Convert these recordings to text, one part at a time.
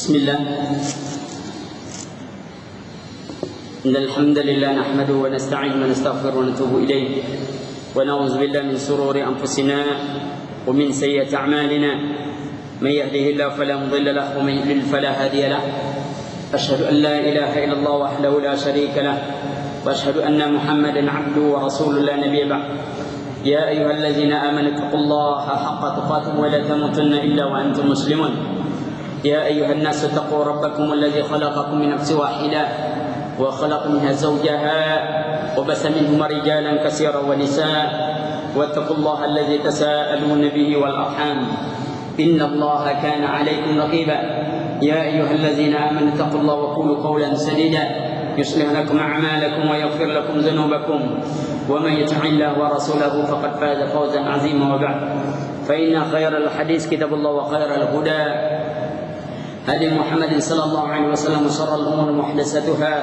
بسم الله. إن الحمد لله نحمده ونستعين ونستغفر ونتوب إليه ونعوذ بالله من شرور أنفسنا ومن سيئات أعمالنا. من يهده الله فلا مضل له ومن يضلل فلا هادي له. أشهد أن لا إله إلا الله وحده لا شريك له وأشهد أن محمدا عبده ورسوله لا نبي بعد. يا أيها الذين آمنوا اتقوا الله حق تقاته ولا تموتن إلا وأنتم مسلمون. يا أيها الناس اتقوا ربكم الذي خلقكم من نفس واحدة وخلق منها زوجها وبث منهما رجالا كثيرا ونساء واتقوا الله الذي تساءلون به والأرحام إن الله كان عليكم رقيبا. يا أيها الذين آمنوا اتقوا الله وقولوا قولا سديدا يصلح لكم أعمالكم ويغفر لكم ذنوبكم ومن يطع الله ورسوله فقد فاز فوزا عظيما. وبعد فإن خير الحديث كتاب الله وخير الهدى هدي محمد صلى الله عليه وسلم وشر الأمور محدثاتها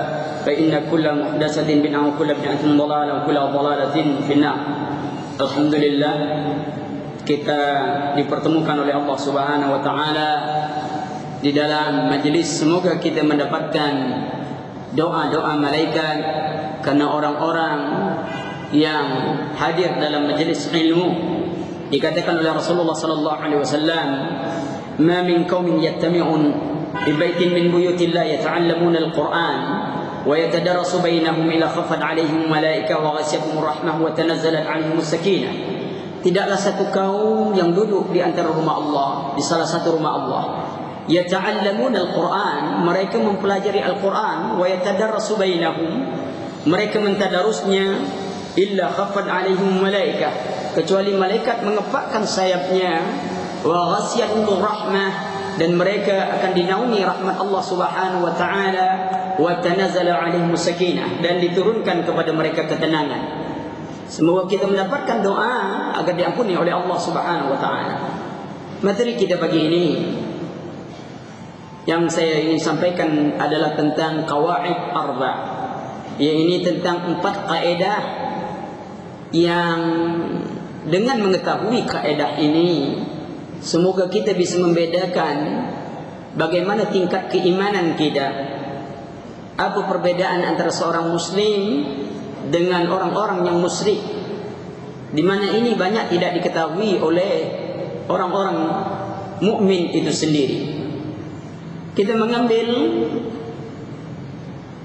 فإن كل محدثة بدعة وكل بدعة ضلالة وكل ضلالة في النار. Alhamdulillah, kita dipertemukan oleh Allah Subhanahu wa taala di dalam majelis. Semoga kita mendapatkan doa-doa malaikat, karena orang-orang yang hadir dalam majelis ilmu dikatakan oleh Rasulullah sallallahu alaihi wasallam, "Ma min qaumin yattami'un bi baitin min buyutillah yata'allamuna al-Qur'an wa yatadarrasu bainahum illa khaffat 'alaihim malaika wa ghashiyatuhum rahmah wa tanazzalat 'alaihim as-sakinah." Tidaklah satu kaum yang duduk di antara rumah Allah, di salah satu rumah Allah, yata'allamuna al-Qur'an, mereka mempelajari Al-Qur'an, wa yatadarrasu bainahum, mereka mentadarusnya, illa khaffat 'alaihim malaika, kecuali malaikat mengepakkan sayapnya, wa ghasiyatuhum rahmah, dan mereka akan dinaungi rahmat Allah Subhanahu wa taala, wa tanazzala 'alaihim sakinah, dan diturunkan kepada mereka ketenangan. Semoga kita mendapatkan doa agar diampuni oleh Allah Subhanahu wa taala. Materi kita pagi ini yang saya ingin sampaikan adalah tentang qawaid arba', yaitu tentang 4 kaedah yang dengan mengetahui kaedah ini, semoga kita bisa membedakan bagaimana tingkat keimanan kita. Apa perbedaan antara seorang muslim dengan orang-orang yang musyrik, di mana ini banyak tidak diketahui oleh orang-orang mukmin itu sendiri. Kita mengambil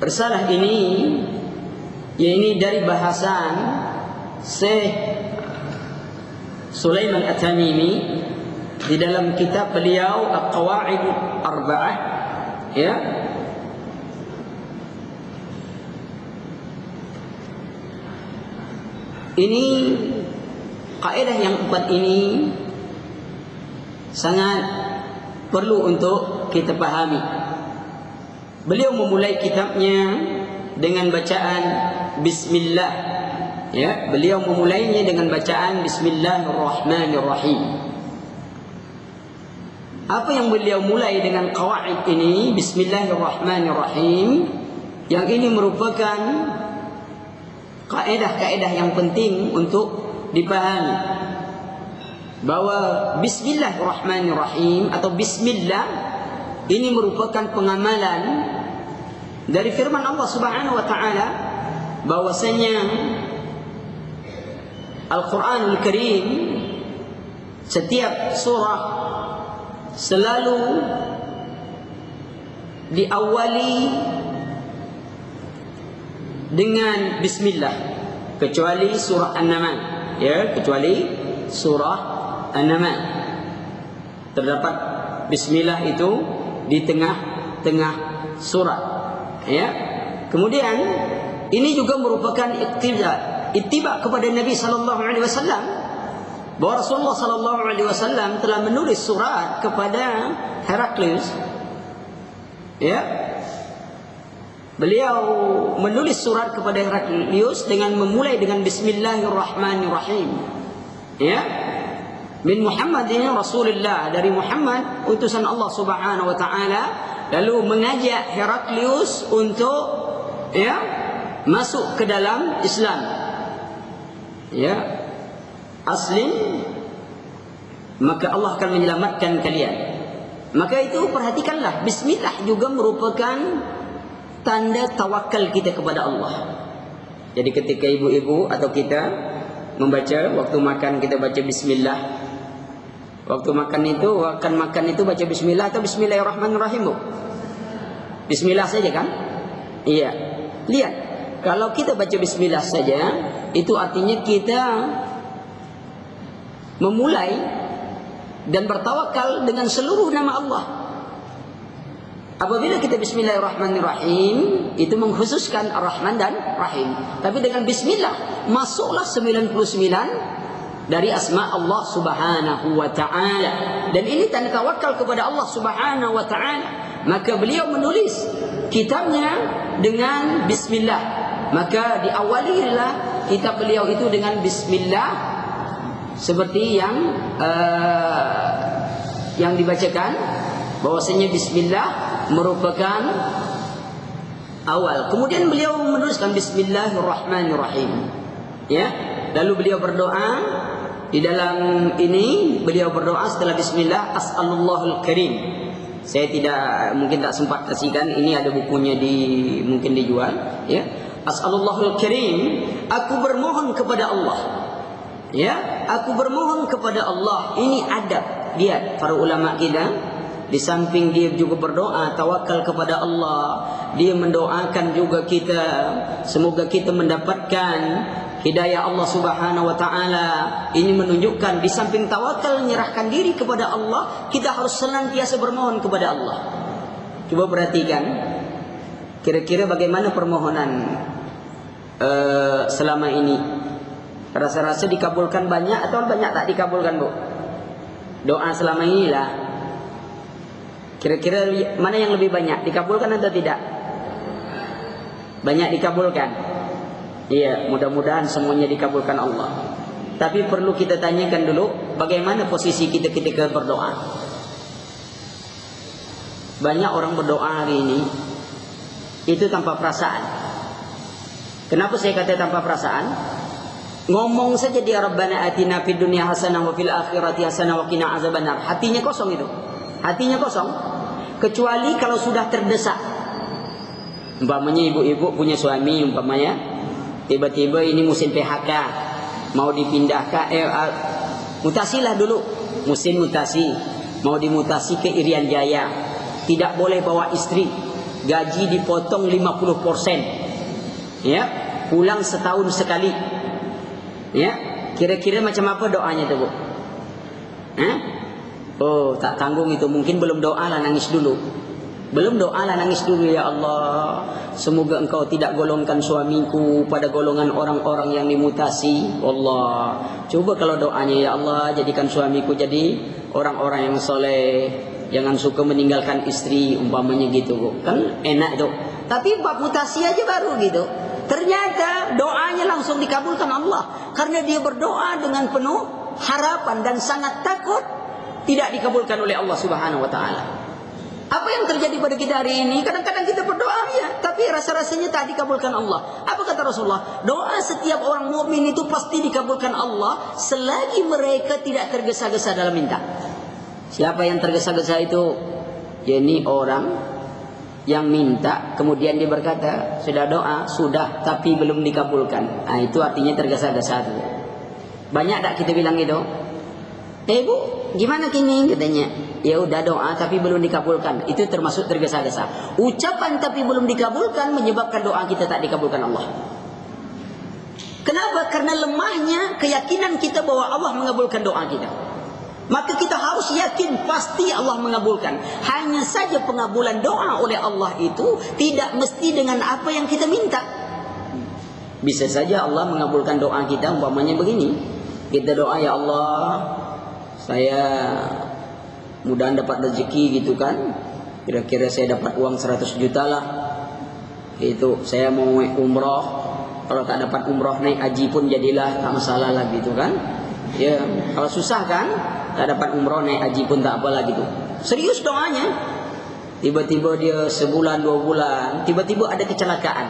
risalah ini, yaitu dari bahasan Syekh Sulaiman At-Tamimi di dalam kitab beliau Al-Qawaid Arba'ah, ya. Ini kaidah yang 4 ini sangat perlu untuk kita pahami. Beliau memulai kitabnya dengan bacaan bismillah, ya. Beliau memulainya dengan bacaan bismillahirrahmanirrahim. Apa yang beliau mulai dengan qawaid ini, bismillahirrahmanirrahim, yang ini merupakan kaedah-kaedah yang penting untuk dipahami, bahwa bismillahirrahmanirrahim atau bismillah ini merupakan pengamalan dari firman Allah Subhanahu wa taala, bahwasanya Al-Quranul Karim setiap surah selalu diawali dengan bismillah, kecuali surah An-Naml, ya, kecuali surah An-Naml terdapat bismillah itu di tengah-tengah surat, ya. Kemudian ini juga merupakan ittiba kepada Nabi sallallahu alaihi wasallam, bahwa Rasulullah sallallahu alaihi wasallam telah menulis surat kepada Heraklius, ya. Beliau menulis surat kepada Heraklius dengan memulai dengan bismillahirrahmanirrahim, ya. Min Muhammadin Rasulullah, dari Muhammad utusan Allah Subhanahu wa taala, lalu mengajak Heraklius untuk, ya, masuk ke dalam Islam, ya. Aslim, maka Allah akan menyelamatkan kalian. Maka itu perhatikanlah, bismillah juga merupakan tanda tawakal kita kepada Allah. Jadi ketika ibu-ibu atau kita membaca waktu makan, kita baca bismillah. Waktu makan itu baca bismillah atau bismillahirrahmanirrahim, Bu? Bismillah saja kan? Iya. Lihat, kalau kita baca bismillah saja, itu artinya kita memulai dan bertawakal dengan seluruh nama Allah. Apabila kita bismillahirrahmanirrahim, itu mengkhususkan Ar-Rahman dan Rahim. Tapi dengan bismillah masuklah 99 dari asma Allah Subhanahu wa taala. Dan ini tanda tawakal kepada Allah Subhanahu wa taala. Maka beliau menulis kitabnya dengan bismillah. Maka diawalilah kitab beliau itu dengan bismillah, seperti yang dibacakan, bahwasanya bismillah merupakan awal. Kemudian beliau menuliskan bismillahirrahmanirrahim. Ya, lalu beliau berdoa. Di dalam ini beliau berdoa setelah bismillah, as'alullahul karim. Saya mungkin tak sempat kasihkan, ini ada bukunya mungkin dijual, ya. As'alullahul karim, aku bermohon kepada Allah. Ya, aku bermohon kepada Allah. Ini adab. Lihat para ulama kita, di samping dia juga berdoa tawakal kepada Allah, dia mendoakan juga kita semoga kita mendapatkan hidayah Allah Subhanahu wa taala. Ini menunjukkan di samping tawakal menyerahkan diri kepada Allah, kita harus senantiasa bermohon kepada Allah. Coba perhatikan, kira-kira bagaimana permohonan selama ini? Rasa-rasa dikabulkan banyak atau banyak tak dikabulkan, Bu? Doa selama inilah, kira-kira mana yang lebih banyak, dikabulkan atau tidak? Banyak dikabulkan. Iya, mudah-mudahan semuanya dikabulkan Allah. Tapi perlu kita tanyakan dulu, bagaimana posisi kita ketika berdoa? Banyak orang berdoa hari ini itu tanpa perasaan. Kenapa saya kata tanpa perasaan? Ngomong saja dia Rabbana atina fid dunya hasanah wa fil akhirati hasanah wa qina azabannar. Hatinya kosong itu. Hatinya kosong. Kecuali kalau sudah terdesak. Umpamanya ibu-ibu punya suami, umpamanya tiba-tiba ini musim PHK, mau dipindahkan, mutasilah dulu, musim mutasi, mau dimutasi ke Irian Jaya, tidak boleh bawa istri, gaji dipotong 50%, ya, pulang setahun sekali, ya, kira-kira macam apa doanya tuh, Bu? Oh, tak tanggung itu, mungkin belum doa lah, nangis dulu. Belum doa lah, nangis dulu. Ya Allah, semoga engkau tidak golongkan suamiku pada golongan orang-orang yang dimutasi. Allah, coba kalau doanya, ya Allah jadikan suamiku jadi orang-orang yang soleh, jangan suka meninggalkan istri, umpamanya gitu, Bu. Kan enak tuh. Tapi bab mutasi aja baru gitu, ternyata doanya langsung dikabulkan Allah, karena dia berdoa dengan penuh harapan dan sangat takut tidak dikabulkan oleh Allah Subhanahu wa taala. Apa yang terjadi pada kita hari ini? Kadang-kadang kita berdoa, ya, tapi rasa-rasanya tak dikabulkan Allah. Apa kata Rasulullah? Doa setiap orang mukmin itu pasti dikabulkan Allah selagi mereka tidak tergesa-gesa dalam minta. Siapa yang tergesa-gesa itu? Ya, ini orang yang minta, kemudian dia berkata, sudah doa, sudah, tapi belum dikabulkan. Nah, itu artinya tergesa-gesa. Banyak tak kita bilang gitu? Bu, gimana kini? Katanya, ya udah doa tapi belum dikabulkan. Itu termasuk tergesa-gesa. Ucapan tapi belum dikabulkan menyebabkan doa kita tak dikabulkan Allah. Kenapa? Karena lemahnya keyakinan kita bahwa Allah mengabulkan doa kita. Maka kita harus yakin pasti Allah mengabulkan. Hanya saja pengabulan doa oleh Allah itu tidak mesti dengan apa yang kita minta. Bisa saja Allah mengabulkan doa kita umpamanya begini. Kita doa, ya Allah, saya mudahan dapat rezeki gitu kan, kira-kira saya dapat uang 100 juta lah, itu saya mau umroh, kalau tak dapat umroh naik haji pun jadilah, tak masalah lah gitu kan. Ya, kalau susah kan, tak dapat umroh naik haji pun tak apalah gitu. Serius doanya. Tiba-tiba dia sebulan 2 bulan, tiba-tiba ada kecelakaan.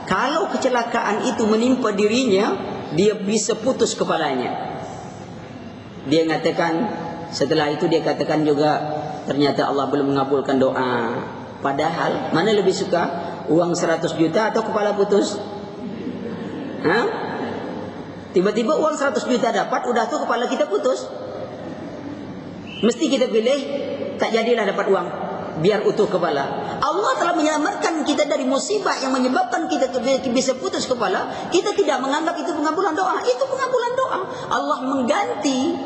Kalau kecelakaan itu menimpa dirinya, dia bisa putus kepalanya. Dia mengatakan, Setelah itu dia katakan juga ternyata Allah belum mengabulkan doa. Padahal mana lebih suka, uang 100 juta atau kepala putus? Hah? Tiba-tiba uang 100 juta dapat, udah tuh kepala kita putus. Mesti kita pilih tak jadilah dapat uang, biar utuh kepala. Allah telah menyelamatkan kita dari musibah yang menyebabkan kita bisa putus kepala. Kita tidak menganggap itu pengabulan doa. Itu pengabulan doa. Allah mengganti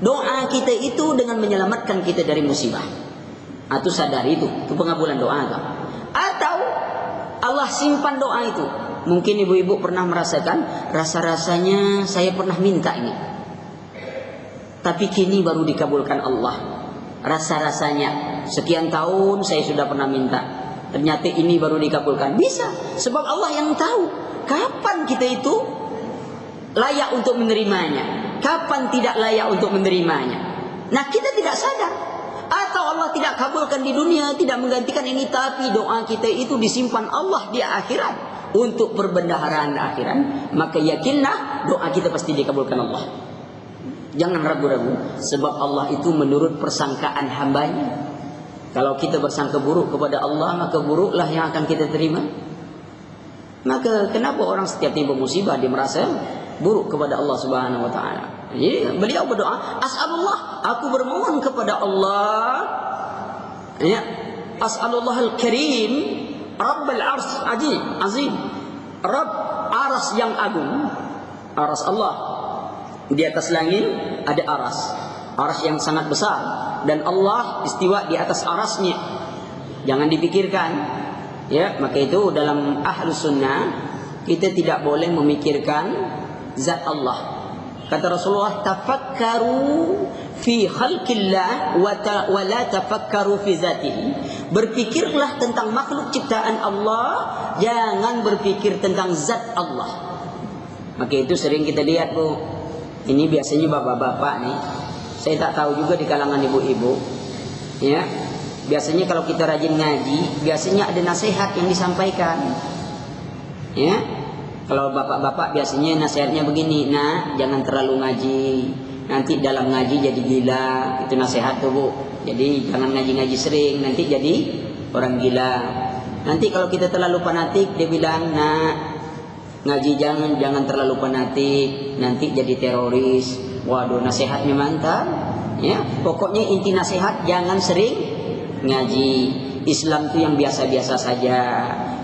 doa kita itu dengan menyelamatkan kita dari musibah. Atau sadar itu pengabulan doa kan? Atau Allah simpan doa itu. Mungkin ibu-ibu pernah merasakan rasa-rasanya saya pernah minta ini, tapi kini baru dikabulkan Allah. Rasa-rasanya sekian tahun saya sudah pernah minta, ternyata ini baru dikabulkan. Bisa, sebab Allah yang tahu kapan kita itu layak untuk menerimanya, kapan tidak layak untuk menerimanya. Nah, kita tidak sadar. Atau Allah tidak kabulkan di dunia, tidak menggantikan ini, tapi doa kita itu disimpan Allah di akhirat untuk perbendaharaan akhirat. Maka yakinlah doa kita pasti dikabulkan Allah. Jangan ragu-ragu, sebab Allah itu menurut persangkaan hambanya. Kalau kita bersangka buruk kepada Allah, maka buruklah yang akan kita terima. Maka kenapa orang setiap tiba musibah dia merasa buruk kepada Allah Subhanahu wa taala? Jadi beliau berdoa, as'alullah, aku bermohon kepada Allah, ya, as'alullahal karim, rabbal ars azim, Rabb aras yang agung. Aras Allah, di atas langit ada aras, aras yang sangat besar, dan Allah istiwa di atas arasnya. Jangan dipikirkan, ya. Maka itu dalam ahlus sunnah kita tidak boleh memikirkan zat Allah. Kata Rasulullah, tafakkaru fi khalqillah wa la tafakkaru fi zatihi. Berpikirlah tentang makhluk ciptaan Allah, jangan berpikir tentang zat Allah. Maka itu sering kita lihat, Bu. Ini biasanya bapak-bapak nih. Saya tak tahu juga di kalangan ibu-ibu. Ya. Biasanya kalau kita rajin ngaji, biasanya ada nasihat yang disampaikan. Ya. Kalau bapak-bapak biasanya nasihatnya begini, nah jangan terlalu ngaji, nanti dalam ngaji jadi gila. Itu nasihat tuh, Bu. Jadi jangan ngaji-ngaji sering, nanti jadi orang gila. Nanti kalau kita terlalu fanatik, dia bilang, nah ngaji jangan terlalu fanatik, nanti jadi teroris. Waduh, nasihatnya mantap. Ya, pokoknya inti nasihat jangan sering ngaji. Islam itu yang biasa-biasa saja.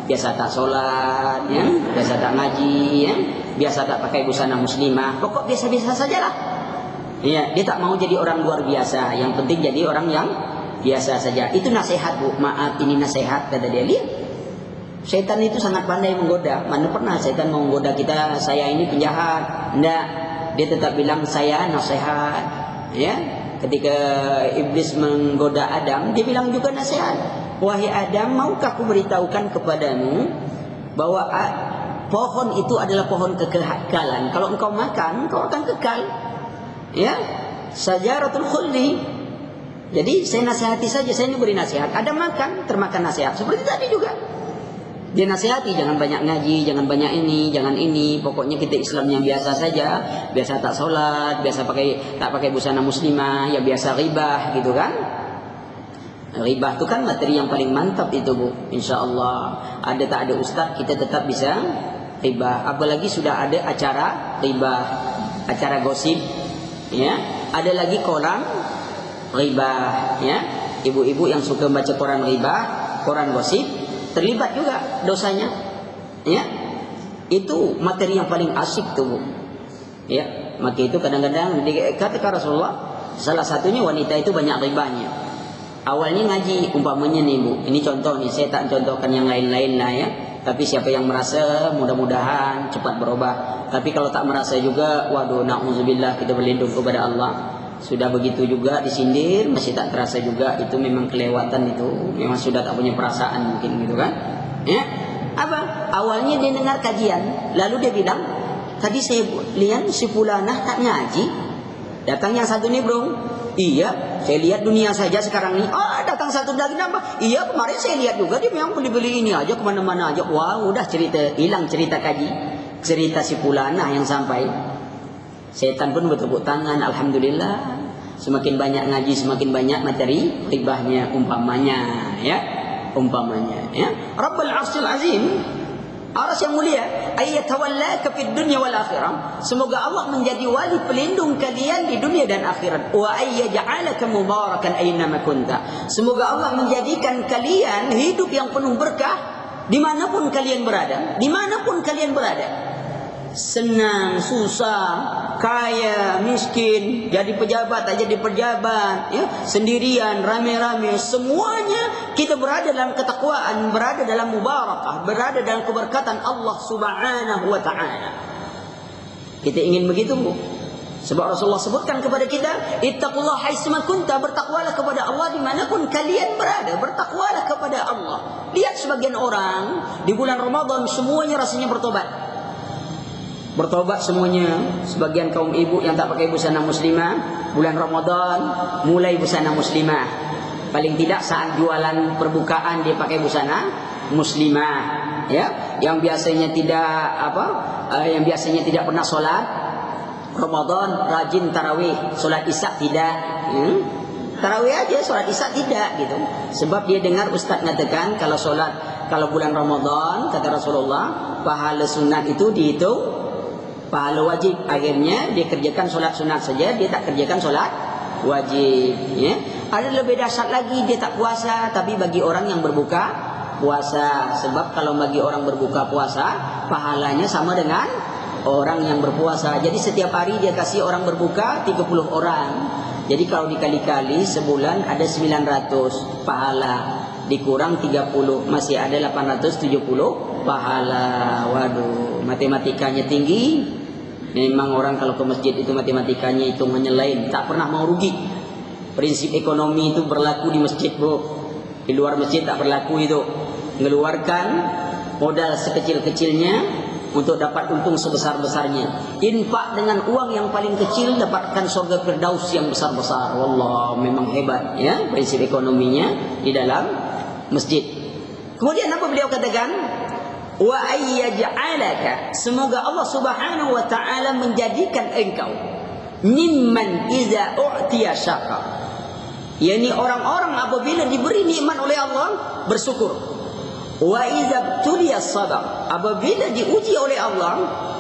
Biasa tak sholat, ya, biasa tak ngaji, ya, biasa tak pakai busana muslimah, pokok biasa-biasa sajalah. Ya, dia tak mau jadi orang luar biasa, yang penting jadi orang yang biasa saja. Itu nasihat, Bu. Maaf, ini nasihat, kata dia. Lihat, setan itu sangat pandai menggoda. Mana pernah setan mau menggoda kita, saya ini penjahat? Enggak, dia tetap bilang saya nasihat. Ya, ketika iblis menggoda Adam, dia bilang juga nasihat. Wahai Adam, maukah aku beritahukan kepadamu bahwa pohon itu adalah pohon kekekalan. Kalau engkau makan, engkau akan kekal. Ya, sajaratul khuldi. Jadi saya nasihati saja, saya ini beri nasihat. Adam makan, termakan nasihat. Seperti tadi juga. Dia nasihati, jangan banyak ngaji, jangan banyak ini, jangan ini. Pokoknya kita Islam yang biasa saja, biasa tak sholat, biasa tak pakai busana muslimah, ya biasa ribah, gitu kan? Ribah itu kan materi yang paling mantap itu, Bu. Insya Allah ada tak ada ustaz kita tetap bisa ribah. Apalagi sudah ada acara ribah, acara gosip, ya. Ada lagi koran ribah, ya. Ibu-ibu yang suka baca koran ribah, koran gosip, terlibat juga dosanya, ya. Itu materi yang paling asik tuh, Bu. Ya, maka itu kadang-kadang kata Rasulullah, salah satunya wanita itu banyak ribahnya. Awalnya ngaji, umpamanya nih, Bu. Ini contoh nih, saya tak contohkan yang lain-lain lah, ya. Tapi siapa yang merasa, mudah-mudahan cepat berubah. Tapi kalau tak merasa juga, waduh, na'udzubillah, kita berlindung kepada Allah. Sudah begitu juga disindir, masih tak terasa juga, itu memang kelewatan itu. Memang sudah tak punya perasaan mungkin, gitu kan. Ya, apa? Awalnya dia dengar kajian, lalu dia bilang, tadi saya lihat si fulanah tak ngaji. Datang yang satu nih, Bro. Iya, saya lihat dunia saja sekarang nih. Datang satu lagi nambah. Iya, kemarin saya lihat juga dia memang beli-beli ini aja, kemana-mana aja. Wah, udah hilang cerita kaji, cerita si fulanah yang sampai. Setan pun bertepuk tangan, alhamdulillah. Semakin banyak ngaji, semakin banyak materi ribahnya, umpamanya, ya. Umpamanya, ya. Rabbul Arsyil Azim, Arsy yang mulia, ayyatawallaka fid dunya wal akhirah. Semoga Allah menjadi wali pelindung kalian di dunia dan akhirat. Wa ayyaj'alaka mubarakan aynama kunta. Semoga Allah menjadikan kalian hidup yang penuh berkah dimanapun kalian berada, dimanapun kalian berada. Senang, susah, kaya, miskin, jadi pejabat, tak jadi pejabat, ya, sendirian, rame-rame, semuanya kita berada dalam ketakwaan, berada dalam mubarakah, berada dalam keberkatan Allah Subhanahu wa ta'ala. Kita ingin begitu, Bu. Sebab Rasulullah sebutkan kepada kita, ittaqullah haitsuma kunta, bertakwalah kepada Allah dimanapun kalian berada, bertakwalah kepada Allah. Lihat sebagian orang di bulan Ramadan semuanya rasanya bertobat. Bertobat semuanya. Sebagian kaum ibu yang tak pakai busana muslimah, bulan Ramadan mulai busana muslimah. Paling tidak saat jualan perbukaan dia pakai busana muslimah, ya. Yang biasanya tidak pernah sholat Ramadan rajin tarawih, sholat isya tidak, tarawih aja, sholat isya tidak, gitu. Sebab dia dengar ustaz mengatakan kalau bulan Ramadan, kata Rasulullah, pahala sunat itu dihitung pahala wajib. Akhirnya dia kerjakan solat sunat saja, dia tak kerjakan solat wajib, ya. Ada lebih dahsyat lagi, dia tak puasa tapi bagi orang yang berbuka puasa. Sebab kalau bagi orang berbuka puasa pahalanya sama dengan orang yang berpuasa. Jadi setiap hari dia kasih orang berbuka 30 orang. Jadi kalau dikali-kali sebulan ada 900 pahala, dikurang 30 masih ada 870 pahala. Waduh, matematikanya tinggi. Memang orang kalau ke masjid itu matematikanya hitungannya lain, tak pernah mau rugi. Prinsip ekonomi itu berlaku di masjid, Bu. Di luar masjid tak berlaku itu. Mengeluarkan modal sekecil-kecilnya untuk dapat untung sebesar-besarnya. Infak dengan uang yang paling kecil dapatkan surga Firdaus yang besar-besar. Wallah, memang hebat, ya, prinsip ekonominya di dalam masjid. Kemudian apa beliau katakan? Wa ayyaj'alaka, semoga Allah Subhanahu wa ta'ala menjadikan engkau mimman iza u'tiya syakar, yakni orang-orang apabila diberi nikmat oleh Allah bersyukur. Wa iza tuliya sabar, apabila diuji oleh Allah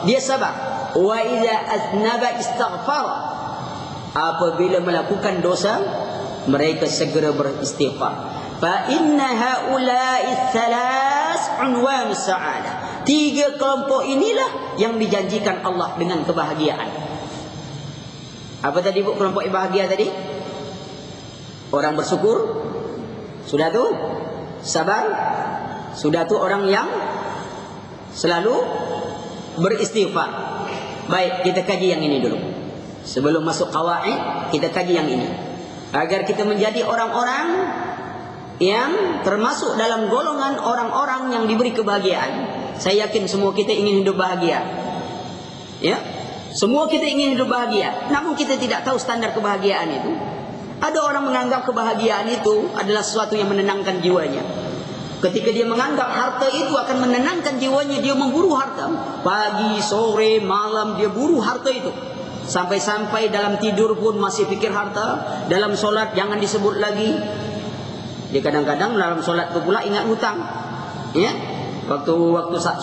dia sabar. Wa iza aznaba istaghfar, apabila melakukan dosa mereka segera beristighfar. Fa inna haula'i tsalas unwan sa'adah. 3 kelompok inilah yang dijanjikan Allah dengan kebahagiaan. Apa tadi, Bu, kelompok bahagia tadi? Orang bersyukur, sudah tu sabar, sudah tu orang yang selalu beristighfar. Baik, kita kaji yang ini dulu. Sebelum masuk qawaid, kita kaji yang ini agar kita menjadi orang-orang yang termasuk dalam golongan orang-orang yang diberi kebahagiaan. Saya yakin semua kita ingin hidup bahagia, ya. Semua kita ingin hidup bahagia. Namun kita tidak tahu standar kebahagiaan itu. Ada orang menganggap kebahagiaan itu adalah sesuatu yang menenangkan jiwanya. Ketika dia menganggap harta itu akan menenangkan jiwanya, dia memburu harta. Pagi, sore, malam dia buru harta itu. Sampai-sampai dalam tidur pun masih pikir harta. Dalam solat jangan disebut lagi. Dia kadang-kadang dalam solat itu pula ingat hutang, ya. Waktu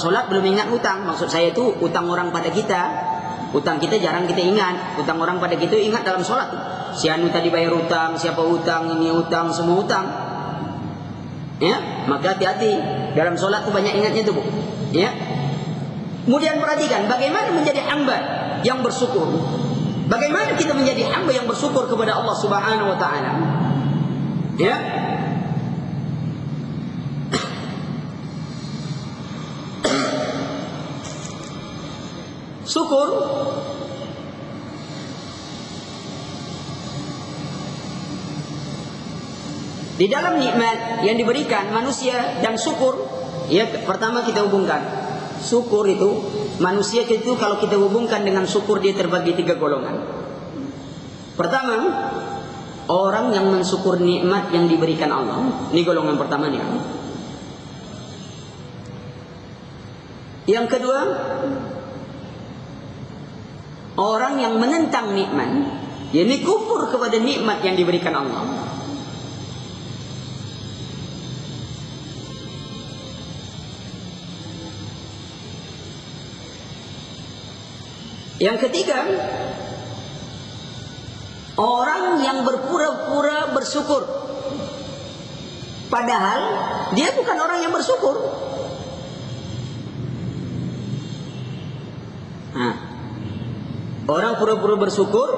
solat belum ingat hutang. Maksud saya itu hutang orang pada kita. Hutang kita jarang kita ingat. Hutang orang pada kita ingat dalam solat. Si anu tadi bayar hutang, siapa hutang, ini hutang, semua hutang, ya. Maka hati-hati dalam solat itu banyak ingatnya itu, Bu, ya. Kemudian perhatikan bagaimana menjadi hamba yang bersyukur. Bagaimana kita menjadi hamba yang bersyukur kepada Allah Subhanahu wa ta'ala, ya. Syukur di dalam nikmat yang diberikan manusia dan syukur, ya, pertama kita hubungkan syukur itu, manusia itu kalau kita hubungkan dengan syukur dia terbagi 3 golongan. Pertama, orang yang mensyukur nikmat yang diberikan Allah. Ini golongan pertamanya. Yang kedua, orang yang menentang nikmat Ini kufur kepada nikmat yang diberikan Allah. Yang ketiga, orang yang berpura-pura bersyukur, padahal dia bukan orang yang bersyukur. Nah, orang pura-pura bersyukur,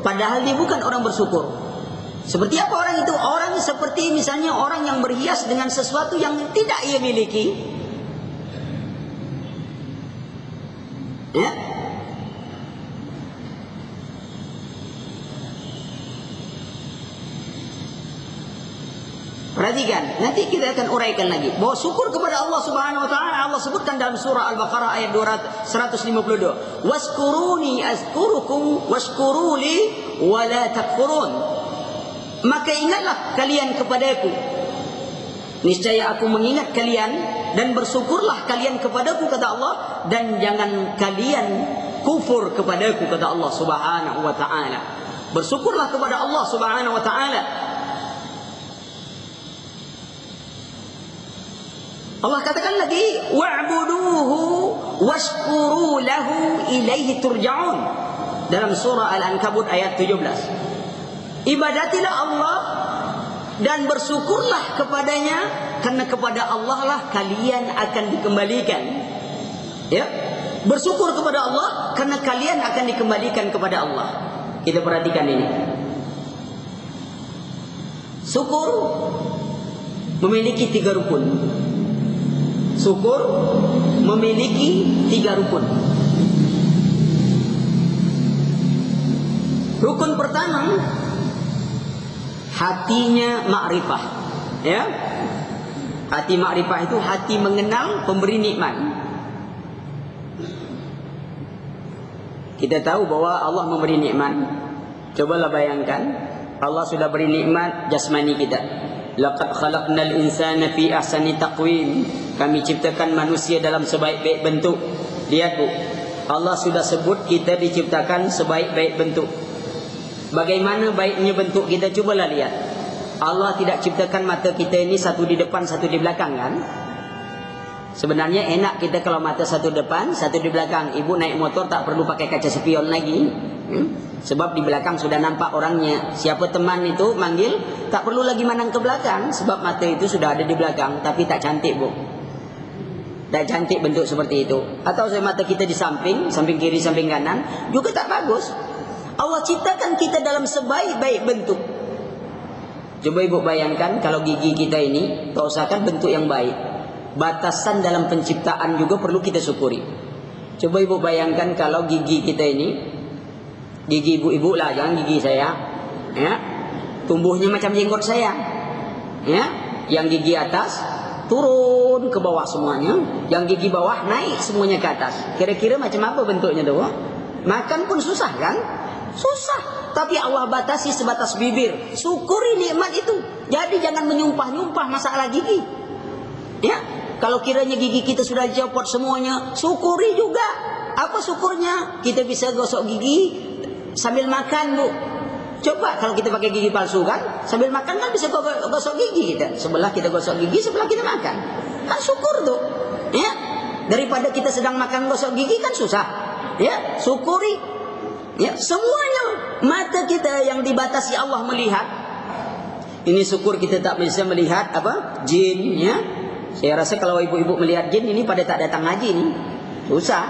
padahal dia bukan orang bersyukur. Seperti apa orang itu? Orang seperti misalnya orang yang berhias dengan sesuatu yang tidak ia miliki. Ya. Perhatikan, nanti kita akan uraikan lagi bahwa syukur kepada Allah Subhanahu wa taala Allah sebutkan dalam surah Al-Baqarah ayat 152. Waskuruni azkurukum washkuruli wa la takfurun. Maka ingatlah kalian kepadaku, niscaya aku mengingat kalian, dan bersyukurlah kalian kepadaku kata Allah, dan jangan kalian kufur kepadaku kata Allah Subhanahu wa taala. Bersyukurlah kepada Allah Subhanahu wa taala. Allah katakan lagi, wa'buduhu washkuru lahu ilaihi turja'un, dalam surah Al-Ankabut ayat 17. Ibadatilah Allah dan bersyukurlah kepadanya, karena kepada Allah lah kalian akan dikembalikan. Ya, bersyukur kepada Allah karena kalian akan dikembalikan kepada Allah. Kita perhatikan ini. Syukur memiliki 3 rukun. Syukur memiliki 3 rukun. Rukun pertama, hatinya ma'rifah. Ya, hati ma'rifah itu hati mengenal pemberi nikmat. Kita tahu bahwa Allah memberi nikmat. Cobalah bayangkan, Allah sudah beri nikmat jasmani kita. Laqad khalaqnal insana fi ahsani taqwim. Kami ciptakan manusia dalam sebaik-baik bentuk. Lihat Bu, Allah sudah sebut kita diciptakan sebaik-baik bentuk. Bagaimana baiknya bentuk kita? Cobalah lihat. Allah tidak ciptakan mata kita ini satu di depan, satu di belakang kan? Sebenarnya enak kita kalau mata satu depan, satu di belakang. Ibu naik motor tak perlu pakai kaca spion lagi. Sebab di belakang sudah nampak orangnya. Siapa teman itu manggil, tak perlu lagi mandang ke belakang. Sebab mata itu sudah ada di belakang. Tapi tak cantik Bu, tak cantik bentuk seperti itu. Atau mata kita di samping, samping kiri, samping kanan, juga tak bagus. Allah ciptakan kita dalam sebaik-baik bentuk. Coba Ibu bayangkan kalau gigi kita ini tak usahakan bentuk yang baik. Batasan dalam penciptaan juga perlu kita syukuri. Coba Ibu bayangkan kalau gigi kita ini, gigi ibu-ibu lah, jangan gigi saya, ya, tumbuhnya macam jenggot saya, ya, yang gigi atas turun ke bawah semuanya, yang gigi bawah naik semuanya ke atas. Kira-kira macam apa bentuknya tuh? Makan pun susah kan? Susah. Tapi Allah batasi sebatas bibir. Syukuri nikmat itu. Jadi jangan menyumpah-nyumpah masalah gigi. Ya, kalau kiranya gigi kita sudah copot semuanya, syukuri juga. Apa syukurnya? Kita bisa gosok gigi sambil makan Bu. Coba kalau kita pakai gigi palsu kan, sambil makan kan bisa gosok gigi kita. Sebelah kita gosok gigi, sebelah kita makan. Kan syukur tuh. Ya, daripada kita sedang makan gosok gigi kan susah. Ya, syukuri. Ya, semuanya. Mata kita yang dibatasi Allah melihat. Ini syukur kita tak bisa melihat apa? Jin, ya. Saya rasa kalau ibu-ibu melihat jin ini pada tak datang ngaji nih. Susah.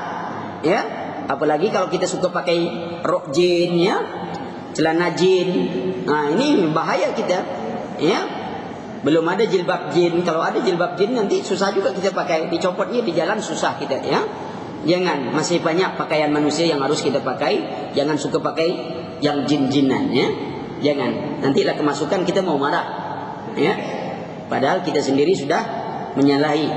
Ya. Apalagi kalau kita suka pakai rok jin, ya, celana jin. Nah, ini bahaya kita. Ya. Belum ada jilbab jin. Kalau ada jilbab jin nanti susah juga kita pakai. Dicopotnya di jalan susah kita, ya. Jangan, masih banyak pakaian manusia yang harus kita pakai. Jangan suka pakai yang jin-jinan, ya. Jangan. Nantilah kemasukan kita mau marah. Ya. Padahal kita sendiri sudah menyalahi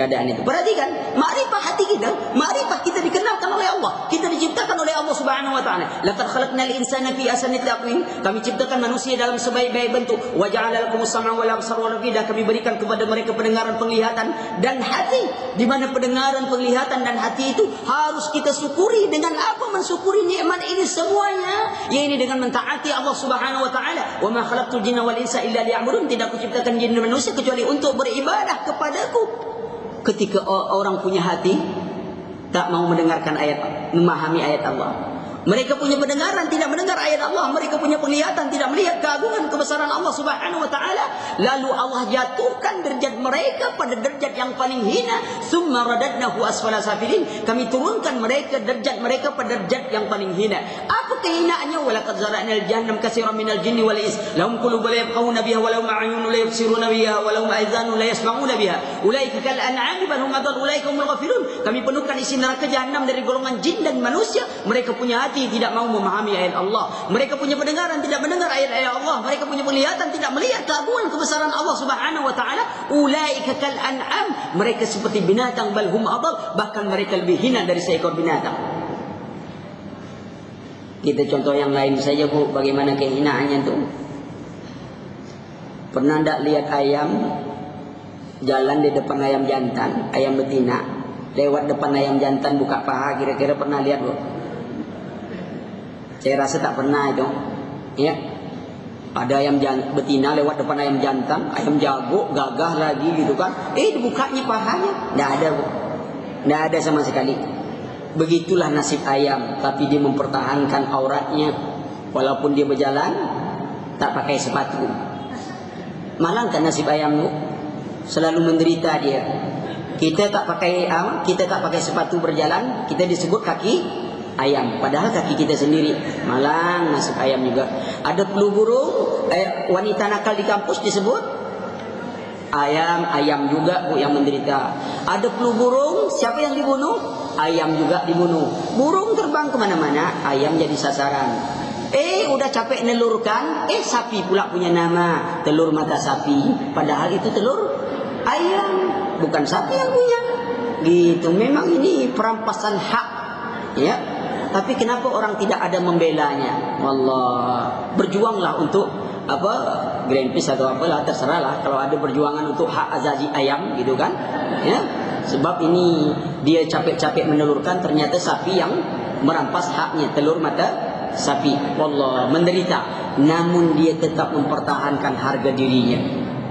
keadaan itu. Perhatikan, makrifah hati kita, makrifah kita dikenalkan oleh Allah. Kita diciptakan oleh Allah Subhanahu wa taala. Laqad khalaqnal insana fi ahsani taqwim. Kami ciptakan manusia dalam sebaik-baik bentuk. Wa ja'ala lakumus sam'a wal absara wal afida. Kami berikan kepada mereka pendengaran, penglihatan dan hati. Di mana pendengaran, penglihatan dan hati itu harus kita syukuri. Dengan apa mensyukuri nikmat ini semuanya? Yaitu dengan mentaati Allah Subhanahu wa taala. Wa ma khalaqtul jinna wal insa illa liya'budun. Tidak kuciptakan jin dan manusia kecuali untuk beribadah kepadaku. Ketika orang punya hati tak mau mendengarkan ayat, memahami ayat Allah. Mereka punya pendengaran, tidak mendengar ayat Allah. Mereka punya penglihatan, tidak melihat keagungan kebesaran Allah Subhanahu wa taala. Lalu Allah jatuhkan derajat mereka pada derajat yang paling hina. Tsumma radadnahu asfala safilin. Kami turunkan mereka, derajat mereka pada derajat yang paling hina. Apa kehinaannya? Walaqad zara'nal jahannam katsiran minal jinni wal ins. Lahum qulubun la yafqahuna biha wa lahum a'yunun la yubsiruna biha wa lahum a'zanun la yasma'una biha. Ulaika kal an'ami bal hum adall. Ulaika humul ghafilun. Kami penuhkan isi neraka jahanam dari golongan jin dan manusia. Mereka punya hati, tidak mau memahami ayat Allah. Mereka punya pendengaran, tidak mendengar ayat-ayat Allah. Mereka punya penglihatan, tidak melihat keagungan kebesaran Allah Subhanahu wa taala. Ulaika kal an'am. Mereka seperti binatang, bal hum adall. Bahkan mereka lebih hina dari seekor binatang. Kita contoh yang lain saja, Bu, bagaimana kehinaannya itu. Pernah tidak lihat ayam jalan di depan ayam jantan, ayam betina, lewat depan ayam jantan buka paha, kira-kira pernah lihat, Bu? Saya rasa tak pernah itu. Ya. Ada ayam betina lewat depan ayam jantan, ayam jago, gagah lagi gitu kan. Dibukanya pahanya. Tidak ada, Bu. Tidak ada sama sekali. Begitulah nasib ayam, tapi dia mempertahankan auratnya walaupun dia berjalan tak pakai sepatu. Malang kan nasib ayam, Bu? Selalu menderita dia. Kita tak pakai sepatu berjalan, kita disebut kaki ayam, padahal kaki kita sendiri. Malang nasib ayam juga. Ada flu burung, wanita nakal di kampus disebut ayam juga, Bu, yang menderita. Ada flu burung, siapa yang dibunuh? Ayam juga dibunuh. Burung terbang kemana-mana, ayam jadi sasaran. Udah capek nelurkan, sapi pula punya nama, telur mata sapi. Padahal itu telur ayam, bukan sapi yang punya. Gitu. Memang ini perampasan hak, ya. Tapi kenapa orang tidak ada membelanya? Wallah, berjuanglah untuk Greenpeace atau apalah, terserahlah. Kalau ada perjuangan untuk hak azazi ayam, gitu kan? Ya, sebab ini dia capek-capek menelurkan, ternyata sapi yang merampas haknya, telur mata sapi. Wallah, menderita. Namun dia tetap mempertahankan harga dirinya.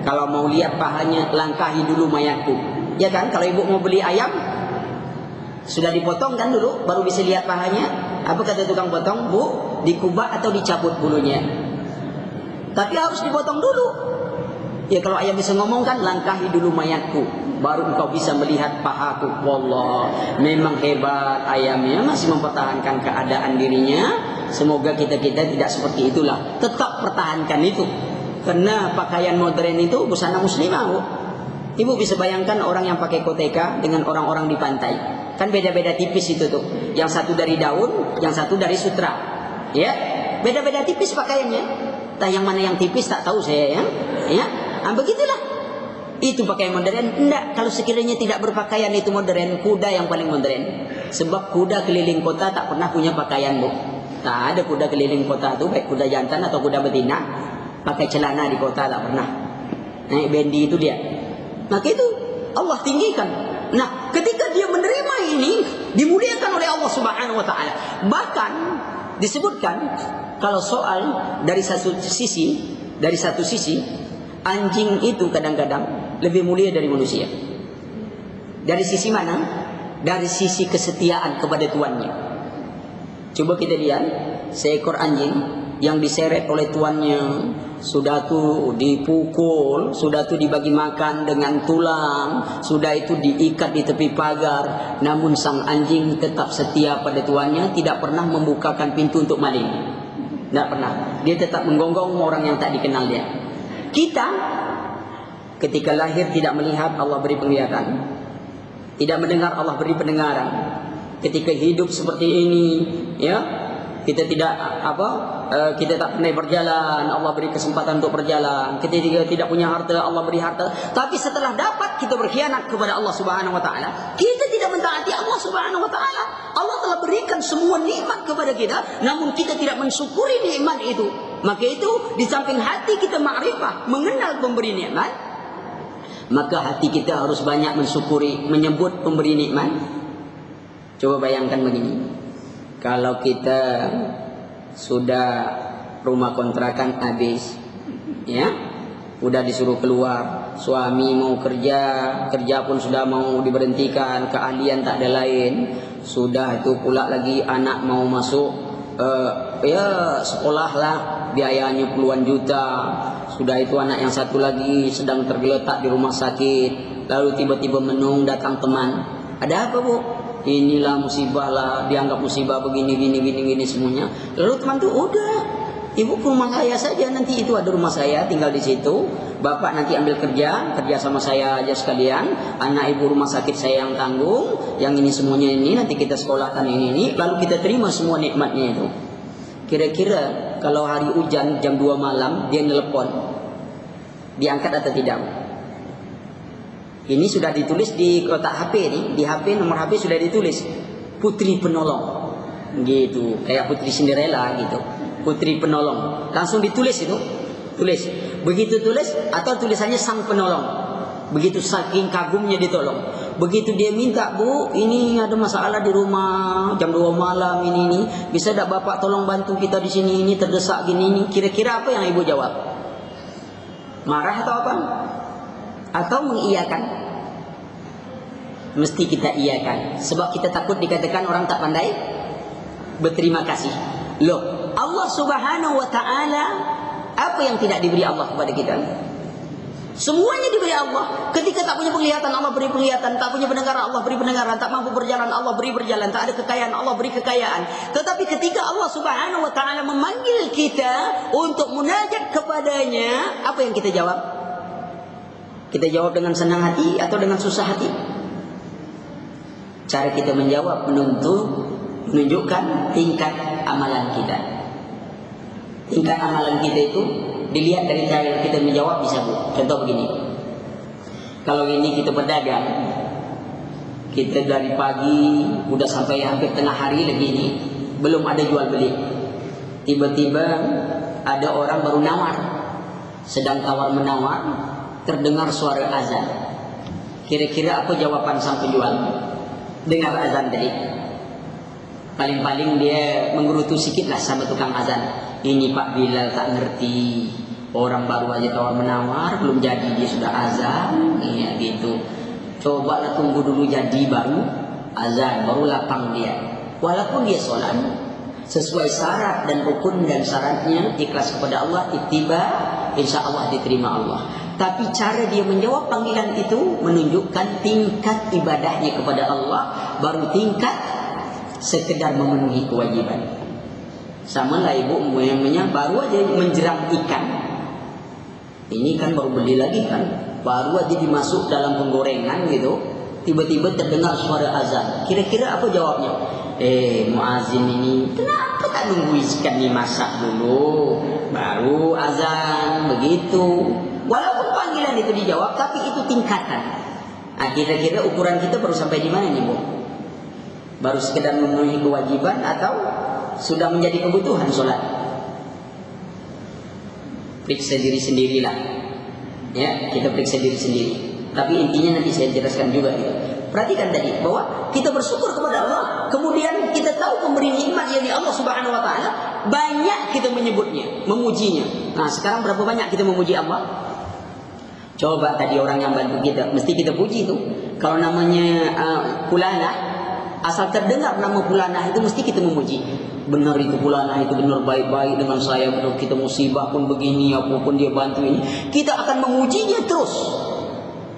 Kalau mau lihat pahanya, langkahi dulu mayatku. Ya kan? Kalau ibu mau beli ayam, sudah dipotong kan dulu, baru bisa lihat pahanya. Apa kata tukang potong? Bu, dikubah atau dicabut bulunya? Tapi harus dipotong dulu. Ya kalau ayam bisa ngomong kan, langkahi dulu mayatku, baru engkau bisa melihat pahaku. Wallah, memang hebat ayamnya, masih mempertahankan keadaan dirinya. Semoga kita tidak seperti itulah. Tetap pertahankan itu. Karena pakaian modern itu busana muslimah, Bu. Ibu bisa bayangkan orang yang pakai koteka dengan orang-orang di pantai. Kan beda-beda tipis itu tuh. Yang satu dari daun, yang satu dari sutra. Ya, beda-beda tipis pakaiannya. Nah, yang mana yang tipis tak tahu saya, ya. Begitulah. Itu pakaian modern. Enggak, kalau sekiranya tidak berpakaian itu modern, kuda yang paling modern. Sebab kuda keliling kota tak pernah punya pakaian, Bu. Tak ada kuda keliling kota itu, baik kuda jantan atau kuda betina, pakai celana di kota tak pernah. Naik bendi itu dia. Maka itu Allah tinggikan. Nah, ketika dia menerima ini, dimuliakan oleh Allah Subhanahu wa taala. Bahkan disebutkan kalau soal dari satu sisi, anjing itu kadang-kadang lebih mulia dari manusia. Dari sisi mana? Dari sisi kesetiaan kepada tuannya. Coba kita lihat seekor anjing yang diseret oleh tuannya, sudah tuh dipukul, sudah tuh dibagi makan dengan tulang, sudah itu diikat di tepi pagar, namun sang anjing tetap setia pada tuannya, tidak pernah membukakan pintu untuk maling. Tidak pernah. Dia tetap menggonggong orang yang tak dikenal dia. Kita ketika lahir tidak melihat, Allah beri penglihatan. Tidak mendengar, Allah beri pendengaran. Ketika hidup seperti ini, ya, kita tidak kita tak pandai berjalan, Allah beri kesempatan untuk berjalan. Kita tidak punya harta, Allah beri harta. Tapi setelah dapat, kita berkhianat kepada Allah Subhanahu Wa Taala. Kita tidak mentaati Allah Subhanahu Wa Taala. Allah telah berikan semua nikmat kepada kita, namun kita tidak mensyukuri nikmat itu. Maka itu di samping hati kita ma'rifah, mengenal pemberi nikmat, maka hati kita harus banyak mensyukuri, menyebut pemberi nikmat. Coba bayangkan begini, kalau kita sudah rumah kontrakan habis, ya, udah disuruh keluar, suami mau kerja pun sudah mau diberhentikan, keahlian tak ada lain, sudah itu pula lagi anak mau masuk sekolah lah, biayanya puluhan juta. Sudah itu anak yang satu lagi sedang tergeletak di rumah sakit, lalu tiba-tiba menung datang teman, ada apa bu? Inilah musibah lah, dianggap musibah begini gini semuanya. Lalu teman tuh, udah, ibu ke rumah saya saja, nanti itu ada rumah saya, tinggal di situ. Bapak nanti ambil kerja sama saya aja sekalian. Anak ibu rumah sakit saya yang tanggung, yang ini semuanya ini nanti kita sekolahkan ini. Lalu kita terima semua nikmatnya itu. Kira-kira kalau hari hujan jam 2 malam dia nelpon, diangkat atau tidak? Ini sudah ditulis di kotak HP nih, di HP nomor HP sudah ditulis putri penolong, gitu, kayak putri Cinderella gitu, putri penolong. Langsung ditulis itu, tulis. Begitu tulis atau tulisannya sang penolong. Begitu saking kagumnya ditolong. Begitu dia minta, bu, ini ada masalah di rumah jam 2 malam ini, bisa tak bapak tolong bantu kita di sini, ini terdesak gini ini. Kira-kira apa yang ibu jawab? Marah atau apa? Atau mengiyakan? Mesti kita iyakan, sebab kita takut dikatakan orang tak pandai berterima kasih. Loh, Allah Subhanahu Wa Taala, apa yang tidak diberi Allah kepada kita? Semuanya diberi Allah. Ketika tak punya penglihatan, Allah beri penglihatan. Tak punya pendengaran, Allah beri pendengaran. Tak mampu berjalan, Allah beri berjalan. Tak ada kekayaan, Allah beri kekayaan. Tetapi ketika Allah Subhanahu Wa Taala memanggil kita untuk munajat kepadanya, apa yang kita jawab? Kita jawab dengan senang hati atau dengan susah hati? Cara kita menjawab menunjukkan tingkat amalan kita. Tingkat amalan kita itu dilihat dari cara kita menjawab, bisa bu. Contoh begini, kalau ini kita berdagang, kita dari pagi udah sampai hampir tengah hari lagi ini, belum ada jual beli. Tiba-tiba ada orang baru nawar, sedang tawar menawar, terdengar suara azan. Kira-kira apa jawaban sang penjual? Dengar azan tadi, paling-paling dia menggerutu sedikit lah sama tukang azan. Ini Pak Bilal tak ngerti, orang baru aja tawar menawar, belum jadi dia sudah azan, ya gitu. Cobalah tunggu dulu jadi baru azan, baru lapang dia. Walaupun dia sholat sesuai syarat dan rukun dan syaratnya, ikhlas kepada Allah, ittiba, insya Allah diterima Allah. Tapi cara dia menjawab panggilan itu menunjukkan tingkat ibadahnya kepada Allah, baru tingkat sekedar memenuhi kewajiban. Sama lah ibu namanya baru aja menjerang ikan. Ini kan baru beli lagi kan, baru aja dimasuk dalam penggorengan gitu, tiba-tiba terdengar suara azan. Kira-kira apa jawabnya? Muazin ini kenapa tak nunggu ikan dimasak dulu baru azan begitu? Walaupun panggilan itu dijawab, tapi itu tingkatan. Nah, kira-kira ukuran kita baru sampai di mana nih bu? Baru sekedar memenuhi kewajiban atau sudah menjadi kebutuhan sholat? Periksa diri sendirilah. Ya, kita periksa diri sendiri. Tapi intinya nanti saya jelaskan juga gitu. Perhatikan tadi bahwa kita bersyukur kepada Allah, kemudian kita tahu pemberi nikmat yakni Allah Subhanahu Wa Taala, banyak kita menyebutnya, memujinya. Nah, sekarang berapa banyak kita memuji Allah? Coba tadi orang yang bantu kita, mesti kita puji itu. Kalau namanya Fulanah, asal terdengar nama Fulanah itu mesti kita memuji. Benar itu Fulanah itu benar baik-baik dengan saya, benar kita musibah pun begini, apapun dia bantu ini, kita akan memujinya terus.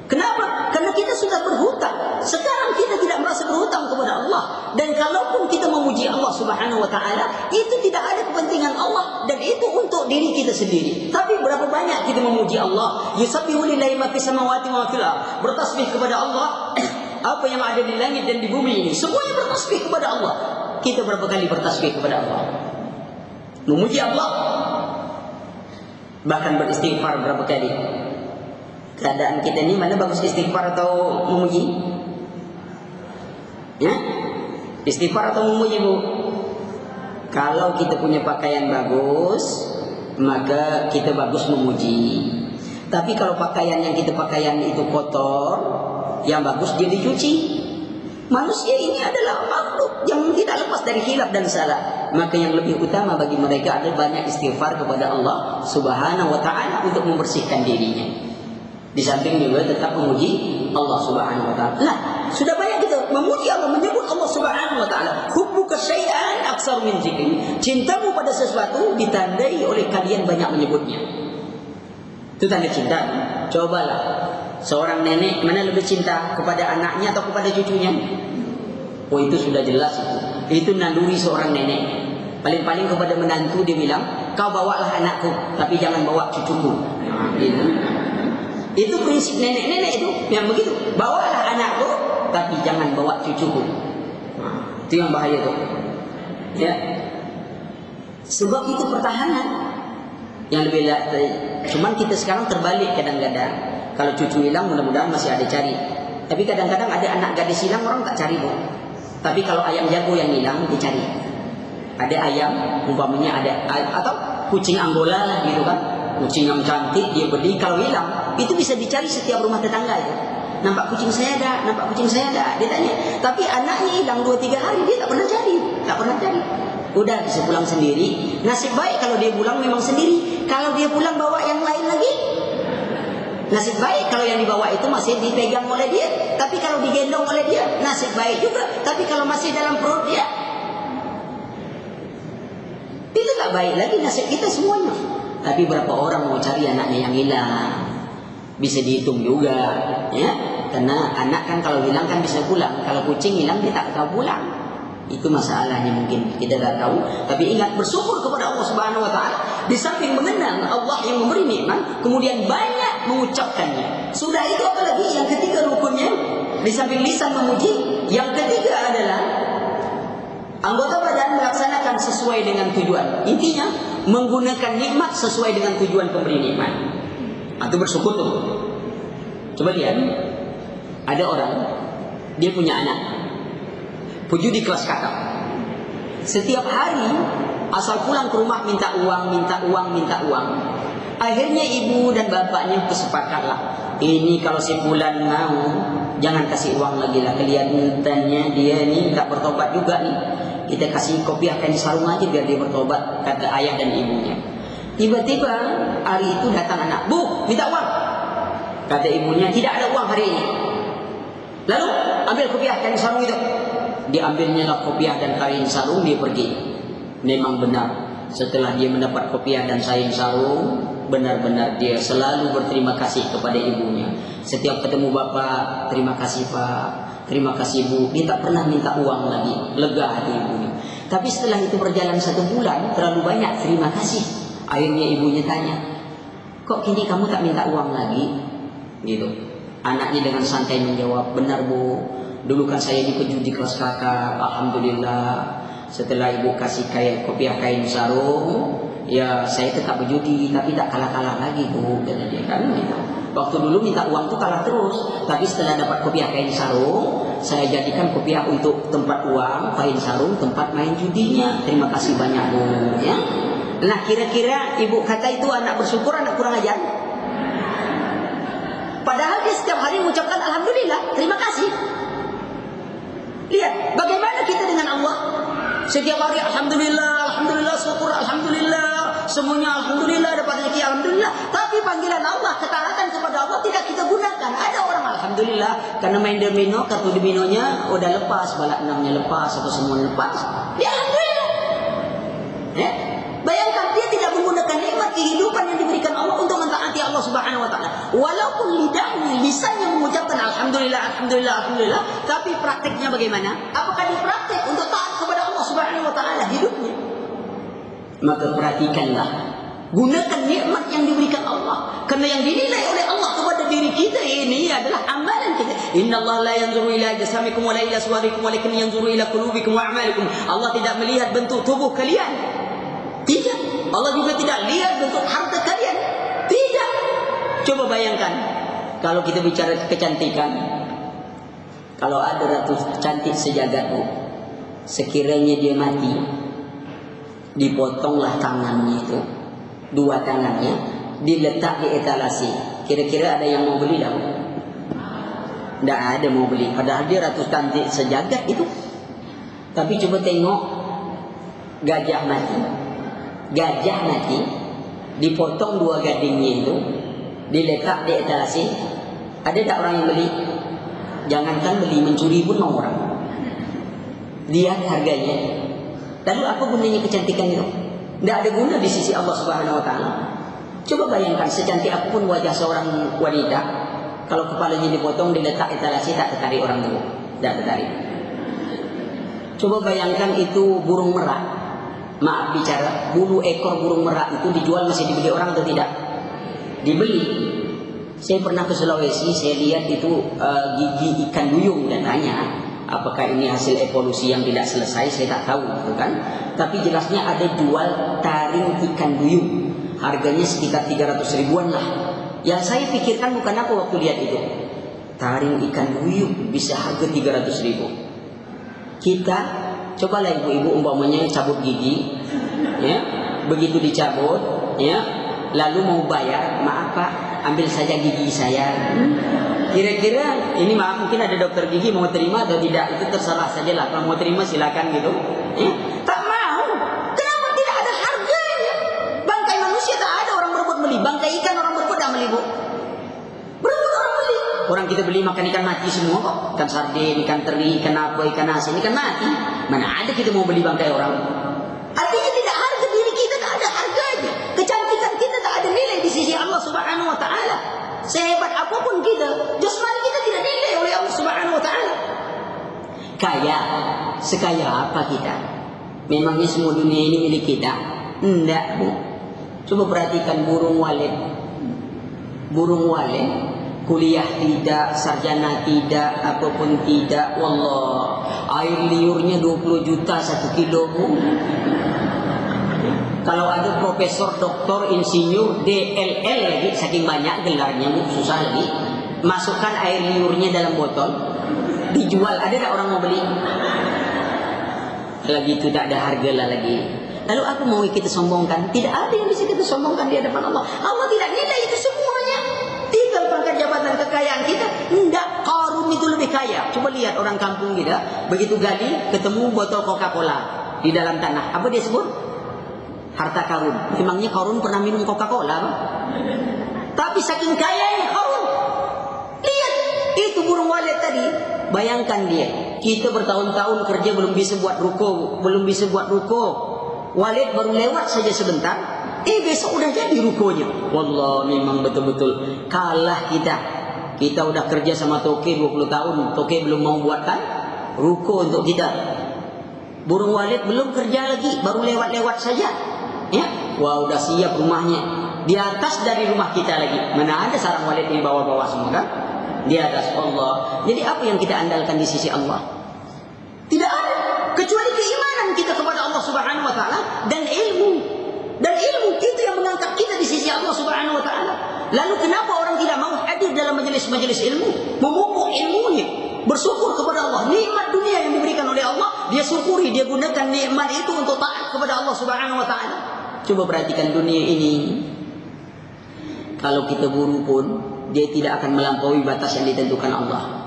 Kenapa? Karena kita sudah berhutang. Sekarang kita tidak merasa berhutang kepada Allah. Dan kalaupun kita memuji Allah Subhanahu Wa Taala, itu tidak ada kepentingan Allah dan itu untuk diri kita sendiri. Tapi berapa banyak kita memuji Allah? Yusabbihu lillahi ma fis samawati wa ma fil ardh. Bertasbih kepada Allah. Apa yang ada di langit dan di bumi ini, semuanya bertasbih kepada Allah. Kita berapa kali bertasbih kepada Allah? Memuji Allah. Bahkan beristighfar berapa kali. Keadaan kita ini mana bagus istighfar atau memuji? Ya? Istighfar atau memuji, Bu? Kalau kita punya pakaian bagus, maka kita bagus memuji. Tapi kalau pakaian yang kita pakaian itu kotor, yang bagus dia dicuci. Manusia ini adalah makhluk yang tidak lepas dari khilaf dan salah. Maka yang lebih utama bagi mereka adalah banyak istighfar kepada Allah Subhanahu wa ta'ala untuk membersihkan dirinya. Di samping juga tetap memuji Allah Subhanahu wa ta'ala. Nah, sudah banyak kita memuji Allah, menyebut Allah Subhanahu wa ta'ala. Hubbuka syai'an aksar min zikri. Cintamu pada sesuatu ditandai oleh kalian banyak menyebutnya. Itu tanda cinta. Cobalah. Seorang nenek mana lebih cinta, kepada anaknya atau kepada cucunya? Oh, itu sudah jelas itu. Itu naluri seorang nenek. Paling-paling kepada menantu dia bilang, kau bawalah anakku, tapi jangan bawa cucuku. Nah, gitu. Itu prinsip nenek-nenek itu yang begitu. Bawalah anakku, tapi jangan bawa cucuku. Nah, itu yang bahaya tuh. Ya. Sebab itu pertahanan yang lebih. Cuman kita sekarang terbalik kadang-kadang. Kalau cucu hilang mudah-mudahan masih ada cari. Tapi kadang-kadang ada anak gadis hilang orang tak cari, Bu. Tapi kalau ayam jago yang hilang dicari. Ada ayam umpamanya ada, atau kucing Angola lah gitu kan. Kucing yang cantik dia beli, kalau hilang itu bisa dicari setiap rumah tetangga itu. Nampak kucing saya ada, nampak kucing saya ada, dia tanya. Tapi anaknya hilang 2-3 hari dia tak pernah cari, tak pernah cari. Udah bisa pulang sendiri. Nasib baik kalau dia pulang memang sendiri. Kalau dia pulang bawa yang lain lagi, nasib baik kalau yang dibawa itu masih dipegang oleh dia. Tapi kalau digendong oleh dia, nasib baik juga. Tapi kalau masih dalam perut dia, itu tak baik lagi nasib kita semuanya. Tapi berapa orang mau cari anaknya yang hilang? Bisa dihitung juga, ya. Karena anak kan kalau hilang kan bisa pulang. Kalau kucing hilang dia tak tahu pulang. Itu masalahnya mungkin kita tak tahu. Tapi ingat, bersyukur kepada Allah Subhanahu wa ta'ala. Di samping mengenal Allah yang memberi nikmat, kemudian banyak mengucapkannya. Sudah itu apalagi yang ketiga rukunnya, di samping lisan memuji, yang ketiga adalah anggota badan melaksanakan sesuai dengan tujuan. Intinya menggunakan nikmat sesuai dengan tujuan pemberi nikmat. Itu bersyukur tuh. Coba lihat, ada orang dia punya anak, puju di kelas kakap. Setiap hari asal pulang ke rumah minta uang, minta uang, minta uang. Akhirnya ibu dan bapaknya kesepakatlah, ini kalau si bulan mau jangan kasih uang lagi lah. Kelihatannya dia ini tak bertobat juga nih. Kita kasih kopiah kain sarung aja biar dia bertobat, kata ayah dan ibunya. Tiba-tiba hari itu datang anak, Bu, minta uang. Kata ibunya, tidak ada uang hari ini. Lalu ambil kopiah kain sarung itu. Diambilnya lah kopiah dan kain sarung, dia pergi. Memang benar, setelah dia mendapat kopiah dan kain sarung, benar-benar dia selalu berterima kasih kepada ibunya. Setiap ketemu bapak, terima kasih Pak, terima kasih Bu. Dia tak pernah minta uang lagi. Lega hati ibunya. Tapi setelah itu berjalan 1 bulan, terlalu banyak terima kasih. Akhirnya ibunya tanya, kok kini kamu tak minta uang lagi? Gitu. Anaknya dengan santai menjawab, benar Bu, dulu kan saya dipejudi di kelas kakak. Alhamdulillah, setelah ibu kasih kopiah kain sarung, ya saya tetap berjudi, tapi tak kalah-kalah lagi Bu, kata dia kan gitu. Waktu dulu minta uang tuh kalah terus, tapi setelah dapat kopiah kain sarung, saya jadikan kopiah untuk tempat uang, kain sarung tempat main judinya. Terima kasih banyak Bu, ya. Nah, kira-kira ibu kata itu anak bersyukur, anak kurang ajar? Padahal dia setiap hari mengucapkan alhamdulillah, terima kasih. Lihat bagaimana kita dengan Allah. Setiap hari alhamdulillah, alhamdulillah, syukur, alhamdulillah, semuanya alhamdulillah, dapat rezeki alhamdulillah. Tapi panggilan Allah, ketaatan kepada Allah tidak kita gunakan. Ada orang alhamdulillah karena main domino, kartu dominonya udah lepas, balak 6-nya lepas atau semua lepas, dia alhamdulillah. Bayangkan dia tidak menggunakan nikmat kehidupan yang diberikan Allah untuk mentaati Allah Subhanahu wa ta'ala. Walaupun lidahnya, lisannya mengucapkan alhamdulillah, alhamdulillah, alhamdulillah, tapi prakteknya bagaimana? Apakah dia praktek untuk taat kepada Allah Subhanahu wa ta'ala hidupnya? Maka perhatikanlah, gunakan nikmat yang diberikan Allah. Karena yang dinilai oleh Allah kepada diri kita ini adalah amalan kita. Innallaha la yanzuru ila jasamikum wa la ila suwarikum walakin yanzuru ila qulubikum wa a'malikum. Allah tidak melihat bentuk tubuh kalian. Tidak. Allah juga tidak lihat bentuk harta kalian. Tidak. Coba bayangkan, kalau kita bicara kecantikan, kalau ada ratu cantik sejagat, sekiranya dia mati, dipotonglah tangannya itu, dua tangannya, diletak di etalase. Kira-kira ada yang mau beli tak? Tidak ada mau beli. Padahal dia ratu cantik sejagat itu. Tapi coba tengok gajah mati. Gajah mati, dipotong dua gadingnya itu, diletak di etalase. Ada tak orang yang beli? Jangankan beli, mencuri pun mau orang. Lihat harganya. Lalu apa gunanya kecantikan itu? Tidak ada guna di sisi Allah Subhanahu Wa Taala. Coba bayangkan, secantik apapun wajah seorang wanita, kalau kepalanya dipotong diletak etalase, tak tertarik orang itu. Tidak tertarik. Coba bayangkan itu burung merak. Maaf bicara, bulu ekor burung merak itu dijual, masih dibeli orang atau tidak? Dibeli. Saya pernah ke Sulawesi, saya lihat itu gigi ikan duyung, dan tanya apakah ini hasil evolusi yang tidak selesai, saya tak tahu, kan? Tapi jelasnya ada jual taring ikan duyung, harganya sekitar 300 ribuan lah. Yang saya pikirkan bukan apa waktu lihat itu, taring ikan duyung bisa harga 300 ribu. Kita cobalah ibu-ibu umpamanya cabut gigi, ya, begitu dicabut, ya, lalu mau bayar, maaf Pak, ambil saja gigi saya. Kira-kira ini, maaf, mungkin ada dokter gigi mau terima atau tidak, itu terserah saja lah. Kalau mau terima silakan gitu. Tak mau. Kenapa tidak ada harganya? Bangkai manusia tak ada orang berebut beli. Bangkai ikan orang berebut tak beli, Bu. Berebut orang beli. Orang kita beli makan ikan mati semua kok. Ikan sarden, ikan teri, ikan apa, ikan asin, ikan mati. Mana ada kita mau beli bangkai orang? Artinya tidak harga diri kita, tak ada harganya. Kecantikan kita tak ada nilai di sisi Allah Subhanahu Wa Taala. Sehebat apapun kita, jasmani kita tidak dinilai oleh Allah Subhanahu Wa Taala. Kaya, sekaya apa kita? Memangnya semua dunia ini milik kita? Enggak, Bu. Coba perhatikan burung walet. Burung walet, kuliah tidak, sarjana tidak, apapun tidak. Wallah, air liurnya 20 juta 1 kilo, Bu. Kalau ada profesor, doktor, insinyur, DLL lagi, saking banyak gelarnya, Bu, susah lagi. Masukkan air liurnya dalam botol, dijual, ada tak orang mau beli? Lagi itu tak ada harga lah lagi. Lalu apa mau kita sombongkan? Tidak ada yang bisa kita sombongkan di hadapan Allah. Allah tidak nilai itu semuanya. Tinggal pangkat jabatan, kekayaan kita. Tidak, Qarun itu lebih kaya. Coba lihat orang kampung kita, begitu gali, ketemu botol Coca-Cola di dalam tanah. Apa dia sebut? Harta karun. Memangnya Qarun pernah minum Coca-Cola? Tapi saking kayanya Qarun. Lihat, itu burung walet tadi. Bayangkan dia, kita bertahun-tahun kerja belum bisa buat ruko, belum bisa buat ruko. Walet baru lewat saja sebentar, besok udah jadi rukonya. Wallah, memang betul-betul kalah kita. Kita udah kerja sama Toke 20 tahun, Toke belum mau buatkan ruko untuk kita. Burung walet belum kerja lagi, baru lewat-lewat saja. Ya, wah, udah siap rumahnya. Di atas dari rumah kita lagi. Mana ada sarang walet di bawah-bawah semua, kan? Di atas Allah. Jadi apa yang kita andalkan di sisi Allah? Tidak ada, kecuali keimanan kita kepada Allah Subhanahu Wa Taala dan ilmu. Dan ilmu itu yang mengangkat kita di sisi Allah Subhanahu Wa Taala. Lalu kenapa orang tidak mau hadir dalam majelis-majelis ilmu, memupuk ilmunya, bersyukur kepada Allah, nikmat dunia yang diberikan oleh Allah, dia syukuri, dia gunakan nikmat itu untuk taat kepada Allah Subhanahu Wa Taala. Coba perhatikan dunia ini. Kalau kita buru pun, dia tidak akan melampaui batas yang ditentukan Allah.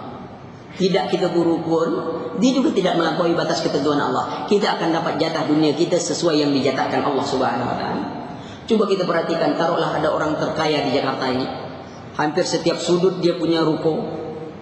Tidak kita buru pun, dia juga tidak melampaui batas ketentuan Allah. Kita akan dapat jatah dunia kita sesuai yang dijatahkan Allah Subhanahu Wa Taala. Coba kita perhatikan, taruhlah ada orang terkaya di Jakarta ini. Hampir setiap sudut dia punya ruko,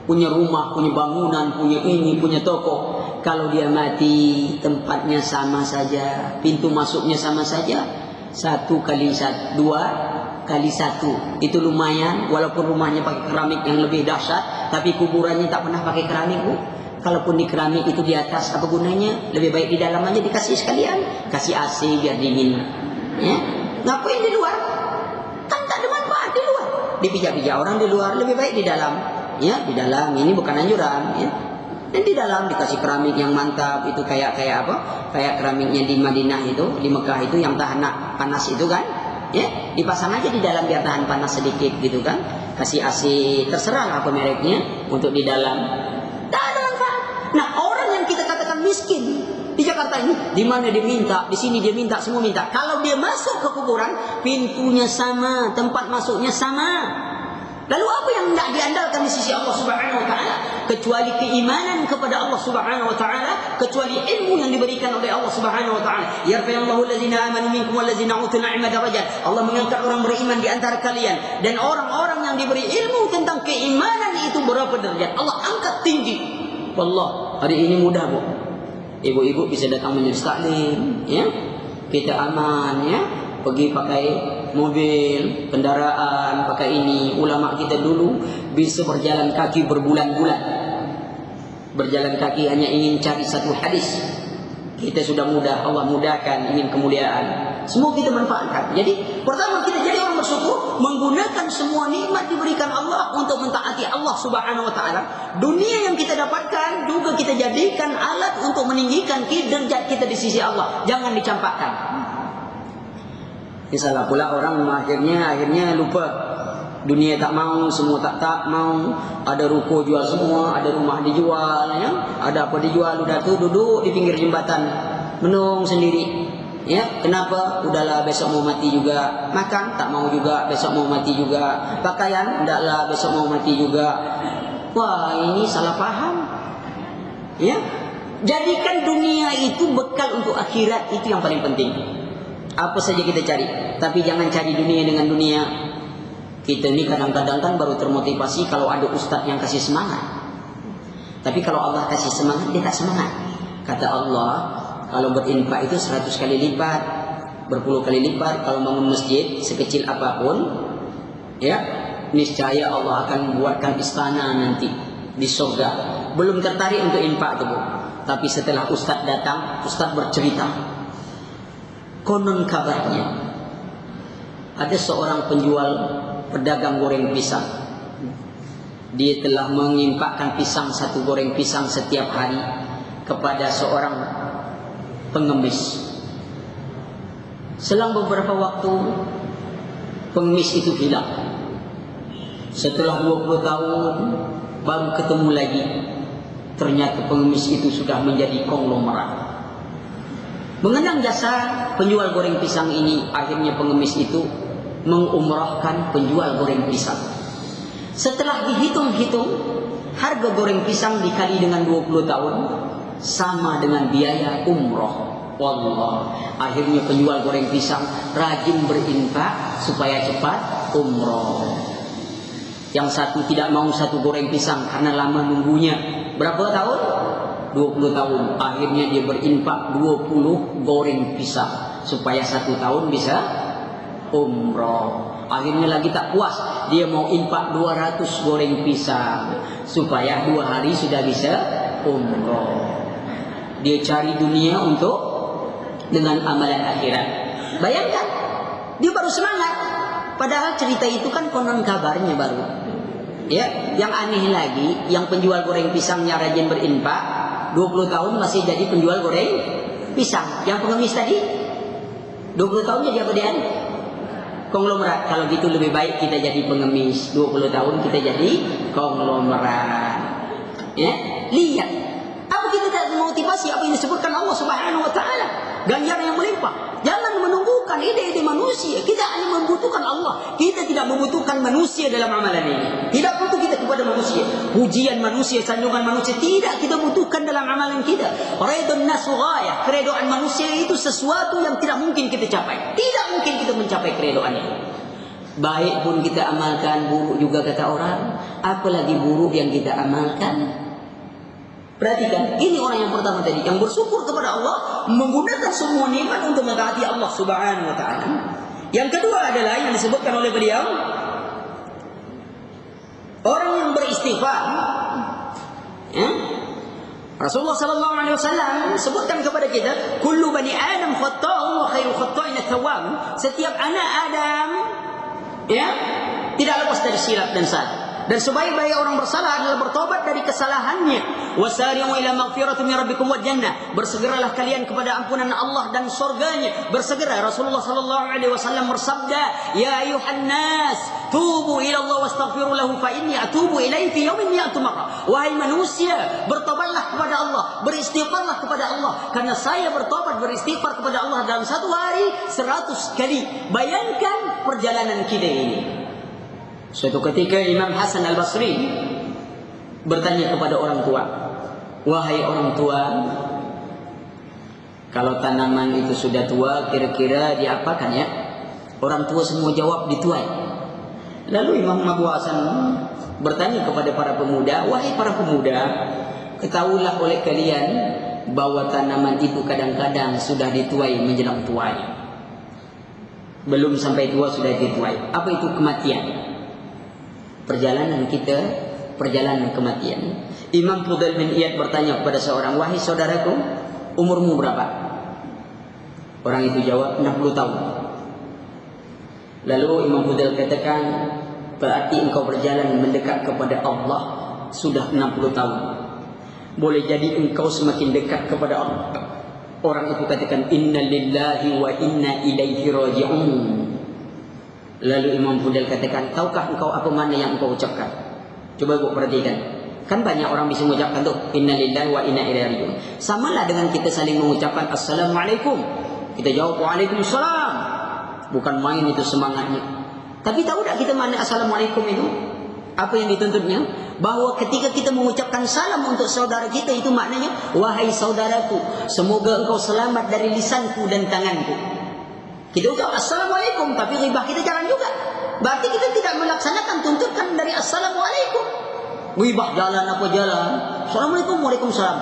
punya rumah, punya bangunan, punya ini, punya toko. Kalau dia mati, tempatnya sama saja, pintu masuknya sama saja. 1 kali 1, 2 kali 1, itu lumayan. Walaupun rumahnya pakai keramik yang lebih dahsyat, tapi kuburannya tak pernah pakai keramik, Bu. Kalaupun di keramik itu di atas, apa gunanya? Lebih baik di dalam aja dikasih sekalian, kasih AC biar dingin. Ya, ngapain di luar? Kan tak ada manfaat di luar. Dipijak-pijak orang di luar, lebih baik di dalam. Ya, di dalam, ini bukan anjuran. Ya. Dan di dalam dikasih keramik yang mantap itu kayak apa? Kayak keramiknya di Madinah itu, di Mekah itu yang tahan panas itu kan? Ya, dipasang aja di dalam biar tahan panas sedikit gitu kan? Kasih AC, terserah apa mereknya untuk di dalam. Tak ada manfaat. Nah, orang yang kita katakan miskin di Jakarta ini, di mana dia minta, di sini dia minta, semua minta. Kalau dia masuk ke kuburan, pintunya sama, tempat masuknya sama. Lalu apa yang tidak diandalkan di sisi Allah Subhanahu wa taala kecuali keimanan kepada Allah Subhanahu wa taala, kecuali ilmu yang diberikan oleh Allah Subhanahu wa taala. Yarfa'ullahu allazina amanu minkum wallazina utul ilma darajat. Allah mengangkat orang beriman di antara kalian dan orang-orang yang diberi ilmu tentang keimanan itu berapa derajat. Allah angkat tinggi. Wallah, hari ini mudah, Bu. Ibu-ibu bisa datang majelis taklim, ya. Kita aman, ya. Pergi pakai mobil, kendaraan, pakai ini. Ulama kita dulu bisa berjalan kaki berbulan-bulan. Berjalan kaki hanya ingin cari satu hadis. Kita sudah mudah, Allah mudahkan, ingin kemuliaan. Semua kita manfaatkan. Jadi, pertama kita jadi orang bersyukur, menggunakan semua nikmat diberikan Allah untuk mentaati Allah Subhanahu wa taala. Dunia yang kita dapatkan juga kita jadikan alat untuk meninggikan derajat kita di sisi Allah. Jangan dicampakkan. Salah pula orang akhirnya lupa. Dunia tak mau, semua tak mau. Ada ruko jual semua, ada rumah dijual, ya. Ada apa dijual, udah tuh duduk di pinggir jembatan menung sendiri. Ya, kenapa? Udahlah besok mau mati juga. Makan tak mau juga, besok mau mati juga. Pakaian ndaklah, besok mau mati juga. Wah, ini salah paham. Ya. Jadikan dunia itu bekal untuk akhirat, itu yang paling penting. Apa saja kita cari, tapi jangan cari dunia dengan dunia. Kita ini kadang-kadang kan baru termotivasi kalau ada ustadz yang kasih semangat. Tapi kalau Allah kasih semangat, dia tak semangat. Kata Allah, kalau berinfak itu 100 kali lipat, berpuluh kali lipat. Kalau bangun masjid sekecil apapun, ya, niscaya Allah akan buatkan istana nanti di surga. Belum tertarik untuk infak itu, Bu. Tapi setelah ustadz datang, ustadz bercerita. Konon kabarnya ada seorang penjual pedagang goreng pisang. Dia telah menginfakkan pisang, satu goreng pisang setiap hari kepada seorang pengemis. Selang beberapa waktu pengemis itu hilang. Setelah 20 tahun baru ketemu lagi. Ternyata pengemis itu sudah menjadi konglomerat. Mengenang jasa penjual goreng pisang ini, akhirnya pengemis itu mengumrahkan penjual goreng pisang. Setelah dihitung-hitung, harga goreng pisang dikali dengan 20 tahun sama dengan biaya umroh. Wallah, akhirnya penjual goreng pisang rajin berinfak supaya cepat umroh. Yang satu tidak mau satu goreng pisang karena lama nunggunya. Berapa tahun? 20 tahun. Akhirnya dia berinfak 20 goreng pisang supaya 1 tahun bisa umroh. Akhirnya lagi tak puas, dia mau infak 200 goreng pisang supaya 2 hari sudah bisa umroh. Dia cari dunia untuk dengan amalan akhirat. Bayangkan, dia baru semangat. Padahal cerita itu kan konon kabarnya baru. Ya, yang aneh lagi, yang penjual goreng pisangnya rajin berinfak 20 tahun masih jadi penjual goreng pisang. Yang pengemis tadi 20 tahun jadi apa dia? Konglomerat. Kalau gitu lebih baik kita jadi pengemis. 20 tahun kita jadi konglomerat. Ya, lihat. Apa kita tak motivasi apa yang disebutkan Allah Subhanahu wa taala? Ganjaran yang melimpah. Jangan menunggukan ide-ide manusia. Kita hanya membutuhkan Allah. Kita tidak membutuhkan manusia dalam amalan ini. Tidak butuh kita kepada manusia. Pujian manusia, sanjungan manusia tidak kita butuhkan dalam amalan kita. Ridon nasu ghayah. Keredoan manusia itu sesuatu yang tidak mungkin kita capai. Tidak mungkin kita mencapai keredoan itu. Baik pun kita amalkan, buruk juga kata orang. Apalagi buruk yang kita amalkan. Perhatikan, ini orang yang pertama tadi, yang bersyukur kepada Allah, menggunakan semua nikmat untuk mentaati Allah Subhanahu wa taala. Yang kedua adalah yang disebutkan oleh beliau, orang yang beristighfar. Ya? Rasulullah sallallahu alaihi wasallam sebutkan kepada kita, kullu bani Adam khata'un wa khairu khata'in at-tawwab. Setiap anak Adam, ya, tidak lepas dari silap dan salah. Dan sebaik-baik orang bersalah adalah bertobat dari kesalahannya. Wasari'u ila maghfiratin min rabbikum wal jannah. Bersegeralah kalian kepada ampunan Allah dan surganya. Bersegera. Rasulullah sallallahu alaihi wasallam bersabda, "Ya ayuhan nas, tubu ila Allah wastaghfiru lahu fa inni atubu ilaihi fi yawmin mi'atu marrah." Wahai manusia, bertobatlah kepada Allah, beristighfarlah kepada Allah, karena saya bertobat beristighfar kepada Allah dalam satu hari 100 kali. Bayangkan perjalanan kita ini. Suatu ketika Imam Hasan Al-Basri bertanya kepada orang tua, "Wahai orang tua, kalau tanaman itu sudah tua, kira-kira diapakan ya?" Orang tua semua jawab, "Dituai." Lalu Imam Abu Hasan bertanya kepada para pemuda, "Wahai para pemuda, ketahuilah oleh kalian bahwa tanaman itu kadang-kadang sudah dituai menjelang tuai. Belum sampai tua sudah dituai. Apa itu kematian? Perjalanan kita, perjalanan kematian." Imam Fudail bin Iyad bertanya kepada seorang, "Wahai saudaraku, umurmu berapa?" Orang itu jawab, 60 tahun. Lalu Imam Fudail katakan, "Berarti engkau berjalan mendekat kepada Allah sudah 60 tahun. Boleh jadi engkau semakin dekat kepada Allah." Orang itu katakan, "Inna lillahi wa inna ilaihi raji'un." Lalu Imam Fudail katakan, "Tahukah engkau apa makna yang engkau ucapkan?" Coba ibu perhatikan. Kan banyak orang bisa mengucapkan tuh, "Inna lillahi wa inna ilaihi raji'un." Samalah dengan kita saling mengucapkan Assalamualaikum. Kita jawab Waalaikumsalam. Bukan main itu semangatnya. Tapi tahu tak kita makna Assalamualaikum itu? Apa yang dituntutnya? Bahwa ketika kita mengucapkan salam untuk saudara kita, itu maknanya, "Wahai saudaraku, semoga engkau selamat dari lisanku dan tanganku." Kita ucap Assalamualaikum, tapi ghibah kita jangan juga. Berarti kita tidak melaksanakan tuntutan dari Assalamualaikum. Ghibah jalan apa jalan? Assalamualaikum, waalaikumsalam.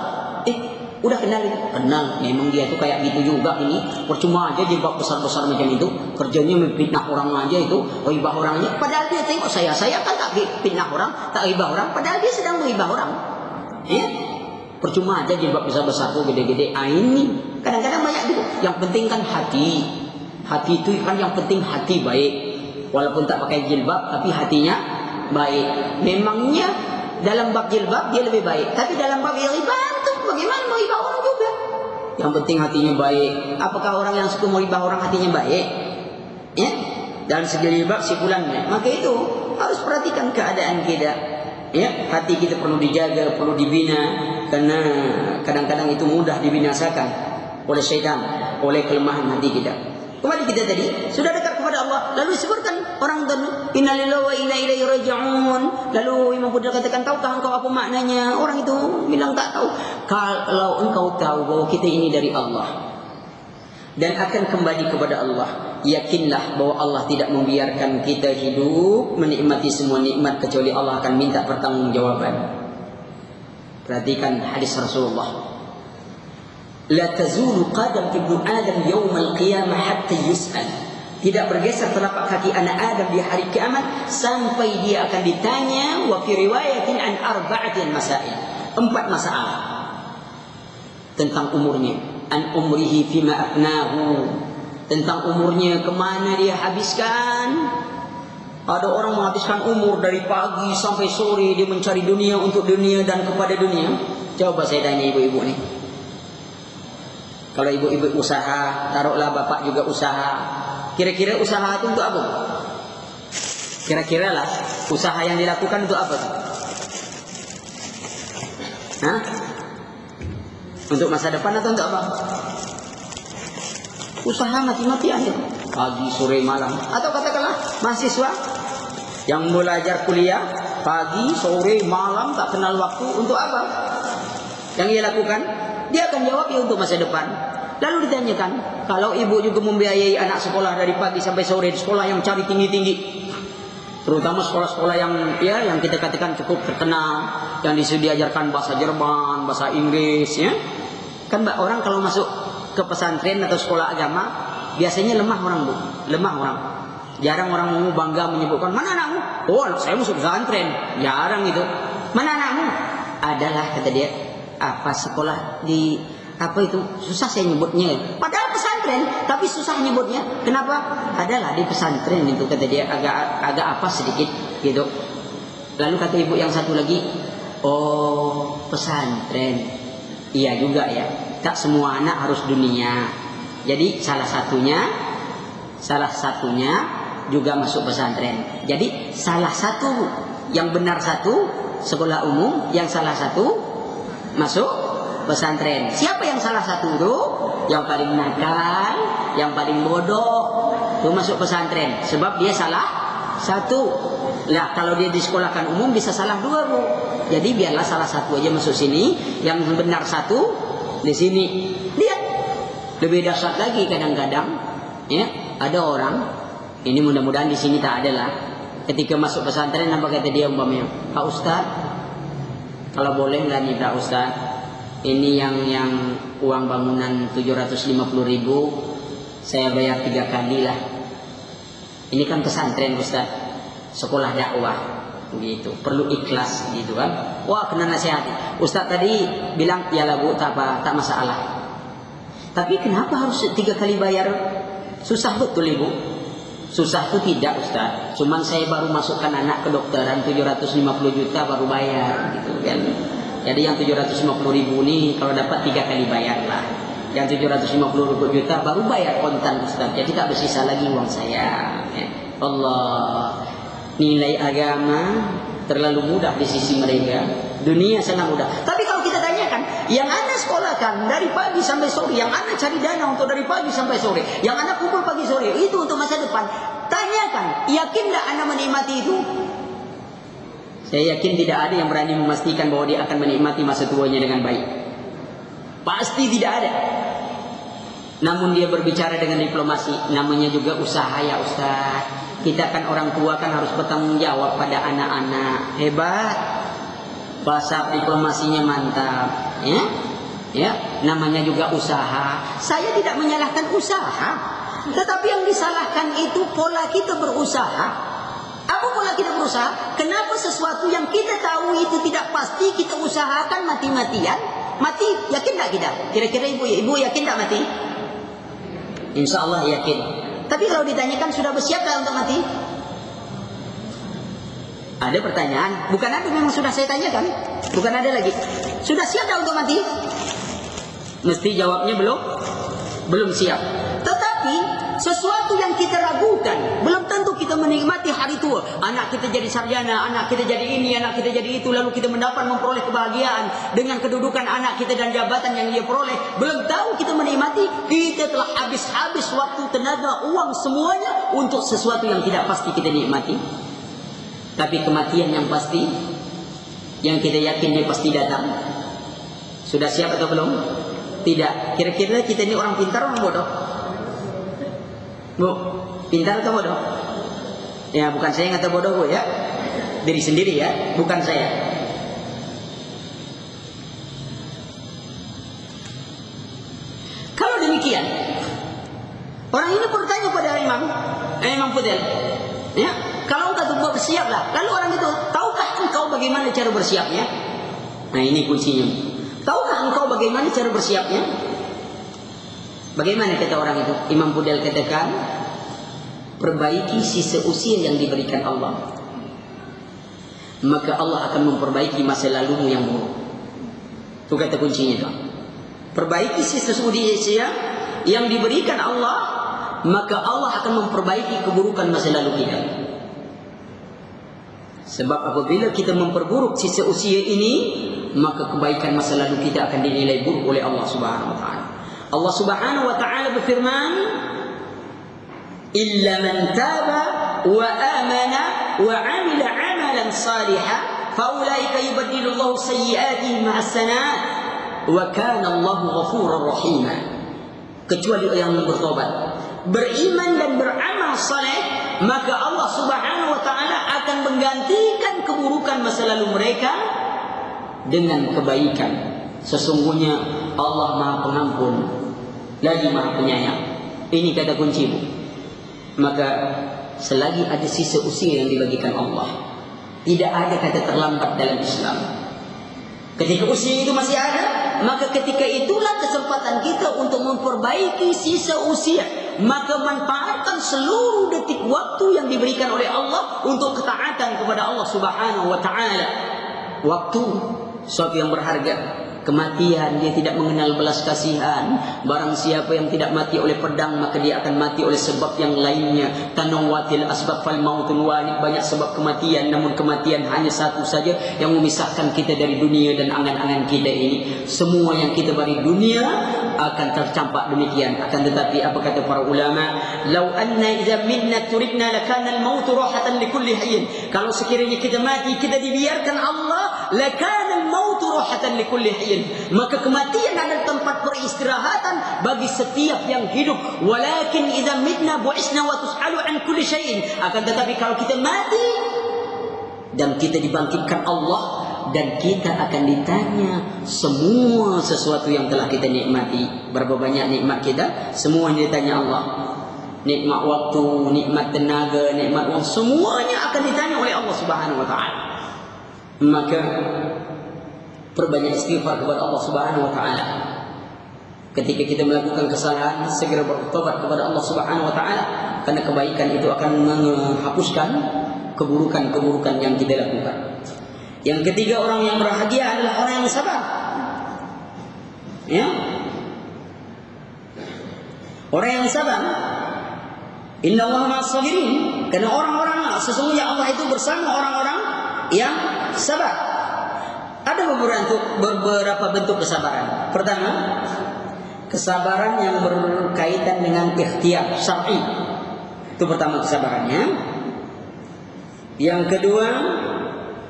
Udah kenal itu? Kenal. Memang dia tuh kayak gitu juga ini. Percuma aja jilbab besar-besar macam itu. Kerjanya memfitnah orang aja itu. Ghibah orangnya. Padahal dia tengok saya kan tak fitnah orang, tak ghibah orang. Padahal dia sedang menghibah orang. Ya? Percuma aja jilbab besar-besar tuh gede-gede. Ini kadang-kadang banyak gitu. Yang penting kan hati. Hati itu kan yang penting hati baik. Walaupun tak pakai jilbab, tapi hatinya baik. Memangnya dalam bab jilbab dia lebih baik. Tapi dalam bab ghibah itu bagaimana menghibah orang juga? Yang penting hatinya baik. Apakah orang yang suka menghibah orang hatinya baik? Ya? Dalam segi ghibah sipulannya. Maka itu harus perhatikan keadaan kita. Ya, hati kita perlu dijaga, perlu dibina, karena kadang-kadang itu mudah dibinasakan oleh syaitan, oleh kelemahan hati kita. Kembali kita tadi sudah dekat kepada Allah, lalu disebutkan orang tadi, "Inna lillahi wa inna ilaihi raji'un." Lalu Imam Fudail katakan, "Tahukah engkau apa maknanya?" Orang itu bilang tak tahu. Kalau engkau tahu bahwa kita ini dari Allah dan akan kembali kepada Allah, yakinlah bahwa Allah tidak membiarkan kita hidup menikmati semua nikmat kecuali Allah akan minta pertanggungjawaban. Perhatikan hadis Rasulullah. La tazulu qadam ibnu Adam yaumal qiyamah hatta yus'al. Tidak bergeser telapak kaki anak Adam di hari kiamat sampai dia akan ditanya, wa fi riwayatin an arba'atin masail. 4 masalah tentang umurnya. An umrihi fima afnahu. Tentang umurnya, kemana dia habiskan. Ada orang menghabiskan umur dari pagi sampai sore dia mencari dunia untuk dunia dan kepada dunia. Coba saya tanya ibu-ibu nih. Kalau ibu-ibu usaha, taruhlah bapak juga usaha. Kira-kira usaha itu untuk apa? Kira-kira lah usaha yang dilakukan untuk apa? Hah? Untuk masa depan atau untuk apa? Usaha mati-matian ya. Pagi, sore, malam. Atau katakanlah mahasiswa yang belajar kuliah pagi, sore, malam tak kenal waktu, untuk apa? Yang ia lakukan, dia akan jawab ya untuk masa depan. Lalu ditanyakan, kalau ibu juga membiayai anak sekolah dari pagi sampai sore di sekolah yang cari tinggi-tinggi, terutama sekolah-sekolah yang kita katakan cukup terkenal, yang diajarkan bahasa Jerman, bahasa Inggris, ya. Kan orang kalau masuk ke pesantren atau sekolah agama biasanya lemah orang, Bu. Lemah orang. Jarang orang mau bangga menyebutkan, "Mana anakmu?" "Oh, anak saya masuk pesantren." Jarang itu. "Mana anakmu?" "Adalah," kata dia, "apa sekolah di apa itu, susah saya nyebutnya." Padahal pesantren, tapi susah nyebutnya. Kenapa? Adalah di pesantren itu, kata dia, agak apa sedikit gitu. Lalu kata ibu yang satu lagi, oh pesantren. Iya juga ya, tak semua anak harus dunia. Jadi salah satunya juga masuk pesantren. Jadi salah satu yang benar satu sekolah umum, yang salah satu masuk pesantren. Siapa yang salah satu itu? Yang paling nakal, yang paling bodoh itu masuk pesantren. Sebab dia salah satu. Lah kalau dia disekolahkan umum bisa salah dua, Bu. Jadi biarlah salah satu aja masuk sini, yang benar satu di sini. Lihat, lebih dahsyat lagi kadang-kadang, ya ada orang, ini mudah-mudahan di sini tak ada lah. Ketika masuk pesantren, apa kata dia umpamanya, Pak Ustaz, kalau boleh nggak nih Pak Ustaz, ini yang uang bangunan 750.000 saya bayar 3 kali lah. Ini kan pesantren Ustaz, sekolah dakwah gitu, perlu ikhlas gitu kan. Wah, kena nasihati. Ustaz tadi bilang ya lah Bu, tak apa, tak masalah. Tapi kenapa harus 3 kali bayar? Susah betul Ibu. Susah itu tidak Ustaz. Cuman saya baru masukkan anak ke dokteran 750 juta baru bayar gitu kan. Jadi yang 750.000 ini kalau dapat 3 kali bayar lah. Yang 750 juta baru bayar kontan Ustaz. Jadi tak bersisa lagi uang saya. Allah, nilai agama terlalu mudah di sisi mereka. Dunia sangat mudah. Tapi kalau kita tanyakan, yang anak sekolahkan dari pagi sampai sore, yang anak cari dana untuk dari pagi sampai sore, yang anak kumpul pagi sore, itu untuk masa depan. Tanyakan, yakin tak anak menikmati itu? Saya yakin tidak ada yang berani memastikan bahwa dia akan menikmati masa tuanya dengan baik. Pasti tidak ada. Namun dia berbicara dengan diplomasi, namanya juga usaha ya Ustaz. Kita kan orang tua kan harus bertanggung jawab pada anak-anak. Hebat. Bahasa diplomasinya mantap, ya. Ya, namanya juga usaha. Saya tidak menyalahkan usaha, tetapi yang disalahkan itu pola kita berusaha. Apa pola kita berusaha? Kenapa sesuatu yang kita tahu itu tidak pasti kita usahakan mati-matian? Mati, yakin tak kita? Kira-kira ibu yakin tak mati? Insya Allah yakin. Tapi kalau ditanyakan sudah bersiap tak untuk mati? Ada pertanyaan, bukan ada memang sudah saya tanyakan, bukan ada lagi. Sudah siap tak untuk mati? Mesti jawabnya belum siap. Tetapi sesuatu yang kita ragukan, belum tentu kita menikmati hari tua. Anak kita jadi sarjana, anak kita jadi ini, anak kita jadi itu, lalu kita memperoleh kebahagiaan dengan kedudukan anak kita dan jabatan yang dia peroleh. Belum tahu kita menikmati, kita telah habis waktu, tenaga, uang semuanya untuk sesuatu yang tidak pasti kita nikmati. Tapi kematian yang pasti, yang kita yakin dia pasti datang, sudah siap atau belum? Tidak. Kira-kira kita ini orang pintar orang bodoh? Bu, pintar atau bodoh? Ya, bukan saya yang kata bodoh Bu ya. Diri sendiri ya, bukan saya. Kalau demikian, orang ini bertanya pada Imam Fudel, ya, kalau engkau bersiaplah. Lalu orang itu, tahukah engkau bagaimana cara bersiapnya? Nah ini kuncinya. Tahukah engkau bagaimana cara bersiapnya? Bagaimana kata orang itu? Imam Fudel katakan, perbaiki sisa usia yang diberikan Allah, maka Allah akan memperbaiki masa lalumu yang buruk. Itu kata kuncinya itu. Perbaiki sisa usia yang diberikan Allah, maka Allah akan memperbaiki keburukan masa lalu kita. Sebab apabila kita memperburuk sisa usia ini, maka kebaikan masa lalu kita akan dinilai buruk oleh Allah Subhanahu wa taala. Allah Subhanahu wa taala berfirman, "Illa man taba wa amana wa 'amila 'amalan salihan, fa ulaika yubaddilu Allahu sayyi'atihim hasanat wa kana Allahu ghafurar rahim." Kecuali yang bertobat, beriman dan beramal saleh, maka Allah Subhanahu wa taala akan menggantikan keburukan masa lalu mereka dengan kebaikan. Sesungguhnya Allah Maha Pengampun lagi Maha Penyayang. Ini kata kunci. Maka selagi ada sisa usia yang dibagikan Allah, tidak ada kata terlambat dalam Islam. Ketika usia itu masih ada, maka ketika itulah kesempatan kita untuk memperbaiki sisa usia. maka manfaatkan seluruh detik waktu yang diberikan oleh Allah untuk ketaatan kepada Allah Subhanahu wa taala. Waktu sesuatu yang berharga. Kematian dia tidak mengenal belas kasihan. Barang siapa yang tidak mati oleh pedang, maka dia akan mati oleh sebab yang lainnya. Tanawatil asbab fal mautul wahid. Banyak sebab kematian, namun kematian hanya satu saja yang memisahkan kita dari dunia dan angan-angan kita ini. Semua yang kita beri dunia akan tercampak demikian. Akan tetapi apa kata para ulama, lau anna idza minna turikna lakana al-maut rahatan likulli hayyin. Kalau sekiranya kita mati, kita dibiarkan Allah, lakana al-maut rahatan likulli hayyin. Maka kematian adalah tempat peristirahatan bagi setiap yang hidup. Walakin idza mitna bu'isna wa tus'alu an kulli syai'in. Akan tetapi kalau kita mati dan kita dibangkitkan Allah, dan kita akan ditanya semua sesuatu yang telah kita nikmati. Berapa banyak nikmat kita? Semua yang ditanya Allah. Nikmat waktu, nikmat tenaga, nikmat uang, semuanya akan ditanya oleh Allah Subhanahu wa taala. Maka perbanyak istighfar kepada Allah Subhanahu wa taala. Ketika kita melakukan kesalahan, segera bertobat kepada Allah Subhanahu wa taala, karena kebaikan itu akan menghapuskan keburukan-keburukan yang kita lakukan. Yang ketiga, orang yang berbahagia adalah orang yang sabar. Ya. Orang yang sabar. Innallaha ma'as-sabirin. Karena orang-orang, sesungguhnya Allah itu bersama orang-orang yang sabar. Ada beberapa bentuk kesabaran. Pertama, kesabaran yang berkaitan dengan ikhtiar syar'i. Itu pertama kesabarannya. Yang kedua,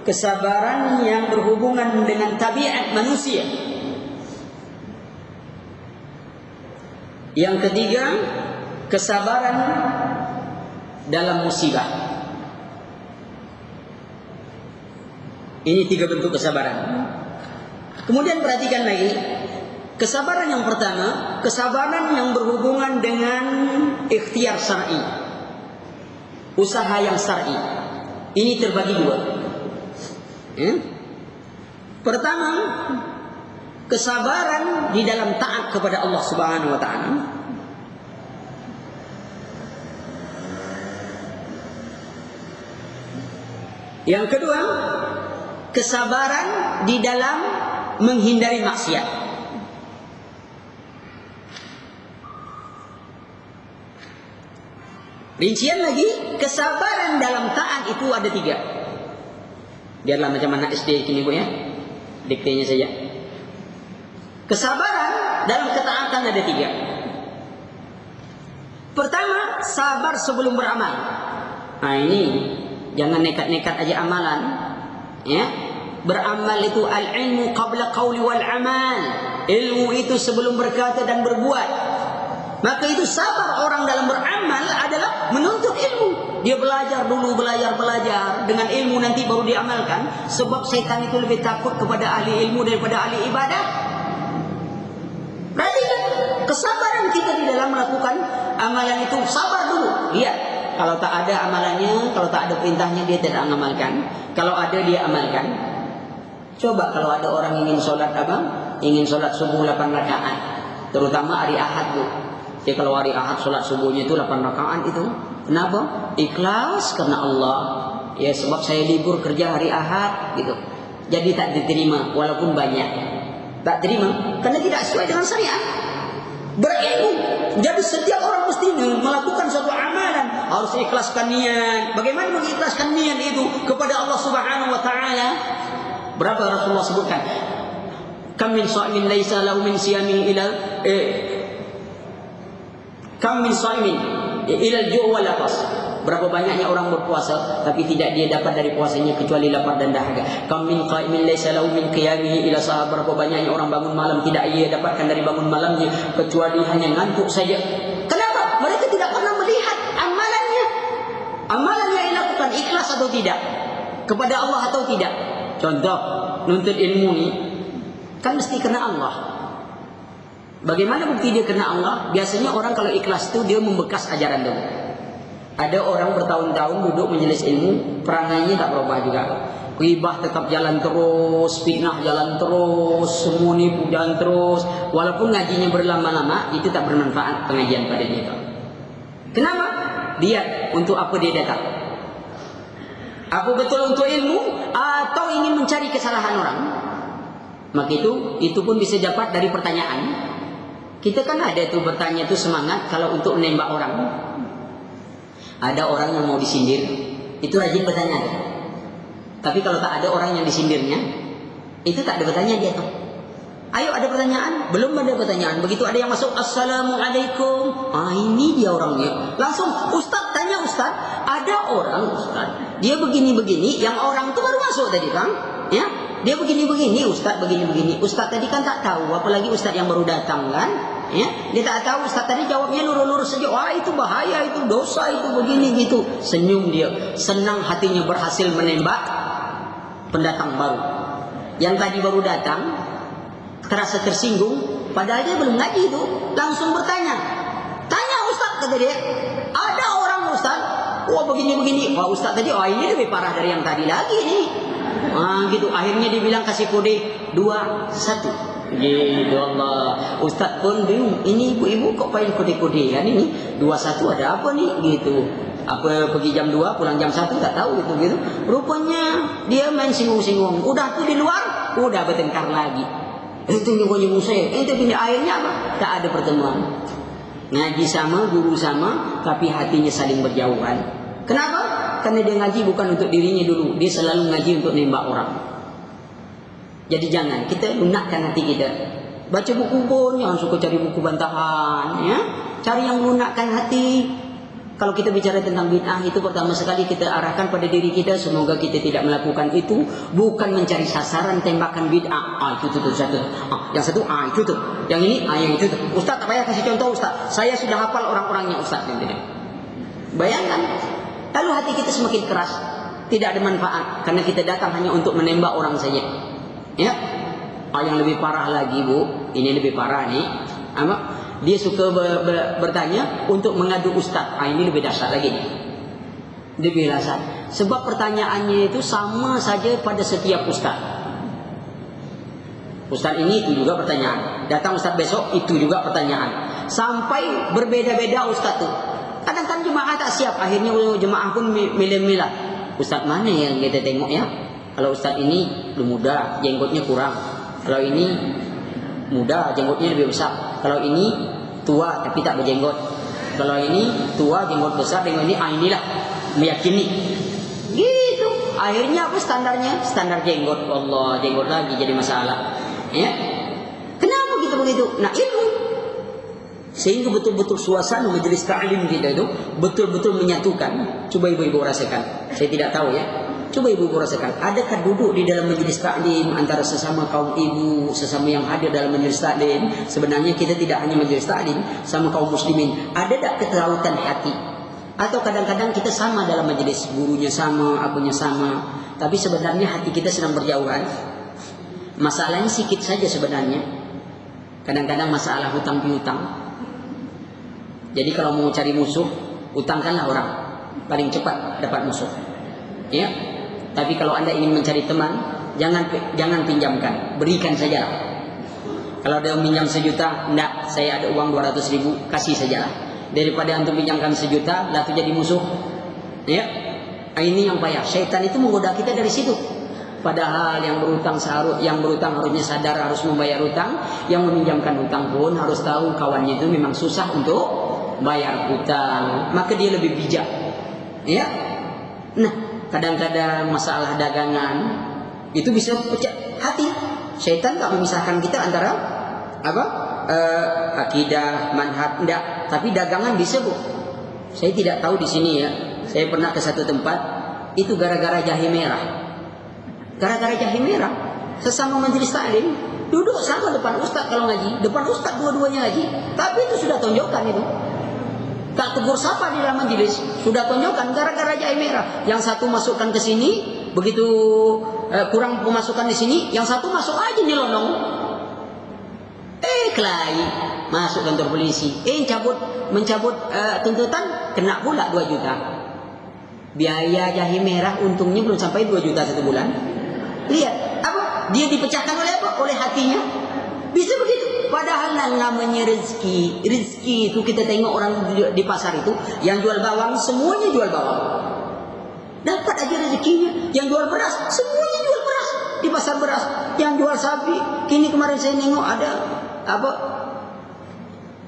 kesabaran yang berhubungan dengan tabiat manusia. Yang ketiga, kesabaran dalam musibah. Ini 3 bentuk kesabaran. Kemudian perhatikan lagi, kesabaran yang pertama, kesabaran yang berhubungan dengan ikhtiar syar'i, usaha yang syar'i. Ini terbagi 2. Pertama, kesabaran di dalam taat kepada Allah Subhanahu wa taala. Yang kedua, kesabaran di dalam menghindari maksiat. Rincian lagi, kesabaran dalam taat itu ada 3. Biarlah macam anak SD kini Bu ya, diktenya saja. Kesabaran dalam ketaatan ada 3. Pertama, sabar sebelum beramal. Nah ini, jangan nekat-nekat aja amalan. Ya, beramal itu al-ilmu qabla qawli wal amal. Ilmu itu sebelum berkata dan berbuat. Maka itu sabar orang dalam beramal adalah menuntut ilmu. Dia belajar dulu, belajar. Dengan ilmu nanti baru diamalkan. Sebab setan itu lebih takut kepada ahli ilmu daripada ahli ibadah. Berarti kesabaran kita di dalam melakukan amalan itu, sabar dulu. Lihat. Kalau tak ada amalannya, kalau tak ada perintahnya, dia tidak mengamalkan. Kalau ada, dia amalkan. Coba kalau ada orang ingin sholat ingin sholat subuh 8 rakaat, terutama hari Ahad Bu. Jadi kalau hari Ahad sholat subuhnya itu 8 rakaat itu, kenapa? Ikhlas karena Allah. Ya sebab saya libur kerja hari Ahad gitu. Jadi tak diterima walaupun banyak. Tak terima karena tidak sesuai dengan syariat. Berilmu. Jadi setiap orang mesti melakukan suatu amalan harus ikhlaskan niat. Bagaimana mengikhlaskan niat itu kepada Allah Subhanahu wa taala? Berapa Rasulullah sebutkan? Kam min sha'imin laisa lahu min siyami ila kam min sha'imin ila al-ju' wal atas. Berapa banyaknya orang berpuasa tapi tidak dia dapat dari puasanya kecuali lapar dan dahaga. Kam min qa'imin laysa lahu min qiyamihi ila sahar. Berapa banyaknya orang bangun malam tidak ia dapatkan dari bangun malamnya kecuali hanya ngantuk saja. Kenapa? Mereka tidak pernah melihat amalannya. Amalannya yang dilakukan ikhlas atau tidak? Kepada Allah atau tidak? Contoh, nuntut ilmu ni kan mesti kena Allah. Bagaimana bukti dia kena Allah? Biasanya orang kalau ikhlas itu dia membekas ajaran dulu. Ada orang bertahun-tahun duduk menjelis ilmu, perangainya tak berubah juga. Ghibah tetap jalan terus, fitnah jalan terus, semua nipu jalan terus. Walaupun ngajinya berlama-lama, itu tak bermanfaat pengajian pada dia. Kenapa? Lihat untuk apa dia datang. Apa betul untuk ilmu atau ingin mencari kesalahan orang? Maka itu pun bisa dapat dari pertanyaan. Kita kan ada tuh bertanya tuh semangat kalau untuk menembak orang. Ada orang yang mau disindir, itu rajin bertanya. Tapi kalau tak ada orang yang disindirnya, itu tak ada bertanya dia tuh. Ayo ada pertanyaan, belum ada pertanyaan. Begitu ada yang masuk, Assalamualaikum. Ini dia orangnya. Langsung Ustaz tanya Ustaz. Ada orang Ustaz, dia begini-begini. Yang orang tuh baru masuk tadi kan? Ya, dia begini-begini Ustaz, begini-begini. Ustaz tadi kan tak tahu, apalagi Ustaz yang baru datang kan? Ya, dia tak tahu. Ustaz tadi jawabnya lurus-lurus saja. Wah itu bahaya, itu dosa, itu begini gitu. Senyum dia, senang hatinya berhasil menembak pendatang baru. Yang tadi baru datang terasa tersinggung, padahal dia belum ngaji itu, langsung bertanya. Tanya Ustaz, kata dia. Ada orang Ustaz, wah begini-begini. Wah Ustaz tadi, ini lebih parah dari yang tadi lagi nih. Gitu. Akhirnya dia bilang kasih kode 2-1. Gitu Allah. Ustaz pun bingung. Ini ibu-ibu kok pakai kode-kodean ini? 2-1 ada apa nih? Gitu. Apa pergi jam 2 pulang jam 1 tak tahu gitu. Rupanya dia main singgung-singgung. Udah tuh di luar, udah bertengkar lagi. Itu nyunggu-nyunggu saya. Itu pindah akhirnya apa? Tak ada pertemuan. Ngaji sama, guru sama, tapi hatinya saling berjauhan. Kenapa? Karena dia ngaji bukan untuk dirinya dulu. Dia selalu ngaji untuk nembak orang. Jadi jangan kita lunakkan hati kita. Baca buku pun jangan suka cari buku bantahan, ya. Cari yang melunakkan hati. Kalau kita bicara tentang bid'ah itu pertama sekali kita arahkan pada diri kita, semoga kita tidak melakukan itu, bukan mencari sasaran tembakan bid'ah. Itu tuh satu. Yang satu itu tuh. Yang ini yang itu tuh. Ustaz tak payah kasih contoh Ustaz. Saya sudah hafal orang-orangnya Ustaz gitu. Bayangkan. Lalu hati kita semakin keras, tidak ada manfaat karena kita datang hanya untuk menembak orang saja. Ya. Yang lebih parah lagi, Bu. Ini lebih parah nih. Dia suka bertanya untuk mengadu ustaz. Ini lebih dahsyat lagi nih. Lebih dahsyat. Sebab pertanyaannya itu sama saja pada setiap ustaz. Ustaz ini itu juga pertanyaan. Datang ustaz besok itu juga pertanyaan. Sampai berbeda-beda ustaz tuh. Kadang-kadang jemaah tak siap. Akhirnya jemaah pun milih-milih. Ustaz mana yang kita tengok ya? Kalau ustaz ini belum muda, jenggotnya kurang. Kalau ini muda, jenggotnya lebih besar. Kalau ini tua tapi tak berjenggot. Kalau ini tua jenggot besar, dengan ini inilah meyakini. Gitu. Akhirnya apa standarnya? Standar jenggot. Allah, jenggot lagi jadi masalah. Ya. Kenapa kita begitu? Nah, ilmu. Sehingga betul-betul suasana majelis ta'lim kita itu betul-betul menyatukan. Coba ibu-ibu rasakan. Saya tidak tahu ya. Coba ibu-ibu rasakan, adakah duduk di dalam majelis taklim antara sesama kaum ibu, sesama yang hadir dalam majelis taklim? Sebenarnya kita tidak hanya majelis taklim, sama kaum muslimin. Ada tak keterautan hati? Atau kadang-kadang kita sama dalam majelis, gurunya sama, apunya sama, tapi sebenarnya hati kita sedang berjauhan. Masalahnya sikit saja sebenarnya. Kadang-kadang masalah hutang piutang. Jadi kalau mau cari musuh, utangkanlah orang. Paling cepat dapat musuh. Ya. Tapi kalau anda ingin mencari teman, jangan pinjamkan, berikan saja. Kalau dia minjam 1 juta, enggak, saya ada uang 200.000, kasih saja. Daripada antum pinjamkan 1 juta, lalu jadi musuh. Ya, ini yang payah. Syaitan itu menggoda kita dari situ. Padahal yang berutang harusnya sadar harus membayar hutang. Yang meminjamkan hutang pun harus tahu kawannya itu memang susah untuk bayar hutang. Maka dia lebih bijak. Ya, nah. Kadang-kadang masalah dagangan itu bisa pecah hati. Syaitan tak memisahkan kita antara akidah, manhaj, enggak. Tapi dagangan bisa, Bu. Saya tidak tahu di sini ya. Saya pernah ke satu tempat itu gara-gara jahe merah. Gara-gara jahe merah, sesama majelis taklim duduk sama depan ustaz kalau ngaji, depan ustaz dua-duanya ngaji. Tapi itu sudah tonjokan itu. Tak tegur sapa di dalam majelis, sudah tonjokan gara-gara jahe merah. Yang satu masukkan ke sini, begitu kurang pemasukan di sini, yang satu masuk aja nyelonong. Kelahi masuk kantor polisi. Mencabut tuntutan, kena pula 2 juta. Biaya jahe merah untungnya belum sampai 2 juta 1 bulan. Lihat, apa? Dia dipecahkan oleh apa? Oleh hatinya. Bisa begitu. Padahal yang namanya rezeki itu kita tengok orang di pasar itu, yang jual bawang semuanya jual bawang. Dapat aja rezekinya. Yang jual beras semuanya jual beras di pasar beras. Yang jual sapi, kini kemarin saya nengok ada apa?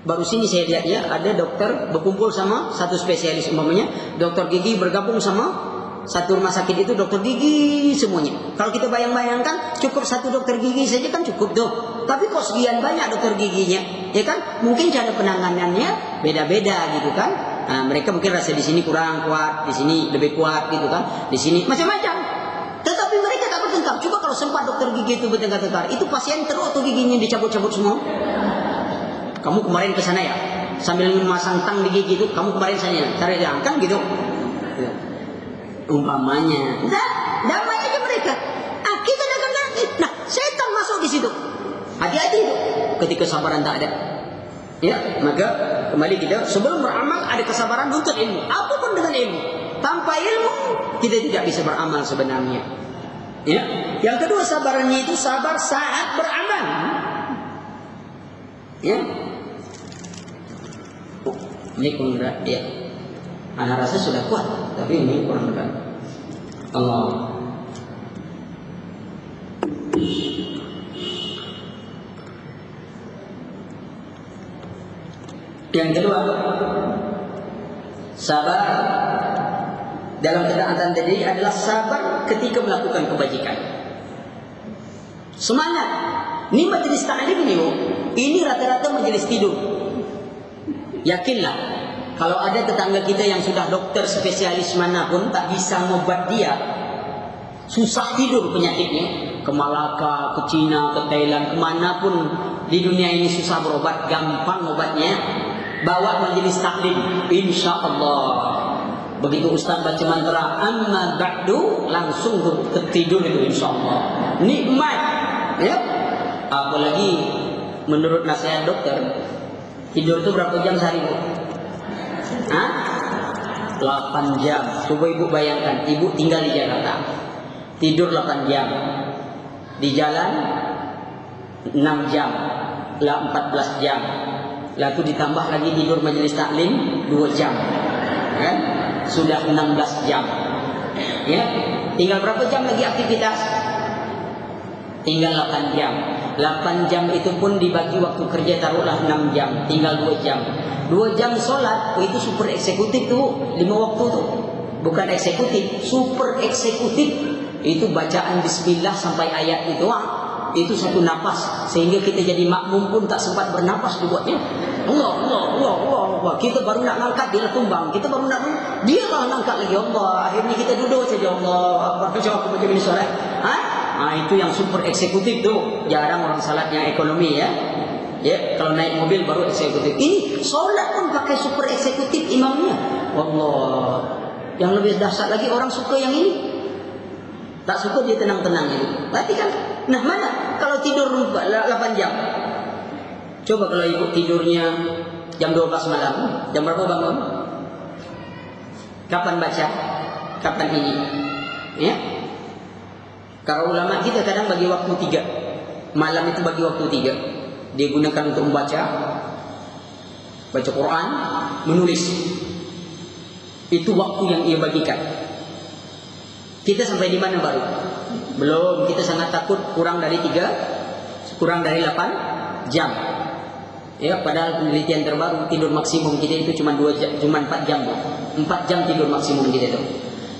Baru sini saya lihat ya, ada dokter berkumpul sama satu spesialis, umpamanya dokter gigi bergabung sama satu rumah sakit, itu dokter gigi semuanya. Kalau kita bayangkan cukup satu dokter gigi saja kan cukup tuh. Tapi kok sekian banyak dokter giginya, ya kan? Mungkin cara penanganannya beda-beda gitu kan. Nah, mereka mungkin rasa di sini kurang kuat, di sini lebih kuat gitu kan. Di sini macam-macam. Tetapi mereka tak bertengkar. Coba kalau sempat dokter gigi itu bertengkar-tengkar, itu pasien terus tuh giginya dicabut-cabut semua. Kamu kemarin ke sana ya, sambil memasang tang di gigi itu, kamu kemarin sana cari dia kan gitu. Ya. Umpamanya, damai aja mereka. Kita dagang. Nah, setan masuk di situ. Hati-hati itu. Ketika kesabaran tak ada. Ya, maka kembali kita sebelum beramal ada kesabaran untuk ilmu. Apapun dengan ilmu. Tanpa ilmu kita tidak bisa beramal sebenarnya. Ya. Yang kedua sabarannya itu sabar saat beramal. Ya. Ini kurang ya. Anak rasa sudah kuat, tapi ini kurang dekat. Allah. Yang kedua, sabar dalam ketaatan tadi adalah sabar ketika melakukan kebajikan. Semangat. Ini majelis ta'lim ini rata-rata majelis tidur. Yakinlah, kalau ada tetangga kita yang sudah dokter spesialis manapun tak bisa ngobat dia, susah tidur penyakitnya, ke Malaka, ke Cina, ke Thailand, kemanapun di dunia ini susah berobat, gampang obatnya, bawa majelis taklim, insya Allah. Begitu Ustaz baca mantra amma ba'du, langsung tertidur itu insya Allah. Nikmat, ya. Apalagi menurut nasihat dokter, tidur itu berapa jam sehari, Bu? 8 jam. Coba ibu bayangkan, ibu tinggal di Jakarta, tidur 8 jam, di jalan 6 jam, 14 jam, lalu ditambah lagi tidur majelis taklim 2 jam, kan? Sudah 16 jam. Ya, tinggal berapa jam lagi aktivitas? Tinggal 8 jam. 8 jam itu pun dibagi waktu kerja taruhlah 6 jam, tinggal 2 jam. 2 jam sholat, itu super eksekutif tuh, 5 waktu tuh. Bukan eksekutif, super eksekutif. Itu bacaan bismillah sampai ayat itu, itu satu napas, sehingga kita jadi makmum pun tak sempat bernapas dibuatnya. Allah. Kita baru nak ngangkat, dia tumbang. Kita baru nak, dia malah ngangkat lagi. Allah. Akhirnya kita duduk saja. Allah. Jawab macam ini sholat. Itu yang super eksekutif tuh. Jarang orang salatnya ekonomi ya. Ya, kalau naik mobil baru eksekutif. Ini sholat pun pakai super eksekutif imamnya. Allah. Yang lebih dahsyat lagi orang suka yang ini. Tak suka dia tenang-tenang itu. Berarti kan, nah mana kalau tidur 8 jam? Coba kalau ibu tidurnya jam 12 malam, jam berapa bangun? Kapan baca? Kapan ini? Ya. Kalau ulama kita kadang bagi waktu 3. Malam itu bagi waktu 3. Dia gunakan untuk membaca, baca Quran, menulis. Itu waktu yang ia bagikan. Kita sampai di mana baru? Belum, kita sangat takut kurang dari 8 jam. Ya, padahal penelitian terbaru tidur maksimum kita itu cuma 4 jam, Bu. 4 jam tidur maksimum kita itu.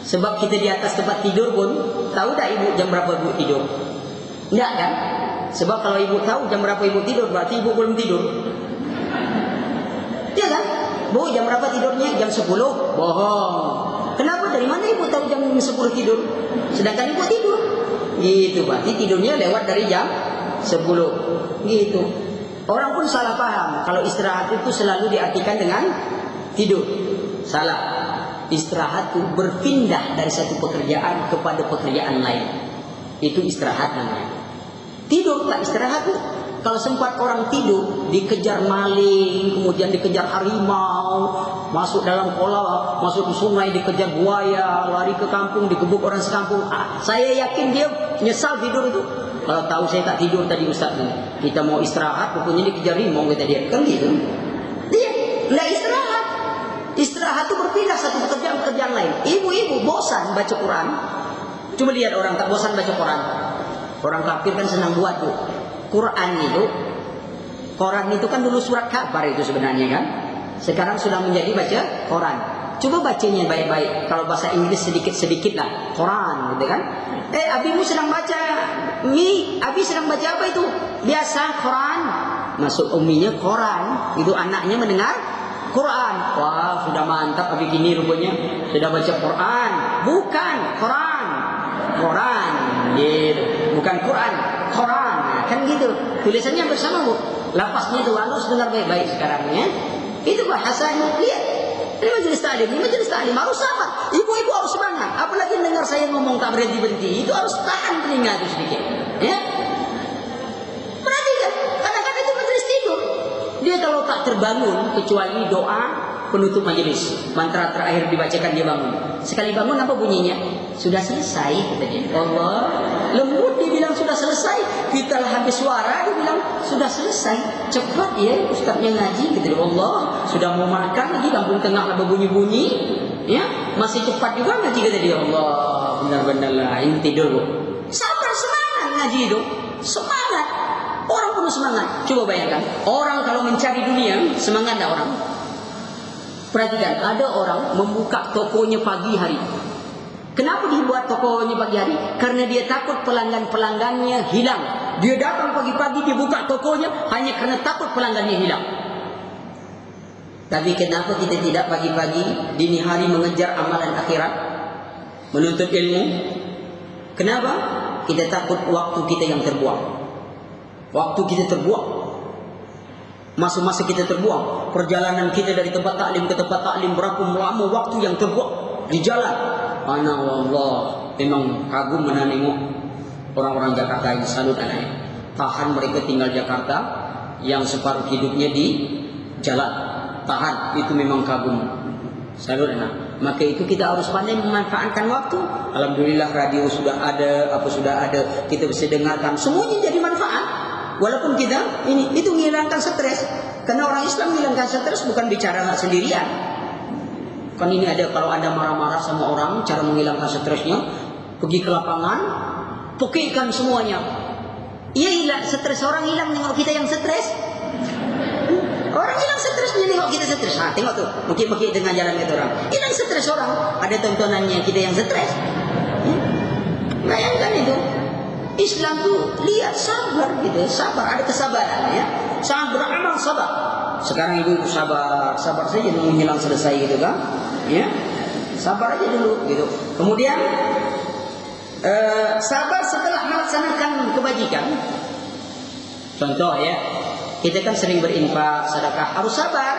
Sebab kita di atas tempat tidur pun, tahu tak ibu jam berapa ibu tidur? Enggak kan? Sebab kalau ibu tahu jam berapa ibu tidur, berarti ibu belum tidur. Iya kan? Bu, jam berapa tidurnya? Jam 10? Bohong. Kenapa? Dari mana ibu tahu jam 10 tidur? Sedangkan ibu tidur. Gitu, berarti tidurnya lewat dari jam 10. Gitu. Orang pun salah paham. Kalau istirahat itu selalu diartikan dengan tidur. Salah. Istirahat itu berpindah dari satu pekerjaan kepada pekerjaan lain. Itu istirahat namanya. Tidur tak istirahat tuh. Kalau sempat orang tidur, dikejar maling, kemudian dikejar harimau, masuk dalam kolam, masuk ke sungai, dikejar buaya, lari ke kampung, digebuk orang sekampung. Saya yakin dia nyesal tidur itu. Kalau tahu saya tak tidur tadi Ustaz, kita mau istirahat, rupanya dikejar rimau kata dia. Kan gitu. Dia nggak istirahat. Istirahat itu berpindah satu pekerjaan lain. Ibu-ibu bosan baca Quran. Coba lihat orang tak bosan baca Quran. Orang kafir kan senang buat tuh. Quran itu kan dulu surat kabar itu sebenarnya kan. Sekarang sudah menjadi baca Quran. Coba bacanya baik-baik. Kalau bahasa Inggris sedikit-sedikit lah. Quran gitu kan. Abimu sedang baca. Abi sedang baca apa itu? Biasa Quran. Masuk umminya Quran. Itu anaknya mendengar Quran. Wah, sudah mantap Abi gini rupanya. Sudah baca Quran. Bukan Quran. Quran. Gitu. Bukan Quran. Quran. Nah, kan gitu. Tulisannya bersama, Bu. Lafaznya itu harus dengar baik-baik sekarang ya. Itu bahasanya. Lihat. Ini majelis taklim harus sabar. Ibu-ibu harus semangat. Apalagi dengar saya ngomong tak berhenti-berhenti. Itu harus tahan telinga itu sedikit. Ya. Perhatikan. Kadang-kadang itu majelis tidur. Dia kalau tak terbangun kecuali doa penutup majelis, mantra terakhir dibacakan dia bangun. Sekali bangun apa bunyinya? Sudah selesai katanya. Allah, lembut dia bilang sudah selesai. Kita lah habis suara dia bilang sudah selesai. Cepat ya ustaznya ngaji gitu. Allah, sudah mau makan lagi kampung tengah lah berbunyi-bunyi. Ya, masih cepat juga ngaji kata dia. Allah, benar-benar lah ini tidur. Sabar, semangat ngaji itu. Semangat. Orang penuh semangat. Coba bayangkan, orang kalau mencari dunia, semangat tak orang? Perhatikan, ada orang membuka tokonya pagi hari. Kenapa dibuat tokonya pagi hari? Karena dia takut pelanggan-pelanggannya hilang. Dia datang pagi-pagi, dia buka tokonya hanya karena takut pelanggannya hilang. Tapi kenapa kita tidak pagi-pagi, dini hari mengejar amalan akhirat? Menuntut ilmu? Kenapa? Kita takut waktu kita yang terbuang. Waktu kita terbuang, masa-masa kita terbuang, perjalanan kita dari tempat taklim ke tempat taklim berapa lama waktu yang terbuang di jalan. Ana wallah, memang kagum menengok orang-orang Jakarta ini, salut anaknya. Tahan mereka tinggal Jakarta yang separuh hidupnya di jalan. Tahan, itu memang kagum. Salut anak. Maka itu kita harus pandai memanfaatkan waktu. Alhamdulillah radio sudah ada, apa sudah ada, kita bisa dengarkan. Semuanya jadi manfaat. Walaupun kita itu menghilangkan stres. Karena orang Islam menghilangkan stres bukan bicara sendirian. Kan ini ada, kalau Anda marah-marah sama orang, cara menghilangkan stresnya, pergi ke lapangan, pukilkan semuanya. Iya, hilang stres orang, hilang nengok kita yang stres. Orang hilang stres nengok kita stres. Nah, tengok tuh, mungkin dengan jalan itu orang. Hilang stres orang, ada tontonannya kita yang stres. Bayangkan itu. Islam tuh lihat sabar gitu, sabar, ada kesabaran ya. Sangat beramal sabar. Sekarang ibu sabar saja nunggu hilang selesai gitu kan? Ya. Sabar aja dulu gitu. Kemudian sabar setelah melaksanakan kebajikan. Contoh ya, kita kan sering berinfak, sedekah, harus sabar.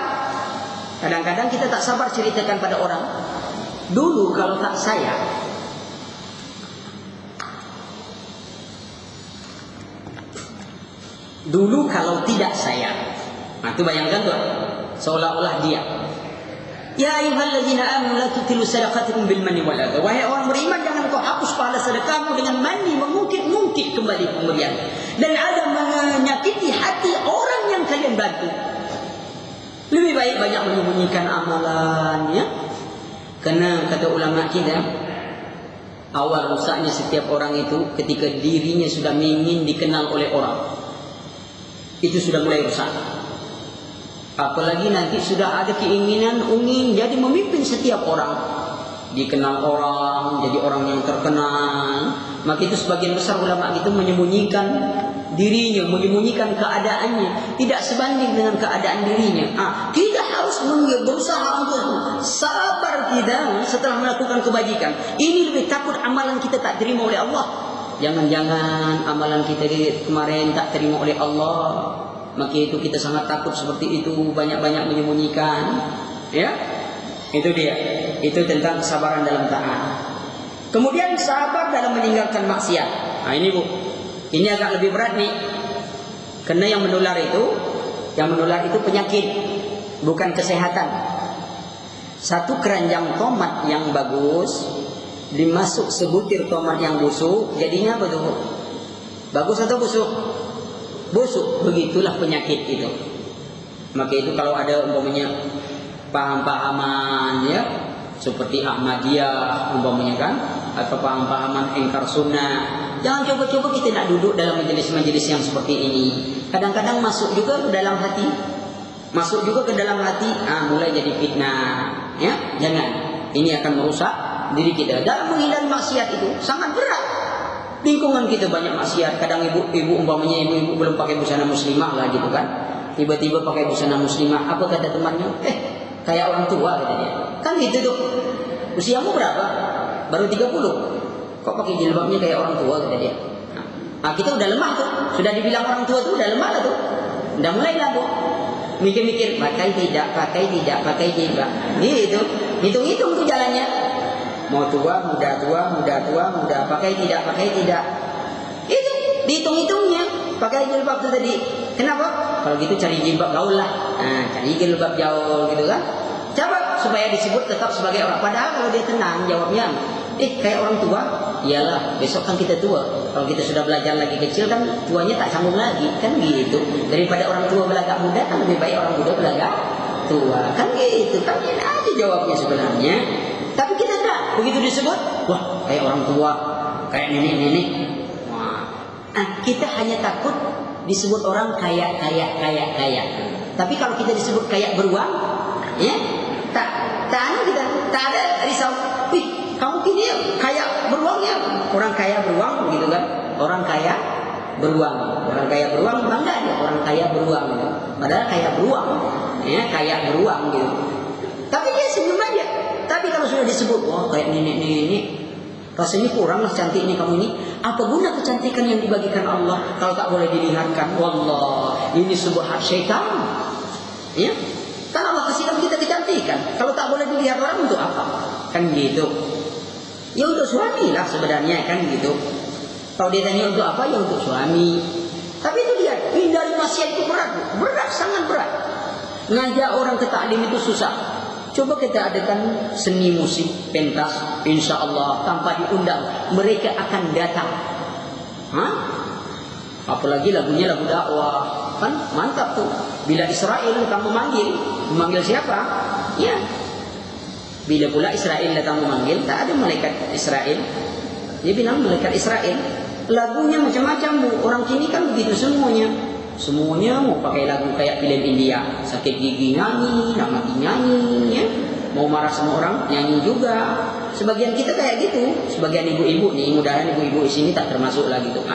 Kadang-kadang kita tak sabar ceritakan pada orang. Dulu kalau tak saya, dulu kalau tidak saya, nah itu bayangkan tuh, seolah-olah dia. Ya ayyuhalladzina amanu la tubtilu sadaqatikum bil manni wal adha. Wahai orang beriman, jangan kau hapus pahala sedekahmu dengan mani, mengungkit-ungkit kembali pemberian, dan ada menyakiti hati orang yang kalian bantu. Lebih baik banyak menyembunyikan amalan ya. Karena kata ulama kita, awal rusaknya setiap orang itu ketika dirinya sudah ingin dikenal oleh orang. Itu sudah mulai rusak. Apalagi nanti sudah ada keinginan ingin jadi memimpin setiap orang, dikenal orang, jadi orang yang terkenal. Maka itu sebagian besar ulama itu menyembunyikan dirinya, menyembunyikan keadaannya, tidak sebanding dengan keadaan dirinya. Kita harus berusaha untuk sabar kita setelah melakukan kebajikan. Ini lebih takut amalan kita tak terima oleh Allah. Jangan-jangan amalan kita kemarin tak terima oleh Allah. Maka itu kita sangat takut seperti itu, banyak-banyak menyembunyikan. Ya, itu dia. Itu tentang kesabaran dalam taat. Kemudian sabar dalam meninggalkan maksiat. Nah ini Bu, ini agak lebih berat nih. Karena yang menular itu penyakit, bukan kesehatan. Satu keranjang tomat yang bagus dimasuk sebutir tomat yang busuk, jadinya apa tuh? Bagus atau busuk? Busuk. Begitulah penyakit itu. Maka itu kalau ada umpamanya paham-pahaman ya, seperti Ahmadiyah umpamanya kan, atau paham-pahaman ingkar sunnah, jangan coba-coba kita nak duduk dalam majelis-majelis yang seperti ini. Kadang-kadang masuk juga ke dalam hati, mulai jadi fitnah ya. Jangan, ini akan merusak diri kita. Dalam menghindari maksiat itu sangat berat. Lingkungan kita banyak maksiat. Kadang ibu-ibu umpamanya ibu-ibu belum pakai busana muslimah lah gitu kan, tiba-tiba pakai busana muslimah. Apa kata temannya? Kayak orang tua kata dia. Kan gitu tuh. Usiamu berapa? Baru 30. Kok pakai jilbabnya kayak orang tua kata dia. Nah, kita udah lemah tuh. Sudah dibilang orang tua tuh udah lemah lah tuh. Udah mulai lah tuh. Mikir-mikir, pakai tidak, gitu. Hitung-hitung tuh jalannya. Mau tua, muda, pakai tidak. Itu dihitung-hitungnya. Pakai jilbab itu tadi. Kenapa? Kalau gitu cari jilbab gaul lah. Nah, cari jilbab gaul gitu kan. Coba supaya disebut tetap sebagai orang. Padahal kalau dia tenang jawabnya, kayak orang tua. Iyalah, besok kan kita tua. Kalau kita sudah belajar lagi kecil kan tuanya tak sambung lagi, kan gitu. Daripada orang tua belagak muda kan lebih baik orang muda belagak tua. Kan gitu. Kan ini aja jawabnya sebenarnya. Tapi kita tak. Begitu disebut, wah kayak orang tua, kayak nenek-nenek. Nah, kita hanya takut disebut orang kaya. Tapi kalau kita disebut kayak beruang, ya, tak ada risau. Kamu kini kayak beruang ya? Orang kaya beruang, gitu kan? Orang kaya beruang bangga dia. Orang kaya beruang, gitu. Padahal kayak beruang, ya, kayak beruang gitu. Tapi dia senyum aja. Tapi kalau sudah disebut, wah kayak nenek, rasanya kuranglah cantiknya kamu ini. Apa guna kecantikan yang dibagikan Allah kalau tak boleh dilihatkan? Wallah, ini sebuah hak syaitan. Ya, kan Allah kasihkan kita kecantikan. Kalau tak boleh dilihat orang untuk apa? Kan gitu. Ya untuk suami lah sebenarnya kan gitu. Kalau dia tanya untuk apa, ya untuk suami. Tapi itu dia, hindari maksiat itu berat, sangat berat. Ngajak orang ke taklim itu susah. Coba kita adakan seni musik pentas, insya Allah tanpa diundang mereka akan datang. Apalagi lagunya lagu dakwah, kan mantap tuh. Bila Israel datang memanggil siapa? Ya. Bila pula Israel datang memanggil, tak ada malaikat Israel. Dia bilang malaikat Israel. Lagunya macam-macam bu. Orang kini kan begitu semuanya. Semuanya mau pakai lagu kayak film India. Sakit gigi nyanyi, nak mati nyanyi, ya. Mau marah sama orang nyanyi juga. Sebagian kita kayak gitu. Sebagian ibu-ibu nih, mudahan ibu-ibu di sini tak termasuk lagi tuh.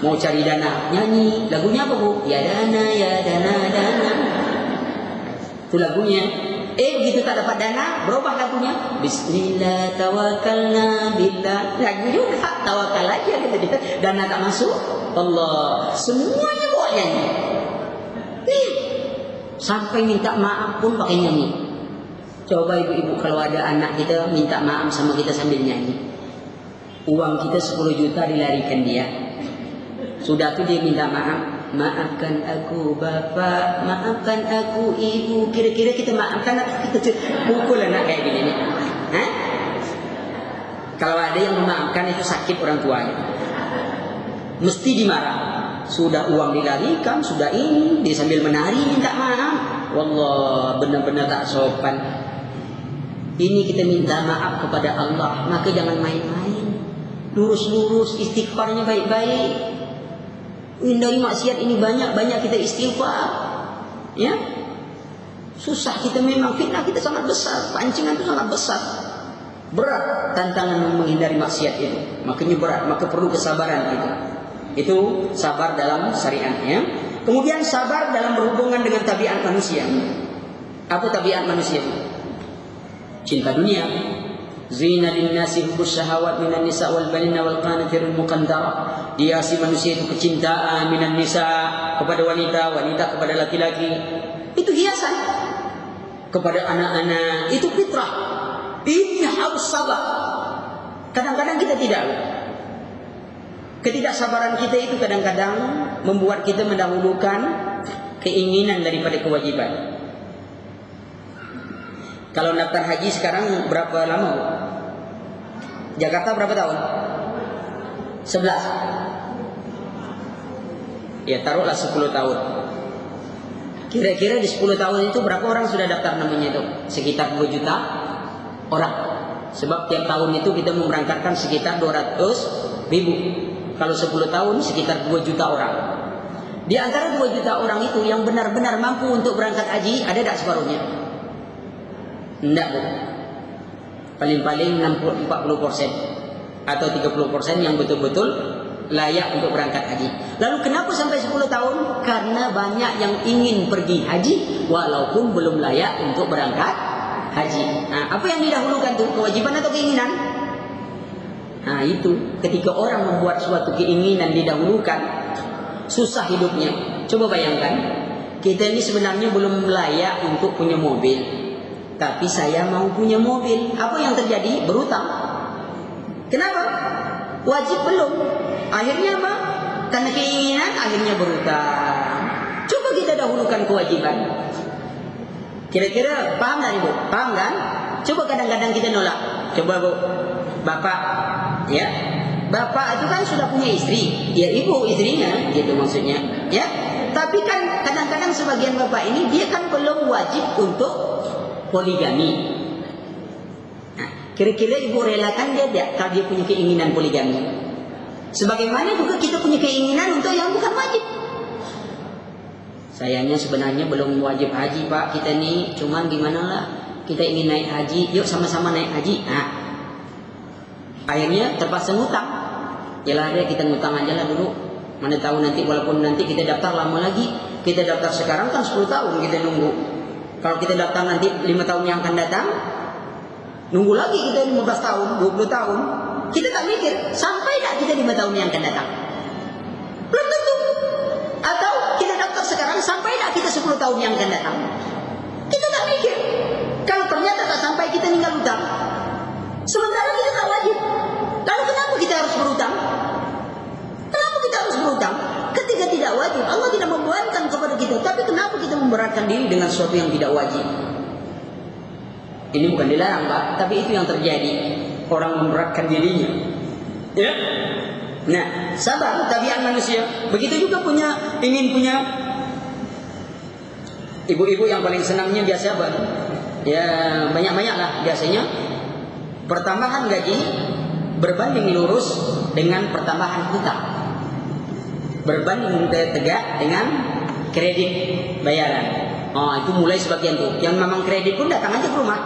Mau cari dana nyanyi. Lagunya apa bu? Ya dana. Itu lagunya. Begitu tak dapat dana, berubah lagunya. Bismillah tawakkalna billah. Lagu juga tawakal aja gitu dia. Dana tak masuk. Allah, semuanya buat nyanyi. Sampai minta maaf pun pakai nyanyi. Coba ibu-ibu kalau ada anak kita minta maaf sama kita sambil nyanyi. Uang kita 10 juta dilarikan dia. Sudah tuh dia minta maaf. Maafkan aku bapak, maafkan aku ibu. Kira-kira kita maafkan atau kita pukul anak kayak gini nih? Kalau ada yang memaafkan itu sakit orang tuanya. Mesti dimarah. Sudah uang dilarikan, sudah ini, dia sambil menari minta maaf. Wallah, benar-benar tak sopan. Ini kita minta maaf kepada Allah, maka jangan main-main. Lurus-lurus, istighfarnya baik-baik. Hindari maksiat ini banyak kita istighfar. Ya. Susah kita memang, fitnah kita sangat besar, pancingan itu sangat besar. Berat tantangan menghindari maksiat itu. Makanya berat, maka perlu kesabaran kita. Itu sabar dalam syariatnya. Kemudian sabar dalam berhubungan dengan tabiat manusia. Apa tabiat manusia? Cinta dunia. Zina linnasi hubbus syahawat minan nisa wal banina wal qanatirul muqantarah. Dihiasi manusia itu kecintaan minan nisa kepada wanita, wanita kepada laki-laki. Itu hiasan. Kepada anak-anak itu fitrah. Ini harus sabar. Kadang-kadang kita tidak. Ketidaksabaran kita itu kadang-kadang membuat kita mendahulukan keinginan daripada kewajiban. Kalau daftar haji sekarang berapa lama? Jakarta berapa tahun? 11. Ya taruhlah 10 tahun. Kira-kira di 10 tahun itu berapa orang sudah daftar namanya itu? Sekitar 2 juta orang. Sebab tiap tahun itu kita memberangkatkan sekitar 200.000. Kalau 10 tahun sekitar 2 juta orang. Di antara 2 juta orang itu yang benar-benar mampu untuk berangkat haji, ada tak separuhnya? Tidak, Bu. Paling-paling 40% atau 30% yang betul-betul layak untuk berangkat haji. Lalu kenapa sampai 10 tahun? Karena banyak yang ingin pergi haji walaupun belum layak untuk berangkat haji. Nah, apa yang didahulukan tuh? Kewajiban atau keinginan? Nah, itu ketika orang membuat suatu keinginan didahulukan, susah hidupnya. Coba bayangkan, kita ini sebenarnya belum layak untuk punya mobil, tapi saya mau punya mobil. Apa yang terjadi? Berutang. Kenapa? Wajib belum. Akhirnya apa? Karena keinginan akhirnya berutang. Coba kita dahulukan kewajiban. Kira-kira paham tak Ibu? Paham kan? Coba kadang-kadang kita nolak. Coba Bu, Bapak, ya, Bapak itu kan sudah punya istri, ya Ibu istrinya, gitu maksudnya, ya. Tapi kan kadang-kadang sebagian Bapak ini dia kan belum wajib untuk poligami. Nah, kira-kira Ibu relakan dia tidak kalau dia punya keinginan poligami? Sebagaimana juga kita punya keinginan untuk yang bukan wajib. Sayangnya sebenarnya belum wajib haji Pak kita nih, cuman gimana lah, kita ingin naik haji, yuk sama-sama naik haji. Nah, akhirnya terpaksa ngutang. Yalah deh kita ngutang aja lah dulu. Mana tahu nanti walaupun nanti kita daftar lama lagi, kita daftar sekarang kan 10 tahun kita nunggu. Kalau kita daftar nanti 5 tahun yang akan datang, nunggu lagi kita 15 tahun, 20 tahun. Kita tak mikir, sampai tak kita 5 tahun yang akan datang? Belum tentu. Atau kita daftar sekarang, sampai tak kita 10 tahun yang akan datang? Kita tak mikir. Kalau ternyata tak sampai, kita tinggal hutang. Sementara kita tak wajib. Lalu kenapa kita harus berhutang? Kenapa kita harus berhutang? Ketika tidak wajib, Allah tidak membebankan kepada kita. Tapi kenapa kita memberatkan diri dengan sesuatu yang tidak wajib? Ini bukan dilarang Pak, tapi itu yang terjadi. Orang memberatkan dirinya, ya. Nah, sabar tabiat manusia. Begitu juga ingin punya ibu-ibu yang paling senangnya biasa apa? Ya banyak-banyak lah biasanya. Pertambahan gaji berbanding lurus dengan pertambahan hutang. Berbanding tegak dengan kredit bayaran. Oh, itu mulai sebagian tuh. Yang memang kredit pun datang aja ke rumah,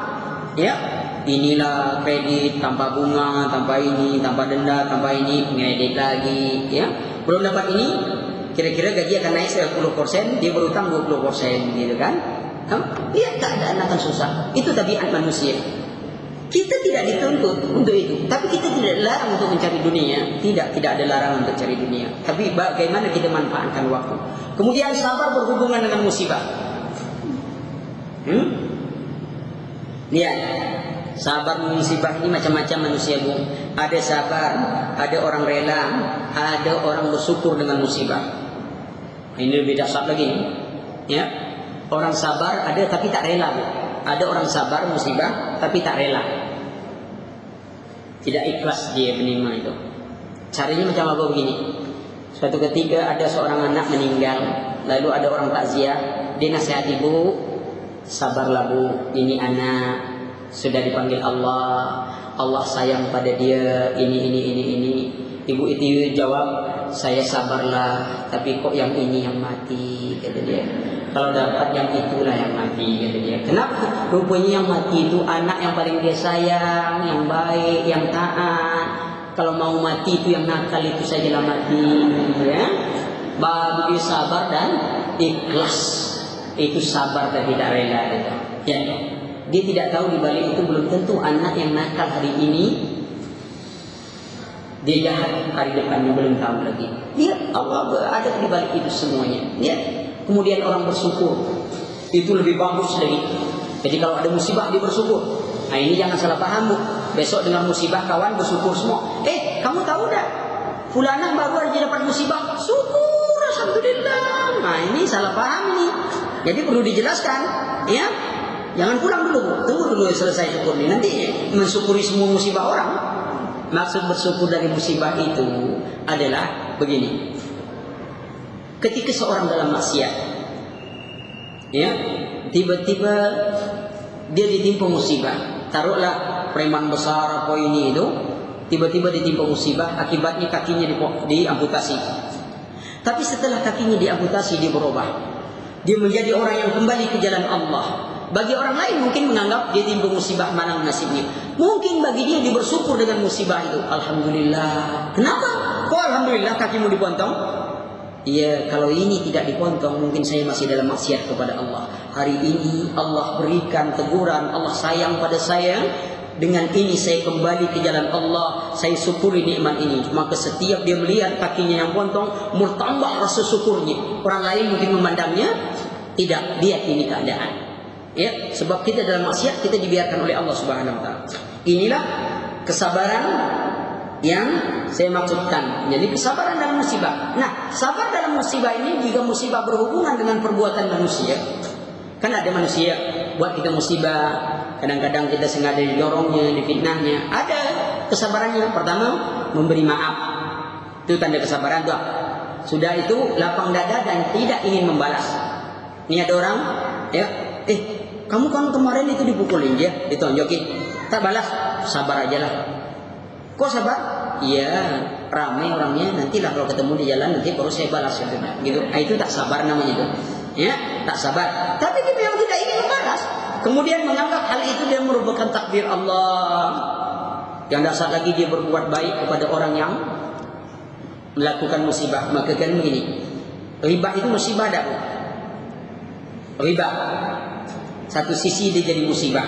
ya. Inilah kredit tanpa bunga, tanpa ini, tanpa denda, tanpa ini, kredit lagi, ya. Belum dapat ini, kira-kira gaji akan naik 10%, dia berutang 20%, gitu kan? Lihat keadaan akan susah. Itu tabiat manusia. Kita tidak dituntut untuk itu, tapi kita tidak dilarang untuk mencari dunia. Tidak ada larangan untuk cari dunia. Tapi bagaimana kita manfaatkan waktu. Kemudian sabar berhubungan dengan musibah. Lihat. Sabar musibah ini macam-macam manusia Bu. Ada sabar, ada orang rela, ada orang bersyukur dengan musibah. Ini lebih dahsyat lagi, ya. Orang sabar ada tapi tak rela Bu. Ada orang sabar musibah tapi tak rela. Tidak ikhlas dia menerima itu. Caranya macam apa begini? Suatu ketika ada seorang anak meninggal, lalu ada orang takziah, dia nasihati Bu, sabarlah Bu, ini anak sudah dipanggil Allah, Allah sayang pada dia, ini. Ibu itu jawab, saya sabarlah, tapi kok yang ini yang mati, kata dia. Kalau dapat yang itulah yang mati, kata dia. Kenapa? Rupanya yang mati itu anak yang paling dia sayang, yang baik, yang taat. Kalau mau mati itu yang nakal itu sajalah mati, ya. Baru dia sabar dan ikhlas. Itu sabar dan tidak rela, gitu. Ya. Dia tidak tahu di balik itu belum tentu anak yang nakal hari ini dia jahat hari depannya, belum tahu lagi. Dia Allah ada di balik itu semuanya. Ya. Kemudian orang bersyukur itu lebih bagus lagi. Jadi kalau ada musibah dia bersyukur. Nah ini jangan salah paham Bu. Besok dengan musibah kawan bersyukur semua. Kamu tahu tak? Fulanah baru aja dapat musibah, syukur alhamdulillah. Nah ini salah paham nih. Jadi perlu dijelaskan, ya. Jangan pulang dulu Bu. Tunggu dulu selesai syukur ini. Nanti mensyukuri semua musibah orang. Maksud bersyukur dari musibah itu adalah begini. Ketika seorang dalam maksiat, ya, tiba-tiba dia ditimpa musibah. Taruhlah preman besar apa ini itu, tiba-tiba ditimpa musibah, akibatnya kakinya diamputasi. Tapi setelah kakinya diamputasi, dia berubah. Dia menjadi orang yang kembali ke jalan Allah. Bagi orang lain mungkin menganggap dia timpa musibah, mana nasibnya. Mungkin bagi dia bersyukur dengan musibah itu. Alhamdulillah. Kenapa? Kok alhamdulillah kakimu dipotong? Iya, kalau ini tidak dipotong, mungkin saya masih dalam maksiat kepada Allah. Hari ini Allah berikan teguran, Allah sayang pada saya. Dengan ini saya kembali ke jalan Allah, saya syukuri nikmat ini. Maka setiap dia melihat kakinya yang potong, bertambah rasa syukurnya. Orang lain mungkin memandangnya tidak, lihat ini keadaan. Ya, sebab kita dalam maksiat kita dibiarkan oleh Allah Subhanahu wa taala. Inilah kesabaran yang saya maksudkan. Jadi kesabaran dalam musibah. Nah, sabar dalam musibah ini jika musibah berhubungan dengan perbuatan manusia. Kan ada manusia buat kita musibah, kadang-kadang kita sengaja didorongnya, difitnahnya. Ada kesabarannya. Pertama, memberi maaf. Itu tanda kesabaran tuh. Sudah itu lapang dada dan tidak ingin membalas. Ini ada orang, ya, kamu kan kemarin itu dipukulin dia, ditonjokin. Tak balas, sabar aja lah. Kok sabar? Iya, ramai orangnya. Nantilah kalau ketemu di jalan nanti baru saya balas gitu. Itu tak sabar namanya itu. Ya, tak sabar. Tapi dia memang tidak ingin membalas. Kemudian menganggap hal itu dia merupakan takdir Allah. Yang dasar lagi dia berbuat baik kepada orang yang melakukan musibah. Maka kan begini. Riba itu musibah tak? Riba. Satu sisi dia jadi musibah.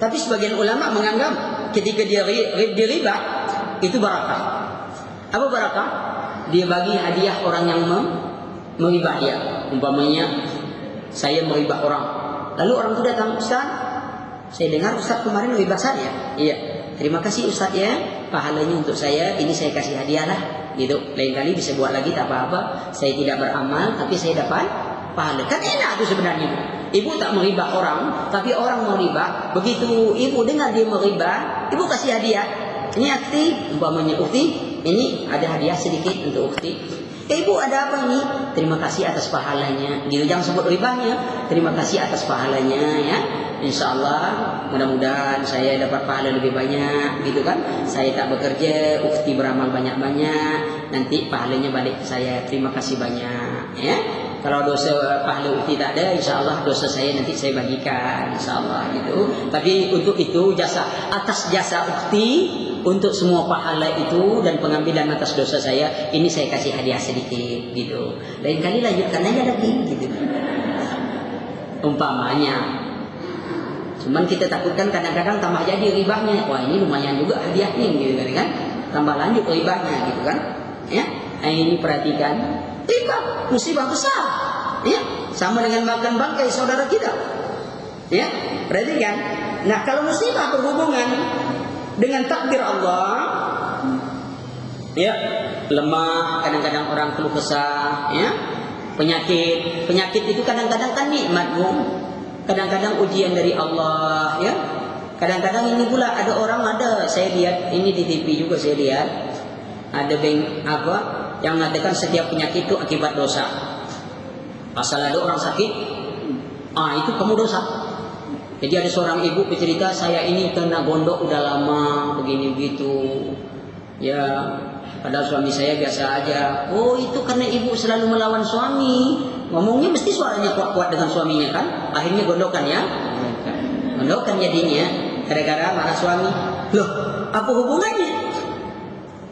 Tapi sebagian ulama menganggap ketika dia riba itu barakah. Apa barakah? Dia bagi hadiah orang yang meribah dia. Umpamanya saya meribah orang, lalu orang itu datang, Ustaz, saya dengar Ustaz kemarin meribah saya. Iya, terima kasih Ustaz ya, pahalanya untuk saya, ini saya kasih hadiah lah, gitu. Lain kali bisa buat lagi tak apa-apa. Saya tidak beramal, tapi saya dapat pahala. Kan enak itu sebenarnya. Ibu tak meribah orang, tapi orang meribah. Begitu ibu dengar dia meribah, ibu kasih hadiah. Ini akti, umpamanya ukti, ini ada hadiah sedikit untuk ukti. Ibu ada apa ini? Terima kasih atas pahalanya. Gitu, jangan sebut ribahnya. Terima kasih atas pahalanya ya. InsyaAllah mudah-mudahan saya dapat pahala lebih banyak, gitu kan. Saya tak bekerja, ukti beramal banyak-banyak, nanti pahalanya balik ke saya. Terima kasih banyak ya. Kalau dosa pahala ukti tak ada, insyaAllah dosa saya nanti saya bagikan, insyaAllah gitu. Tapi untuk itu jasa, atas jasa ukti, untuk semua pahala itu dan pengambilan atas dosa saya, ini saya kasih hadiah sedikit gitu. Lain kali lanjutkan aja lagi gitu. Umpamanya. Cuman kita takutkan kadang-kadang tambah jadi ribahnya. Wah, ini lumayan juga hadiahnya gitu kan. Tambah lanjut ribahnya gitu kan. Ya. Nah, ini perhatikan. Riba, musibah besar. Ya, sama dengan makan bangkai saudara kita. Ya, perhatikan. Nah, kalau musibah berhubungan dengan takdir Allah, ya, lemah, kadang-kadang orang keluh kesah, ya, penyakit itu kadang-kadang kan nikmatmu, kadang-kadang ujian dari Allah, ya, kadang-kadang ini pula ada orang saya lihat ini di TV juga saya lihat, ada yang mengatakan setiap penyakit itu akibat dosa. Asal ada orang sakit, itu kamu dosa. Jadi ada seorang ibu bercerita, saya ini kena gondok udah lama begini begitu. Ya, padahal suami saya biasa aja. Oh, itu karena ibu selalu melawan suami. Ngomongnya mesti suaranya kuat-kuat dengan suaminya kan. Akhirnya gondokan ya. Gondokan jadinya gara-gara marah suami. Loh, apa hubungannya?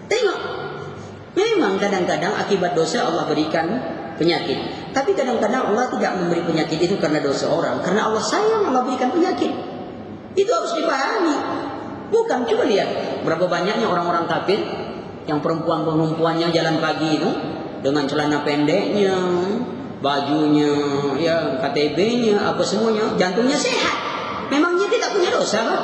Tengok. Memang kadang-kadang akibat dosa Allah berikan penyakit. Tapi kadang-kadang Allah tidak memberi penyakit itu karena dosa orang. Karena Allah sayang, Allah berikan penyakit. Itu harus dipahami. Bukan, coba lihat berapa banyaknya orang-orang kafir yang perempuan-perempuannya jalan pagi itu dengan celana pendeknya, bajunya, ya KTB-nya, apa semuanya, jantungnya sehat. Memangnya tidak punya dosa kan?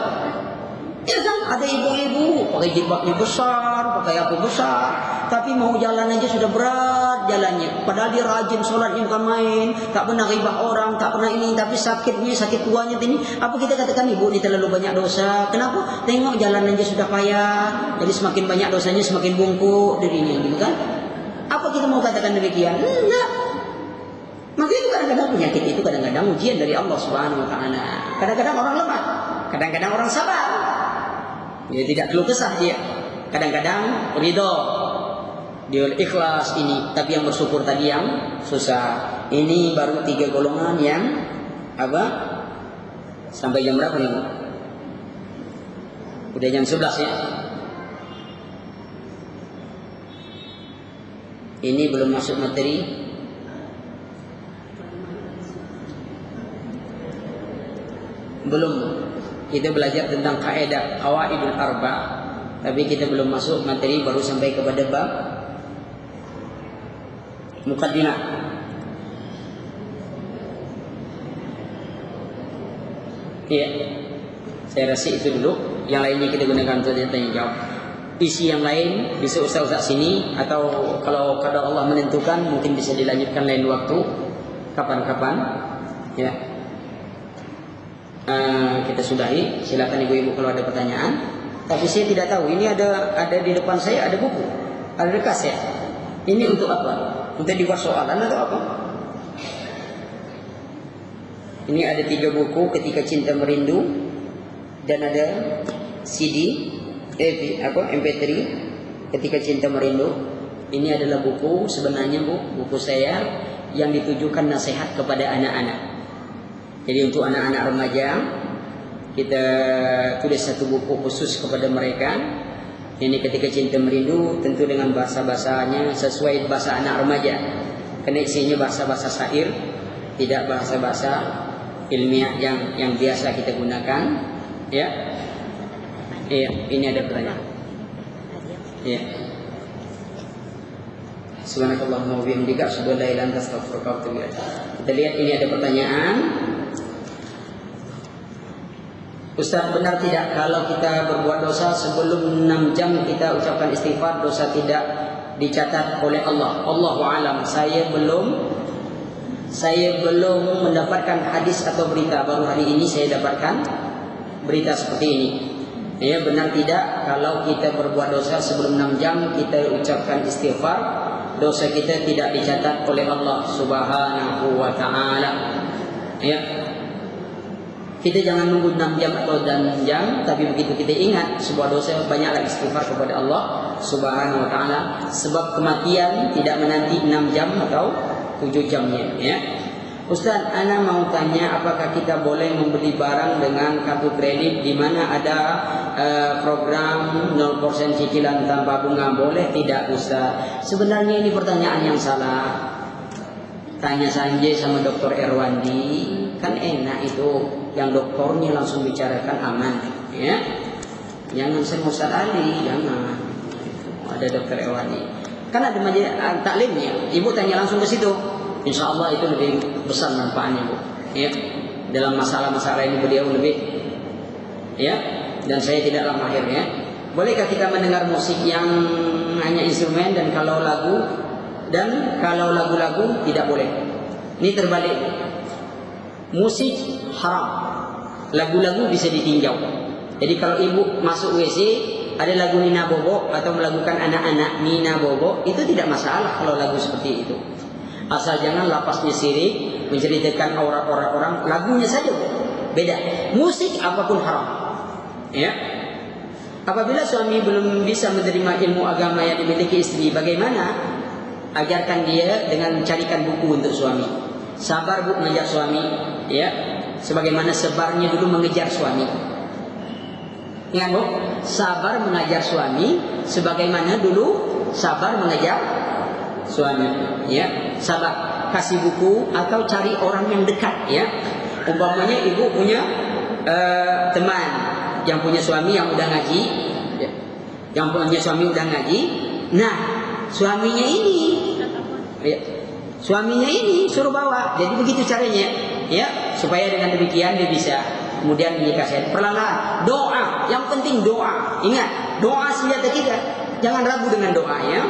Ya kan, ada ibu-ibu pakai jilbabnya besar, pakai apa besar, tapi mau jalan aja sudah berat jalannya. Padahal dia rajin sholatnya bukan main, tak pernah ribah orang, tak pernah ini, tapi sakit tuanya ini. Apa kita katakan ibu ini terlalu banyak dosa? Kenapa? Tengok jalan aja sudah payah, jadi semakin banyak dosanya semakin bungkuk dirinya, gitu kan? Apa kita mau katakan demikian? Enggak. Maka itu kadang-kadang penyakit itu kadang-kadang ujian dari Allah Subhanahu wa taala. Kadang-kadang orang lemah, kadang-kadang orang sabar. Dia tidak keluh kesah dia. Kadang-kadang ridho. Dia ikhlas ini, tapi yang bersyukur tadi yang susah. Ini baru 3 golongan yang apa? Sampai jam berapa nih? Udah jam 11 ya. Ini belum masuk materi. Belum. Kita belajar tentang kaidah qawaidul arba, tapi kita belum masuk materi, baru sampai kepada bab muqaddimah. Iya. Saya rasa itu dulu. Yang lainnya kita gunakan untuk tanya jawab. Isi yang lain bisa ustaz sini, atau kalau kadar Allah menentukan mungkin bisa dilanjutkan lain waktu, kapan-kapan. Ya. Kita sudahi. Silakan ibu-ibu kalau ada pertanyaan. Tapi saya tidak tahu. Ini ada di depan saya ada buku, ada rekas ya. Ini untuk apa? Untuk dibuat soalan atau apa? Ini ada 3 buku, Ketika Cinta Merindu, dan ada CD, MP3, Ketika Cinta Merindu. Ini adalah buku sebenarnya buku saya yang ditujukan nasihat kepada anak-anak. Jadi untuk anak-anak remaja kita tulis satu buku khusus kepada mereka. Ini Ketika Cinta Merindu, tentu dengan bahasa-bahasanya sesuai bahasa anak remaja. Karena isinya bahasa-bahasa syair, tidak bahasa-bahasa ilmiah yang biasa kita gunakan. Ya. Iya, ini ada pertanyaan. Ya. Subhanakallahumma wa bihamdika asyhadu an la ilaha illa anta astaghfiruka wa atubu ilaik. Kita lihat ini ada pertanyaan. Ustaz, benar tidak kalau kita berbuat dosa sebelum 6 jam kita ucapkan istighfar, dosa tidak dicatat oleh Allah? Allahu a'lam. Saya belum mendapatkan hadis atau berita. Baru hari ini saya dapatkan berita seperti ini. Ya, benar tidak kalau kita berbuat dosa sebelum 6 jam kita ucapkan istighfar, dosa kita tidak dicatat oleh Allah Subhanahu wa taala. Ya. Kita jangan nunggu 6 jam atau 6 jam, tapi begitu kita ingat sebuah dosa, banyaklah istighfar kepada Allah Subhanahu wa taala, sebab kematian tidak menanti 6 jam atau 7 jamnya, ya. Ustaz, ana mau tanya, apakah kita boleh membeli barang dengan kartu kredit di mana ada program 0% cicilan tanpa bunga? Boleh tidak, Ustaz? Sebenarnya ini pertanyaan yang salah. Tanya saja sama Dr. Erwandi, kan enak itu. Yang doktornya langsung bicarakan aman, ya. Jangan sama Ustaz Ali, jangan. Ada Dr. Erwandi. Kan ada majelis taklimnya. Ibu tanya langsung ke situ. Insya Allah itu lebih besar manfaatnya, Bu. Ya. Dalam masalah-masalah ini beliau lebih, ya. Dan saya tidaklah mahir, ya. Bolehkah kita mendengar musik yang hanya instrumen dan kalau lagu-lagu tidak boleh? Ini terbalik. Musik haram, lagu-lagu bisa ditinjau. Jadi kalau ibu masuk WC ada lagu Nina Bobo atau melakukan anak-anak Nina Bobo, itu tidak masalah kalau lagu seperti itu. Asal jangan lapasnya sirik, menceritakan aurat-aurat orang, lagunya saja beda. Musik apapun haram. Ya. Apabila suami belum bisa menerima ilmu agama yang dimiliki istri, bagaimana? Ajarkan dia dengan carikan buku untuk suami. Sabar, Bu, mengejar suami, ya. Sebagaimana sebarnya dulu mengejar suami. Ingat, Bu, sabar mengajar suami sebagaimana dulu sabar mengejar suami, ya. Sabar, kasih buku atau cari orang yang dekat, ya. Umpamanya ibu punya teman yang punya suami yang udah ngaji, ya. Yang punya suami udah ngaji. Nah, suaminya ini, ya. Suaminya ini suruh bawa. Jadi begitu caranya, ya, supaya dengan demikian dia bisa kemudian dikasih perlahan doa. Yang penting doa. Ingat, doa senjata kita. Jangan ragu dengan doa, ya.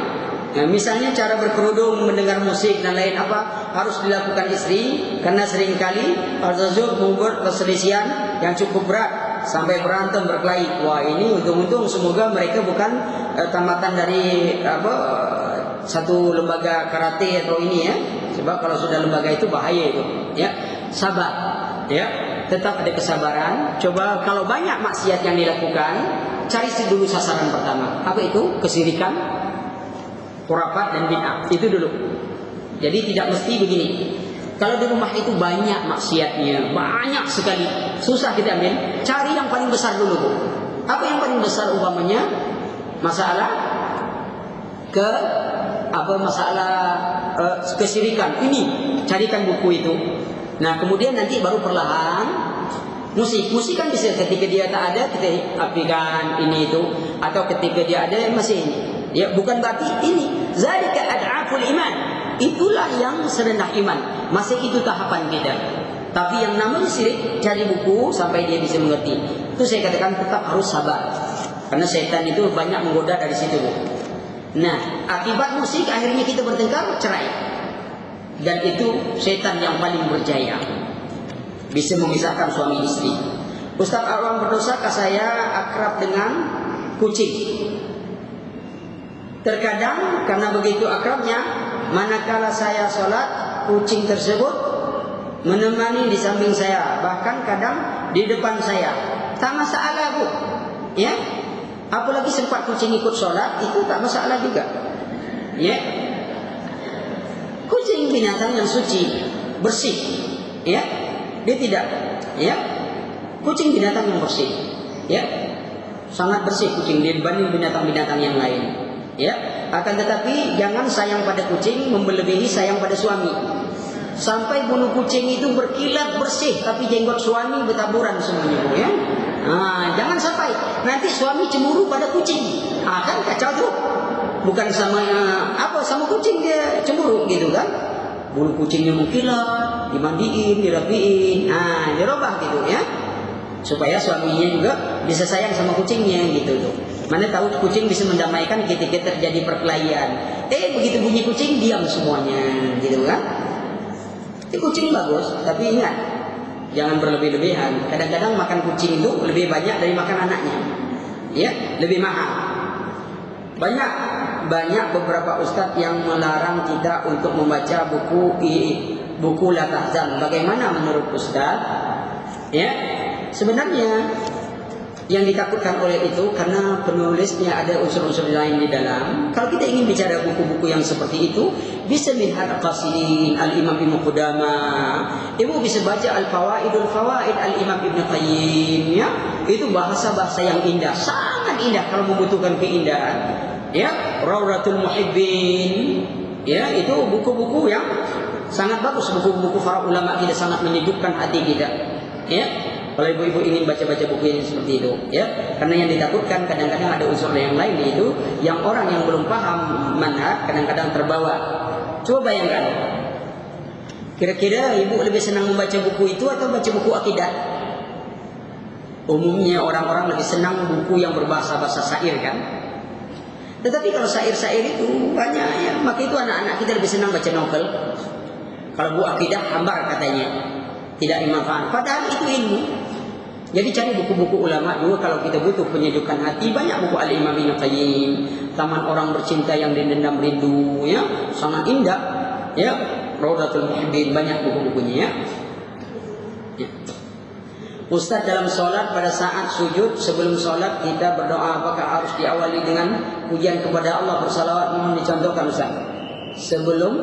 Nah, misalnya cara berkerudung, mendengar musik dan lain apa harus dilakukan istri, karena seringkali tersebut membuat perselisihan yang cukup berat sampai berantem berkelahi. Wah, ini untung-untung semoga mereka bukan tamatan dari satu lembaga karate atau ini ya. Sebab kalau sudah lembaga itu bahaya itu, ya. Sabar, ya. Tetap ada kesabaran. Coba kalau banyak maksiat yang dilakukan, cari dulu sasaran pertama. Apa itu? Kesyirikan, khurafat dan bid'ah. Itu dulu. Jadi tidak mesti begini. Kalau di rumah itu banyak maksiatnya, banyak sekali, susah kita ambil. Cari yang paling besar dulu, Bu. Apa yang paling besar umpamanya? Masalah kesyirikan. Ini carikan buku itu. Nah, kemudian nanti baru perlahan musik kan bisa ketika dia tak ada kita apikan ini itu, atau ketika dia ada masih ini. Ya, bukan berarti ini zalika ad'aful iman. Itulah yang serendah iman. Masih itu tahapan kita. Tapi yang namanya syirik, cari buku sampai dia bisa mengerti. Itu saya katakan tetap harus sabar. Karena setan itu banyak menggoda dari situ. Nah, akibat musik akhirnya kita bertengkar, cerai. Dan itu setan yang paling berjaya. Bisa memisahkan suami istri. Ustaz, orang berdosakah saya akrab dengan kucing? Terkadang karena begitu akrabnya, manakala saya sholat, kucing tersebut menemani di samping saya, bahkan kadang di depan saya. Tak masalah, Bu. Ya, apalagi sempat kucing ikut sholat, itu tak masalah juga. Ya, kucing binatang yang suci, bersih. Ya, dia tidak. Ya, kucing binatang yang bersih. Ya, sangat bersih kucing dibanding binatang-binatang yang lain. Ya, akan tetapi jangan sayang pada kucing melebihi sayang pada suami. Sampai bulu kucing itu berkilat bersih, tapi jenggot suami bertaburan semuanya, Bu, ya. Nah, jangan sampai nanti suami cemburu pada kucing. Kan kacau tuh. Bukan sama sama kucing dia cemburu gitu kan. Bulu kucingnya mengkilat, dimandiin, dirapiin. Nah, dirubah gitu ya. Supaya suaminya juga bisa sayang sama kucingnya gitu tuh. Mana tahu kucing bisa mendamaikan ketika terjadi perkelahian. Begitu bunyi kucing diam semuanya gitu kan. Kucing bagus, tapi ingat jangan berlebih-lebihan. Kadang-kadang makan kucing itu lebih banyak dari makan anaknya. Ya, lebih mahal. Banyak beberapa ustadz yang melarang kita untuk membaca buku La Tahzan. Bagaimana menurut ustadz? Ya, sebenarnya yang ditakutkan oleh itu karena penulisnya ada unsur-unsur lain di dalam. Kalau kita ingin bicara buku-buku yang seperti itu, bisa lihat Qasidin Al-Imam Ibn Qudamah. Ibu bisa baca Al-Fawaidul Fawaid Al-Imam Ibn Qayyim, ya. Itu bahasa-bahasa yang indah, sangat indah kalau membutuhkan keindahan. Ya, Rawdatul Muhibbin. Ya, itu buku-buku yang sangat bagus, buku-buku para ulama kita, sangat menyejukkan hati kita. Ya. Kalau ibu-ibu ingin baca-baca buku yang seperti itu, ya, karena yang ditakutkan kadang-kadang ada unsur yang lain itu, yang orang yang belum paham manhaj kadang-kadang terbawa. Coba bayangkan, kira-kira ibu lebih senang membaca buku itu atau baca buku akidah? Umumnya orang-orang lebih senang buku yang berbahasa-bahasa syair kan. Tetapi kalau syair-syair itu banyak ya, maka itu anak-anak kita lebih senang baca novel. Kalau buku akidah hambar katanya, tidak dimanfaatkan. Padahal itu ilmu. Jadi cari buku-buku ulama juga kalau kita butuh penyejukan hati. Banyak buku Al-Imam Ibn Qayyim, Taman Orang Bercinta yang Dendam Rindu, ya, sangat indah. Ya, Rawdatul Muhibbin, banyak buku-bukunya, ya. Ya. Ustaz, dalam sholat pada saat sujud sebelum sholat kita berdoa, apakah harus diawali dengan pujian kepada Allah, bersalawat? Mohon dicontohkan Ustaz. Sebelum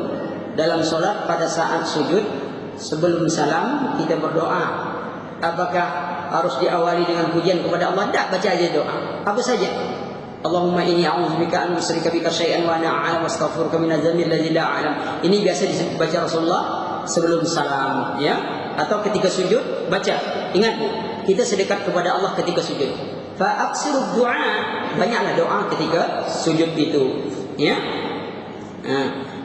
dalam sholat pada saat sujud sebelum salam kita berdoa, apakah harus diawali dengan pujian kepada Allah? Tak, baca aja doa apa saja. Allahumma inni a'udzubika an usyrika bika syai'an wa ana a'lam wastaghfiruka minadz dzambi alladzi la a'lam. Ini biasa dibaca Rasulullah sebelum salam, ya, atau ketika sujud baca. Ingat, kita sedekat kepada Allah ketika sujud. Fa aqsirud du'a, banyaklah doa ketika sujud itu, ya.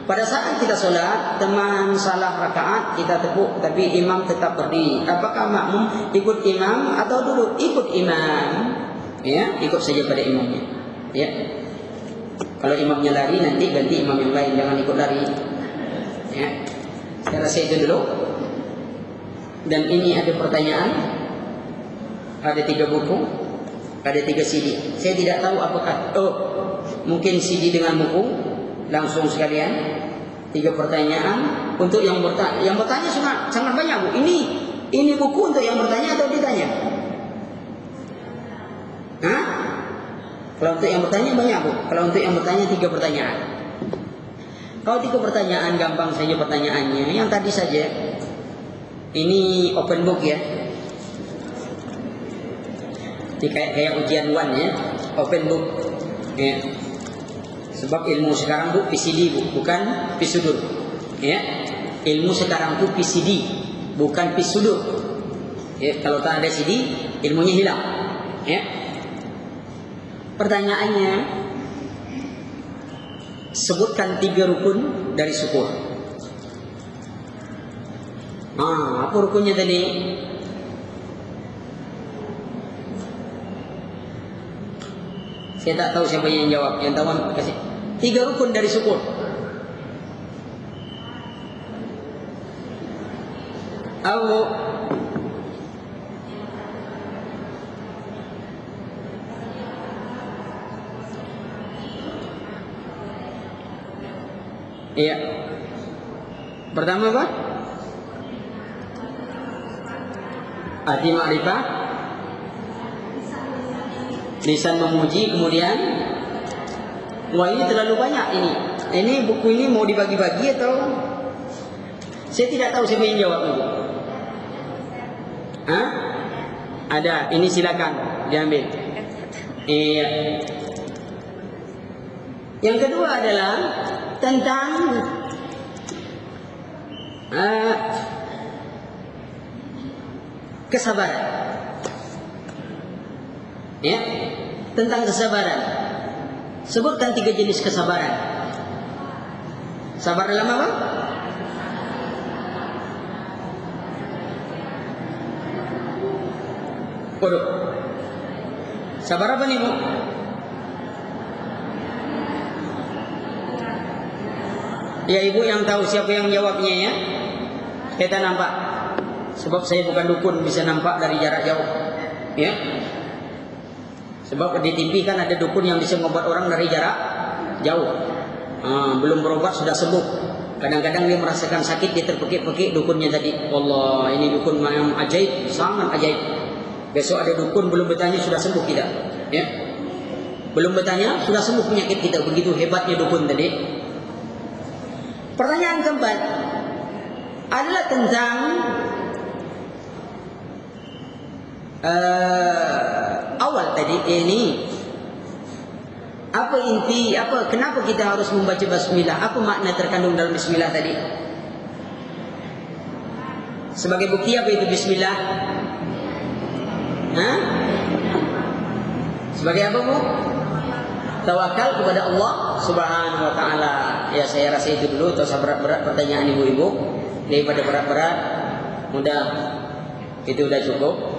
Pada saat kita sholat, teman salah rakaat, kita tepuk, tapi imam tetap berdiri. Apakah makmum ikut imam atau duduk? Ikut imam. Ya, ikut saja pada imamnya. Ya. Kalau imamnya lari, nanti ganti imam yang lain, jangan ikut lari. Ya. Saya rasa itu dulu. Dan ini ada pertanyaan. Ada 3 buku, ada 3 CD. Saya tidak tahu apakah mungkin CD dengan buku. langsung sekalian. 3 pertanyaan untuk yang bertanya. Yang bertanya sangat banyak, Bu. Ini buku untuk yang bertanya atau ditanya? Hah? Kalau untuk yang bertanya banyak, Bu. Kalau untuk yang bertanya 3 pertanyaan. Kalau 3 pertanyaan gampang saja pertanyaannya. Yang tadi saja. Ini open book ya. Ini kayak ujian one ya. Open book. Ya. Sebab ilmu sekarang Bu PCD, Bu, bukan pisudur. Ya. Ilmu sekarang tuh PCD, bukan pisudur. Ya, kalau tak ada CD, ilmunya hilang. Ya. Pertanyaannya, sebutkan 3 rukun dari syukur. Apa rukunnya tadi? Saya tak tahu siapa yang jawab. Yang tahu kasih 3 rukun dari syukur. Aku iya. Pertama apa? Hati ma'rifah, lisan memuji, kemudian wah ini terlalu banyak ini. Ini buku ini mau dibagi-bagi atau saya tidak tahu siapa yang jawab ini. Hah? Ada, ini silakan diambil. Iya. Yang kedua adalah tentang kesabaran. Ya, tentang kesabaran. Sebutkan 3 jenis kesabaran. Sabar dalam apa? Waduh. Sabar apa nih, Bu? Ya, Ibu yang tahu siapa yang jawabnya ya. Kita nampak. Sebab saya bukan dukun, bisa nampak dari jarak jauh. Ya. Sebab di TV kan ada dukun yang bisa ngobat orang dari jarak jauh. Belum berobat sudah sembuh. Kadang-kadang dia merasakan sakit, dia terpekik-pekik dukunnya tadi. Allah, ini dukun yang ajaib, sangat ajaib. Besok ada dukun belum bertanya sudah sembuh kita. Ya. Belum bertanya sudah sembuh penyakit kita. Begitu hebatnya dukun tadi. Pertanyaan keempat adalah tentang awal tadi ini. Apa inti, kenapa kita harus membaca basmilah? Apa makna terkandung dalam bismillah tadi? Sebagai bukti apa itu bismillah? Hah? Sebagai apa, Bu? Tawakal kepada Allah Subhanahu wa taala. Ya, saya rasa itu dulu. Tak usah berat-berat pertanyaan ibu-ibu. Daripada berat-berat, mudah. Itu sudah cukup.